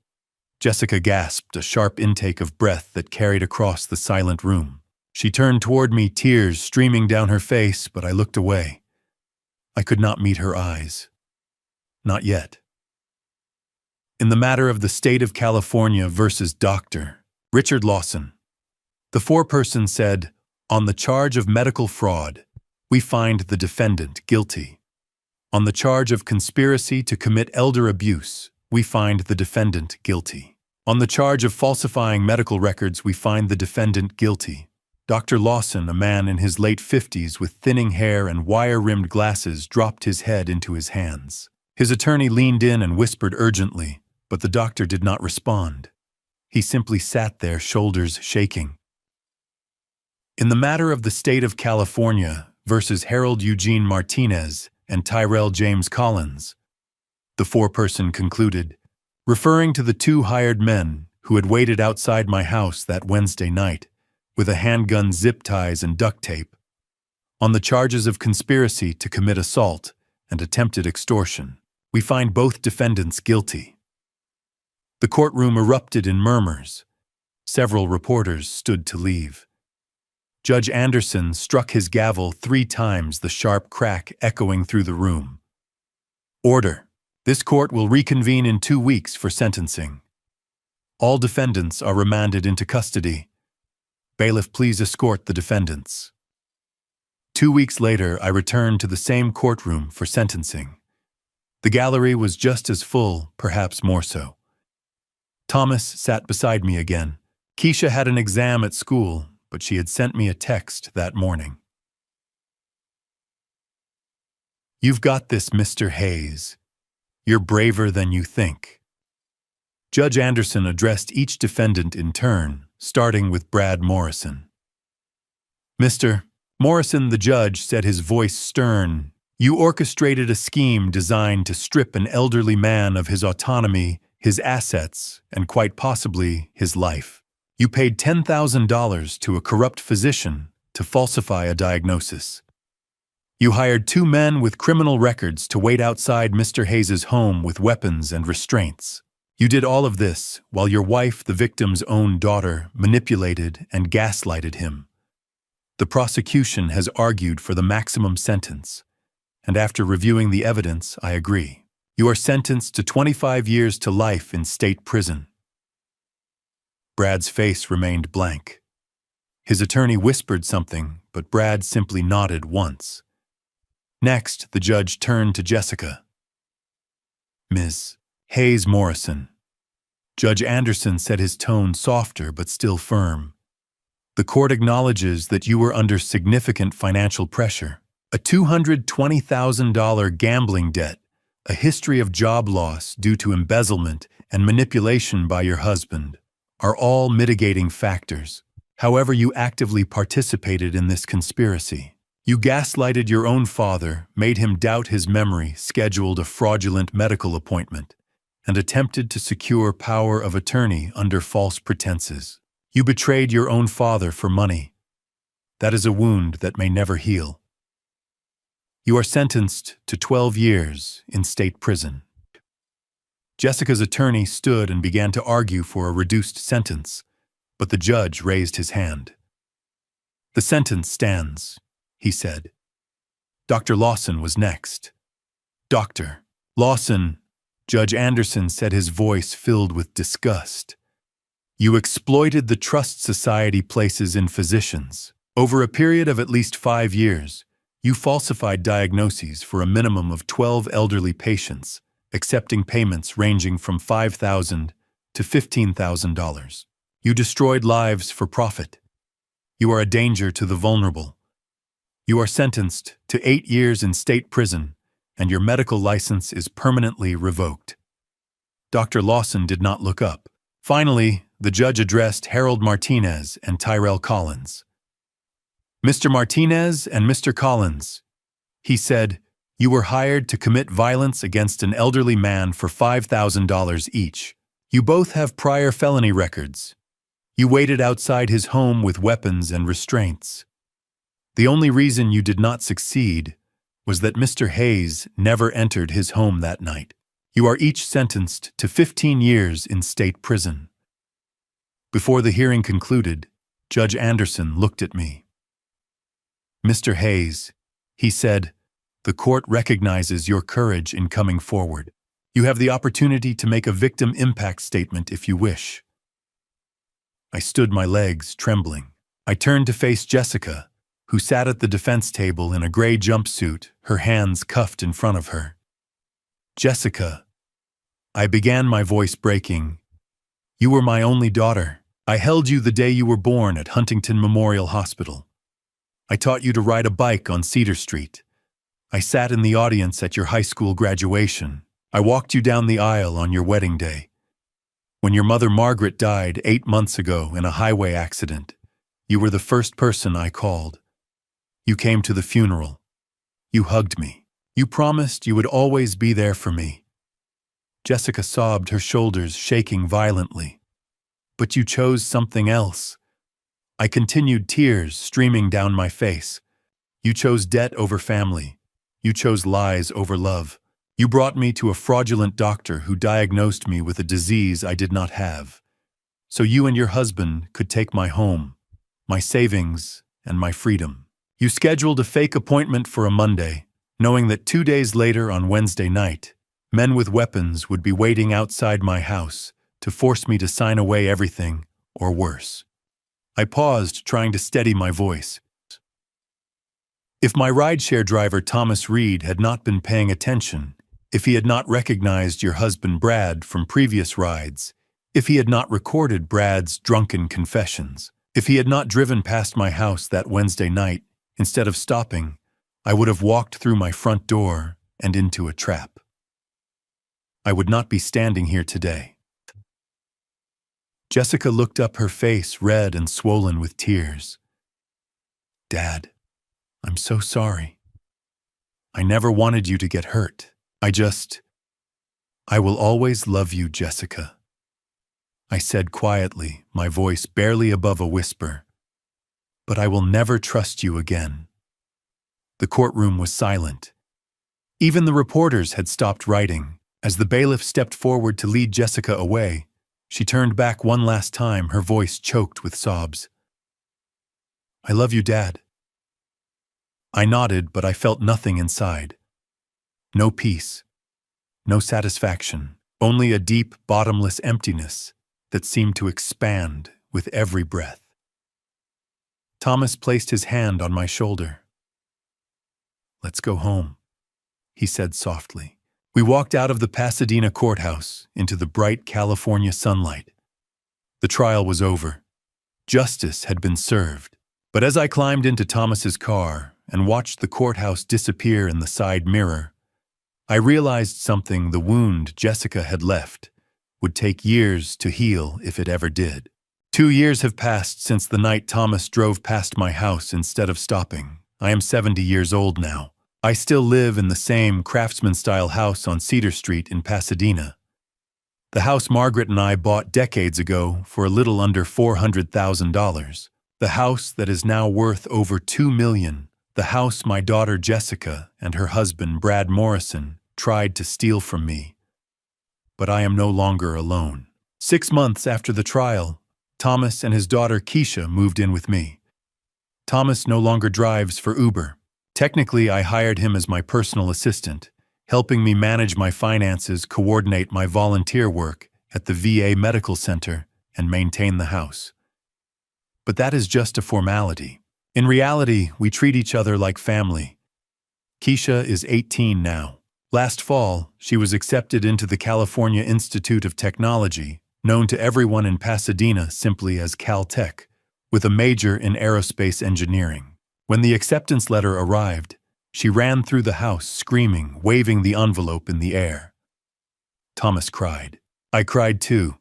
Jessica gasped, a sharp intake of breath that carried across the silent room. She turned toward me, tears streaming down her face, but I looked away. I could not meet her eyes. Not yet. In the matter of the state of California versus Dr. Richard Lawson, the foreperson said, on the charge of medical fraud, we find the defendant guilty. On the charge of conspiracy to commit elder abuse, we find the defendant guilty. On the charge of falsifying medical records, we find the defendant guilty. Dr. Lawson, a man in his late 50s with thinning hair and wire-rimmed glasses, dropped his head into his hands. His attorney leaned in and whispered urgently, but the doctor did not respond. He simply sat there, shoulders shaking. In the matter of the state of California versus Harold Eugene Martinez and Tyrell James Collins, the foreperson concluded, referring to the 2 hired men who had waited outside my house that Wednesday night with a handgun, zip ties, and duct tape, on the charges of conspiracy to commit assault and attempted extortion, we find both defendants guilty. The courtroom erupted in murmurs. Several reporters stood to leave. Judge Anderson struck his gavel 3 times, the sharp crack echoing through the room. Order. This court will reconvene in 2 weeks for sentencing. All defendants are remanded into custody. Bailiff, please escort the defendants. 2 weeks later, I returned to the same courtroom for sentencing. The gallery was just as full, perhaps more so. Thomas sat beside me again. Keisha had an exam at school, but she had sent me a text that morning. "You've got this, Mr. Hayes. You're braver than you think." Judge Anderson addressed each defendant in turn, starting with Brad Morrison. "Mr. Morrison," the judge said, his voice stern, "you orchestrated a scheme designed to strip an elderly man of his autonomy, his assets, and quite possibly his life. You paid $10,000 to a corrupt physician to falsify a diagnosis. You hired two men with criminal records to wait outside Mr. Hayes's home with weapons and restraints. You did all of this while your wife, the victim's own daughter, manipulated and gaslighted him. The prosecution has argued for the maximum sentence, and after reviewing the evidence, I agree. You are sentenced to 25 years to life in state prison." Brad's face remained blank. His attorney whispered something, but Brad simply nodded once. Next, the judge turned to Jessica. "Ms. Hayes Morrison." Judge Anderson said, his tone softer but still firm. "The court acknowledges that you were under significant financial pressure. A $220,000 gambling debt, a history of job loss due to embezzlement and manipulation by your husband are all mitigating factors. However, you actively participated in this conspiracy. You gaslighted your own father, made him doubt his memory, scheduled a fraudulent medical appointment, and attempted to secure power of attorney under false pretenses. You betrayed your own father for money. That is a wound that may never heal. You are sentenced to 12 years in state prison." Jessica's attorney stood and began to argue for a reduced sentence, but the judge raised his hand. "The sentence stands," he said. Dr. Lawson was next. "Dr. Lawson," Judge Anderson said, his voice filled with disgust, "you exploited the trust society places in physicians. Over a period of at least 5 years, you falsified diagnoses for a minimum of 12 elderly patients, accepting payments ranging from $5,000 to $15,000. You destroyed lives for profit. You are a danger to the vulnerable. You are sentenced to 8 years in state prison, and your medical license is permanently revoked." Dr. Lawson did not look up. Finally, the judge addressed Harold Martinez and Tyrell Collins. "Mr. Martinez and Mr. Collins," he said, "you were hired to commit violence against an elderly man for $5,000 each. You both have prior felony records. You waited outside his home with weapons and restraints. The only reason you did not succeed was that Mr. Hayes never entered his home that night. You are each sentenced to 15 years in state prison." Before the hearing concluded, Judge Anderson looked at me. "Mr. Hayes," he said, "the court recognizes your courage in coming forward. You have the opportunity to make a victim impact statement if you wish." I stood my legs, trembling. I turned to face Jessica, who sat at the defense table in a gray jumpsuit, her hands cuffed in front of her. "Jessica," I began, my voice breaking, "you were my only daughter. I held you the day you were born at Huntington Memorial Hospital. I taught you to ride a bike on Cedar Street. I sat in the audience at your high school graduation. I walked you down the aisle on your wedding day. When your mother Margaret died 8 months ago in a highway accident, you were the first person I called. You came to the funeral. You hugged me. You promised you would always be there for me." Jessica sobbed, her shoulders shaking violently. "But you chose something else." I continued, tears streaming down my face. "You chose debt over family. You chose lies over love. You brought me to a fraudulent doctor who diagnosed me with a disease I did not have, so you and your husband could take my home, my savings, and my freedom. You scheduled a fake appointment for a Monday, knowing that 2 days later on Wednesday night, men with weapons would be waiting outside my house to force me to sign away everything, or worse." I paused, trying to steady my voice. If my rideshare driver Thomas Reed had not been paying attention, If he had not recognized your husband Brad from previous rides, if he had not recorded Brad's drunken confessions, if he had not driven past my house that Wednesday night, instead of stopping, I would have walked through my front door and into a trap. I would not be standing here today. Jessica looked up, her face red and swollen with tears. Dad, I'm so sorry. I never wanted you to get hurt. I will always love you, Jessica, I said quietly, my voice barely above a whisper. But I will never trust you again. The courtroom was silent. Even the reporters had stopped writing. As the bailiff stepped forward to lead Jessica away, she turned back one last time, her voice choked with sobs. I love you, Dad. I nodded, but I felt nothing inside. No peace, no satisfaction, only a deep, bottomless emptiness that seemed to expand with every breath. Thomas placed his hand on my shoulder. Let's go home, he said softly. We walked out of the Pasadena courthouse into the bright California sunlight. The trial was over. Justice had been served. But as I climbed into Thomas's car and watched the courthouse disappear in the side mirror, I realized something: the wound Jessica had left would take years to heal if it ever did. 2 years have passed since the night Thomas drove past my house instead of stopping. I am 70 years old now. I still live in the same craftsman-style house on Cedar Street in Pasadena. The house Margaret and I bought decades ago for a little under $400,000. The house that is now worth over $2 million. The house my daughter Jessica and her husband Brad Morrison tried to steal from me. But I am no longer alone. 6 months after the trial, Thomas and his daughter Keisha moved in with me. Thomas no longer drives for Uber. Technically, I hired him as my personal assistant, helping me manage my finances, coordinate my volunteer work at the VA Medical Center, and maintain the house. But that is just a formality. In reality, we treat each other like family. Keisha is 18 now. Last fall, she was accepted into the California Institute of Technology, known to everyone in Pasadena simply as Caltech, with a major in aerospace engineering. When the acceptance letter arrived, she ran through the house screaming, waving the envelope in the air. Thomas cried. I cried too,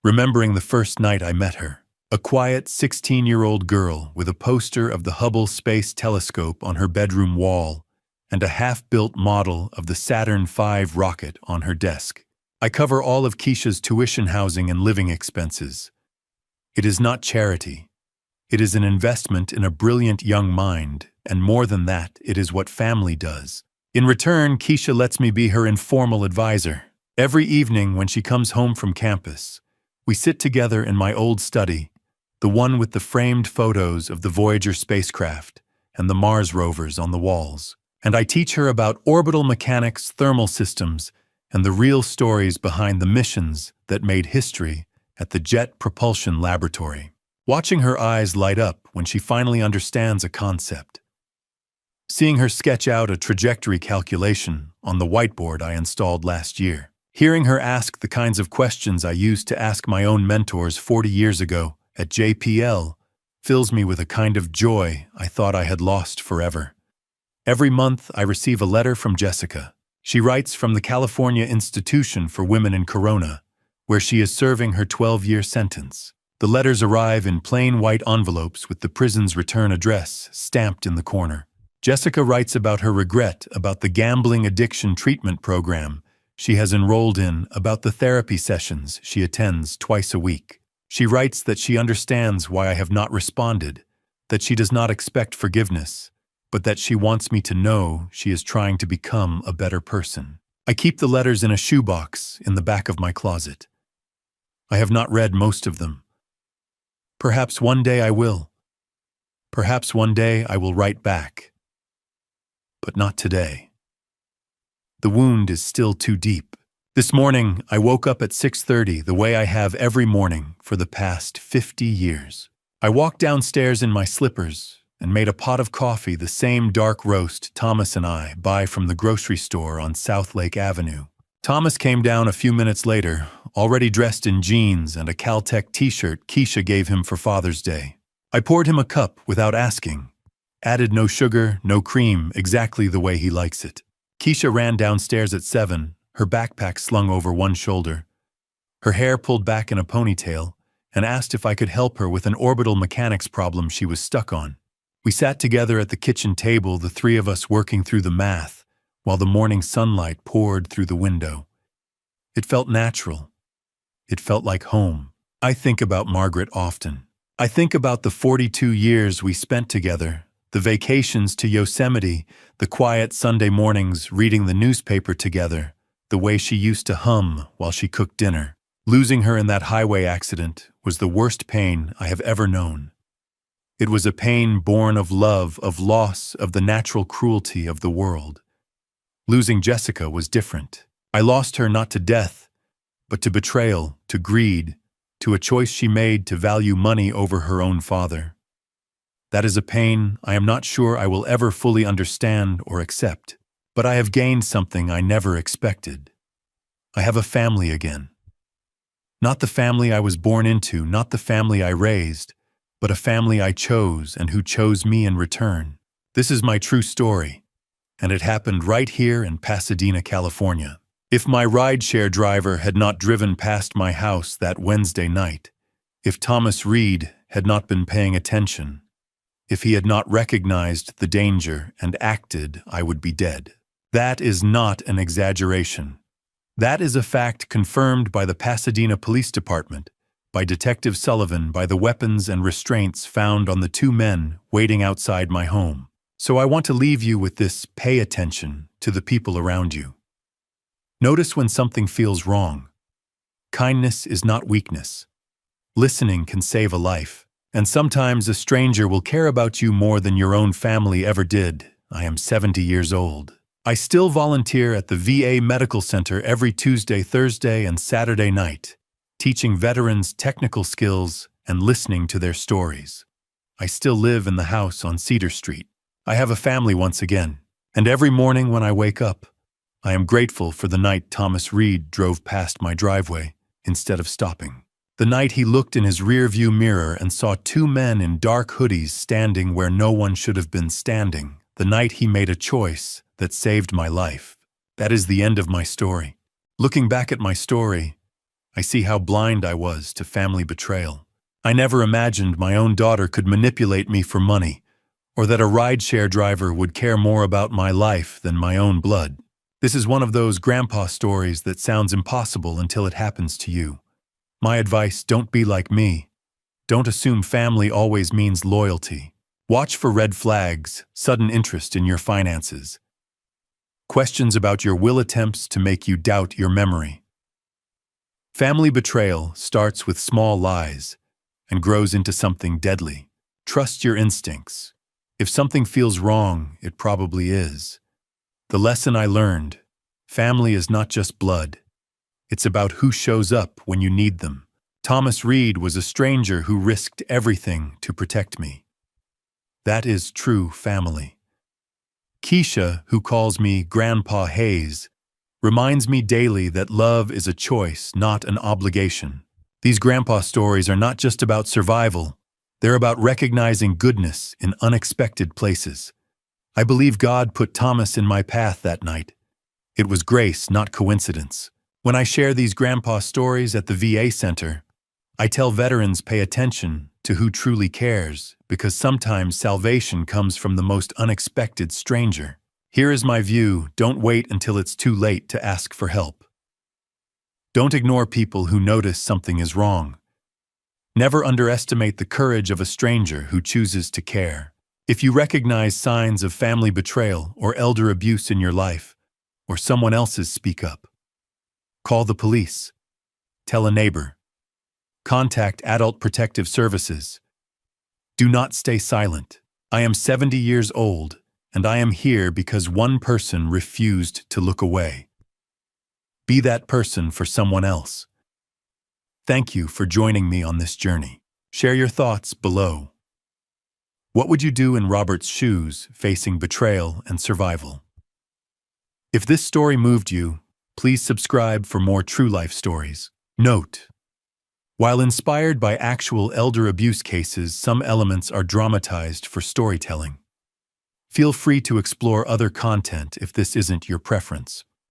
remembering the first night I met her. A quiet 16-year-old girl with a poster of the Hubble Space Telescope on her bedroom wall and a half-built model of the Saturn V rocket on her desk. I cover all of Keisha's tuition, housing, and living expenses. It is not charity. It is an investment in a brilliant young mind, and more than that, it is what family does. In return, Keisha lets me be her informal advisor. Every evening when she comes home from campus, we sit together in my old study, the one with the framed photos of the Voyager spacecraft and the Mars rovers on the walls. And I teach her about orbital mechanics, thermal systems, and the real stories behind the missions that made history at the Jet Propulsion Laboratory. Watching her eyes light up when she finally understands a concept. Seeing her sketch out a trajectory calculation on the whiteboard I installed last year. Hearing her ask the kinds of questions I used to ask my own mentors 40 years ago at JPL fills me with a kind of joy I thought I had lost forever. Every month I receive a letter from Jessica. She writes from the California Institution for Women in Corona, where she is serving her 12-year sentence. The letters arrive in plain white envelopes with the prison's return address stamped in the corner. Jessica writes about her regret about the gambling addiction treatment program she has enrolled in, about the therapy sessions she attends twice a week. She writes that she understands why I have not responded, that she does not expect forgiveness, but that she wants me to know she is trying to become a better person. I keep the letters in a shoebox in the back of my closet. I have not read most of them. Perhaps one day I will. Perhaps one day I will write back. But not today. The wound is still too deep. This morning, I woke up at 6:30 the way I have every morning for the past 50 years. I walked downstairs in my slippers, and made a pot of coffee, the same dark roast Thomas and I buy from the grocery store on South Lake Avenue. Thomas came down a few minutes later, already dressed in jeans and a Caltech t-shirt Keisha gave him for Father's Day. I poured him a cup without asking. Added no sugar, no cream, exactly the way he likes it. Keisha ran downstairs at 7, her backpack slung over one shoulder, her hair pulled back in a ponytail, and asked if I could help her with an orbital mechanics problem she was stuck on. We sat together at the kitchen table, the three of us working through the math, while the morning sunlight poured through the window. It felt natural. It felt like home. I think about Margaret often. I think about the 42 years we spent together, the vacations to Yosemite, the quiet Sunday mornings reading the newspaper together, the way she used to hum while she cooked dinner. Losing her in that highway accident was the worst pain I have ever known. It was a pain born of love, of loss, of the natural cruelty of the world. Losing Jessica was different. I lost her not to death, but to betrayal, to greed, to a choice she made to value money over her own father. That is a pain I am not sure I will ever fully understand or accept, but I have gained something I never expected. I have a family again. Not the family I was born into, not the family I raised, but a family I chose and who chose me in return. This is my true story, and it happened right here in Pasadena, California. If my rideshare driver had not driven past my house that Wednesday night, if Thomas Reed had not been paying attention, if he had not recognized the danger and acted, I would be dead. That is not an exaggeration. That is a fact confirmed by the Pasadena Police Department, by Detective Sullivan, by the weapons and restraints found on the two men waiting outside my home. So I want to leave you with this: pay attention to the people around you. Notice when something feels wrong. Kindness is not weakness. Listening can save a life. And sometimes a stranger will care about you more than your own family ever did. I am 70 years old. I still volunteer at the VA Medical Center every Tuesday, Thursday, and Saturday night, teaching veterans technical skills and listening to their stories. I still live in the house on Cedar Street. I have a family once again, and every morning when I wake up, I am grateful for the night Thomas Reed drove past my driveway instead of stopping. The night he looked in his rearview mirror and saw two men in dark hoodies standing where no one should have been standing. The night he made a choice that saved my life. That is the end of my story. Looking back at my story, I see how blind I was to family betrayal. I never imagined my own daughter could manipulate me for money, or that a rideshare driver would care more about my life than my own blood. This is one of those grandpa stories that sounds impossible until it happens to you. My advice: don't be like me. Don't assume family always means loyalty. Watch for red flags, sudden interest in your finances, questions about your will, attempts to make you doubt your memory. Family betrayal starts with small lies and grows into something deadly. Trust your instincts. If something feels wrong, it probably is. The lesson I learned: family is not just blood. It's about who shows up when you need them. Thomas Reed was a stranger who risked everything to protect me. That is true family. Keisha, who calls me Grandpa Hayes, reminds me daily that love is a choice, not an obligation. These grandpa stories are not just about survival. They're about recognizing goodness in unexpected places. I believe God put Thomas in my path that night. It was grace, not coincidence. When I share these grandpa stories at the VA Center, I tell veterans pay attention to who truly cares, because sometimes salvation comes from the most unexpected stranger. Here is my view: don't wait until it's too late to ask for help. Don't ignore people who notice something is wrong. Never underestimate the courage of a stranger who chooses to care. If you recognize signs of family betrayal or elder abuse in your life, or someone else's, speak up. Call the police. Tell a neighbor. Contact Adult Protective Services. Do not stay silent. I am 70 years old, and I am here because one person refused to look away. Be that person for someone else. Thank you for joining me on this journey. Share your thoughts below. What would you do in Robert's shoes, facing betrayal and survival? If this story moved you, please subscribe for more true life stories. Note: while inspired by actual elder abuse cases, some elements are dramatized for storytelling. Feel free to explore other content if this isn't your preference.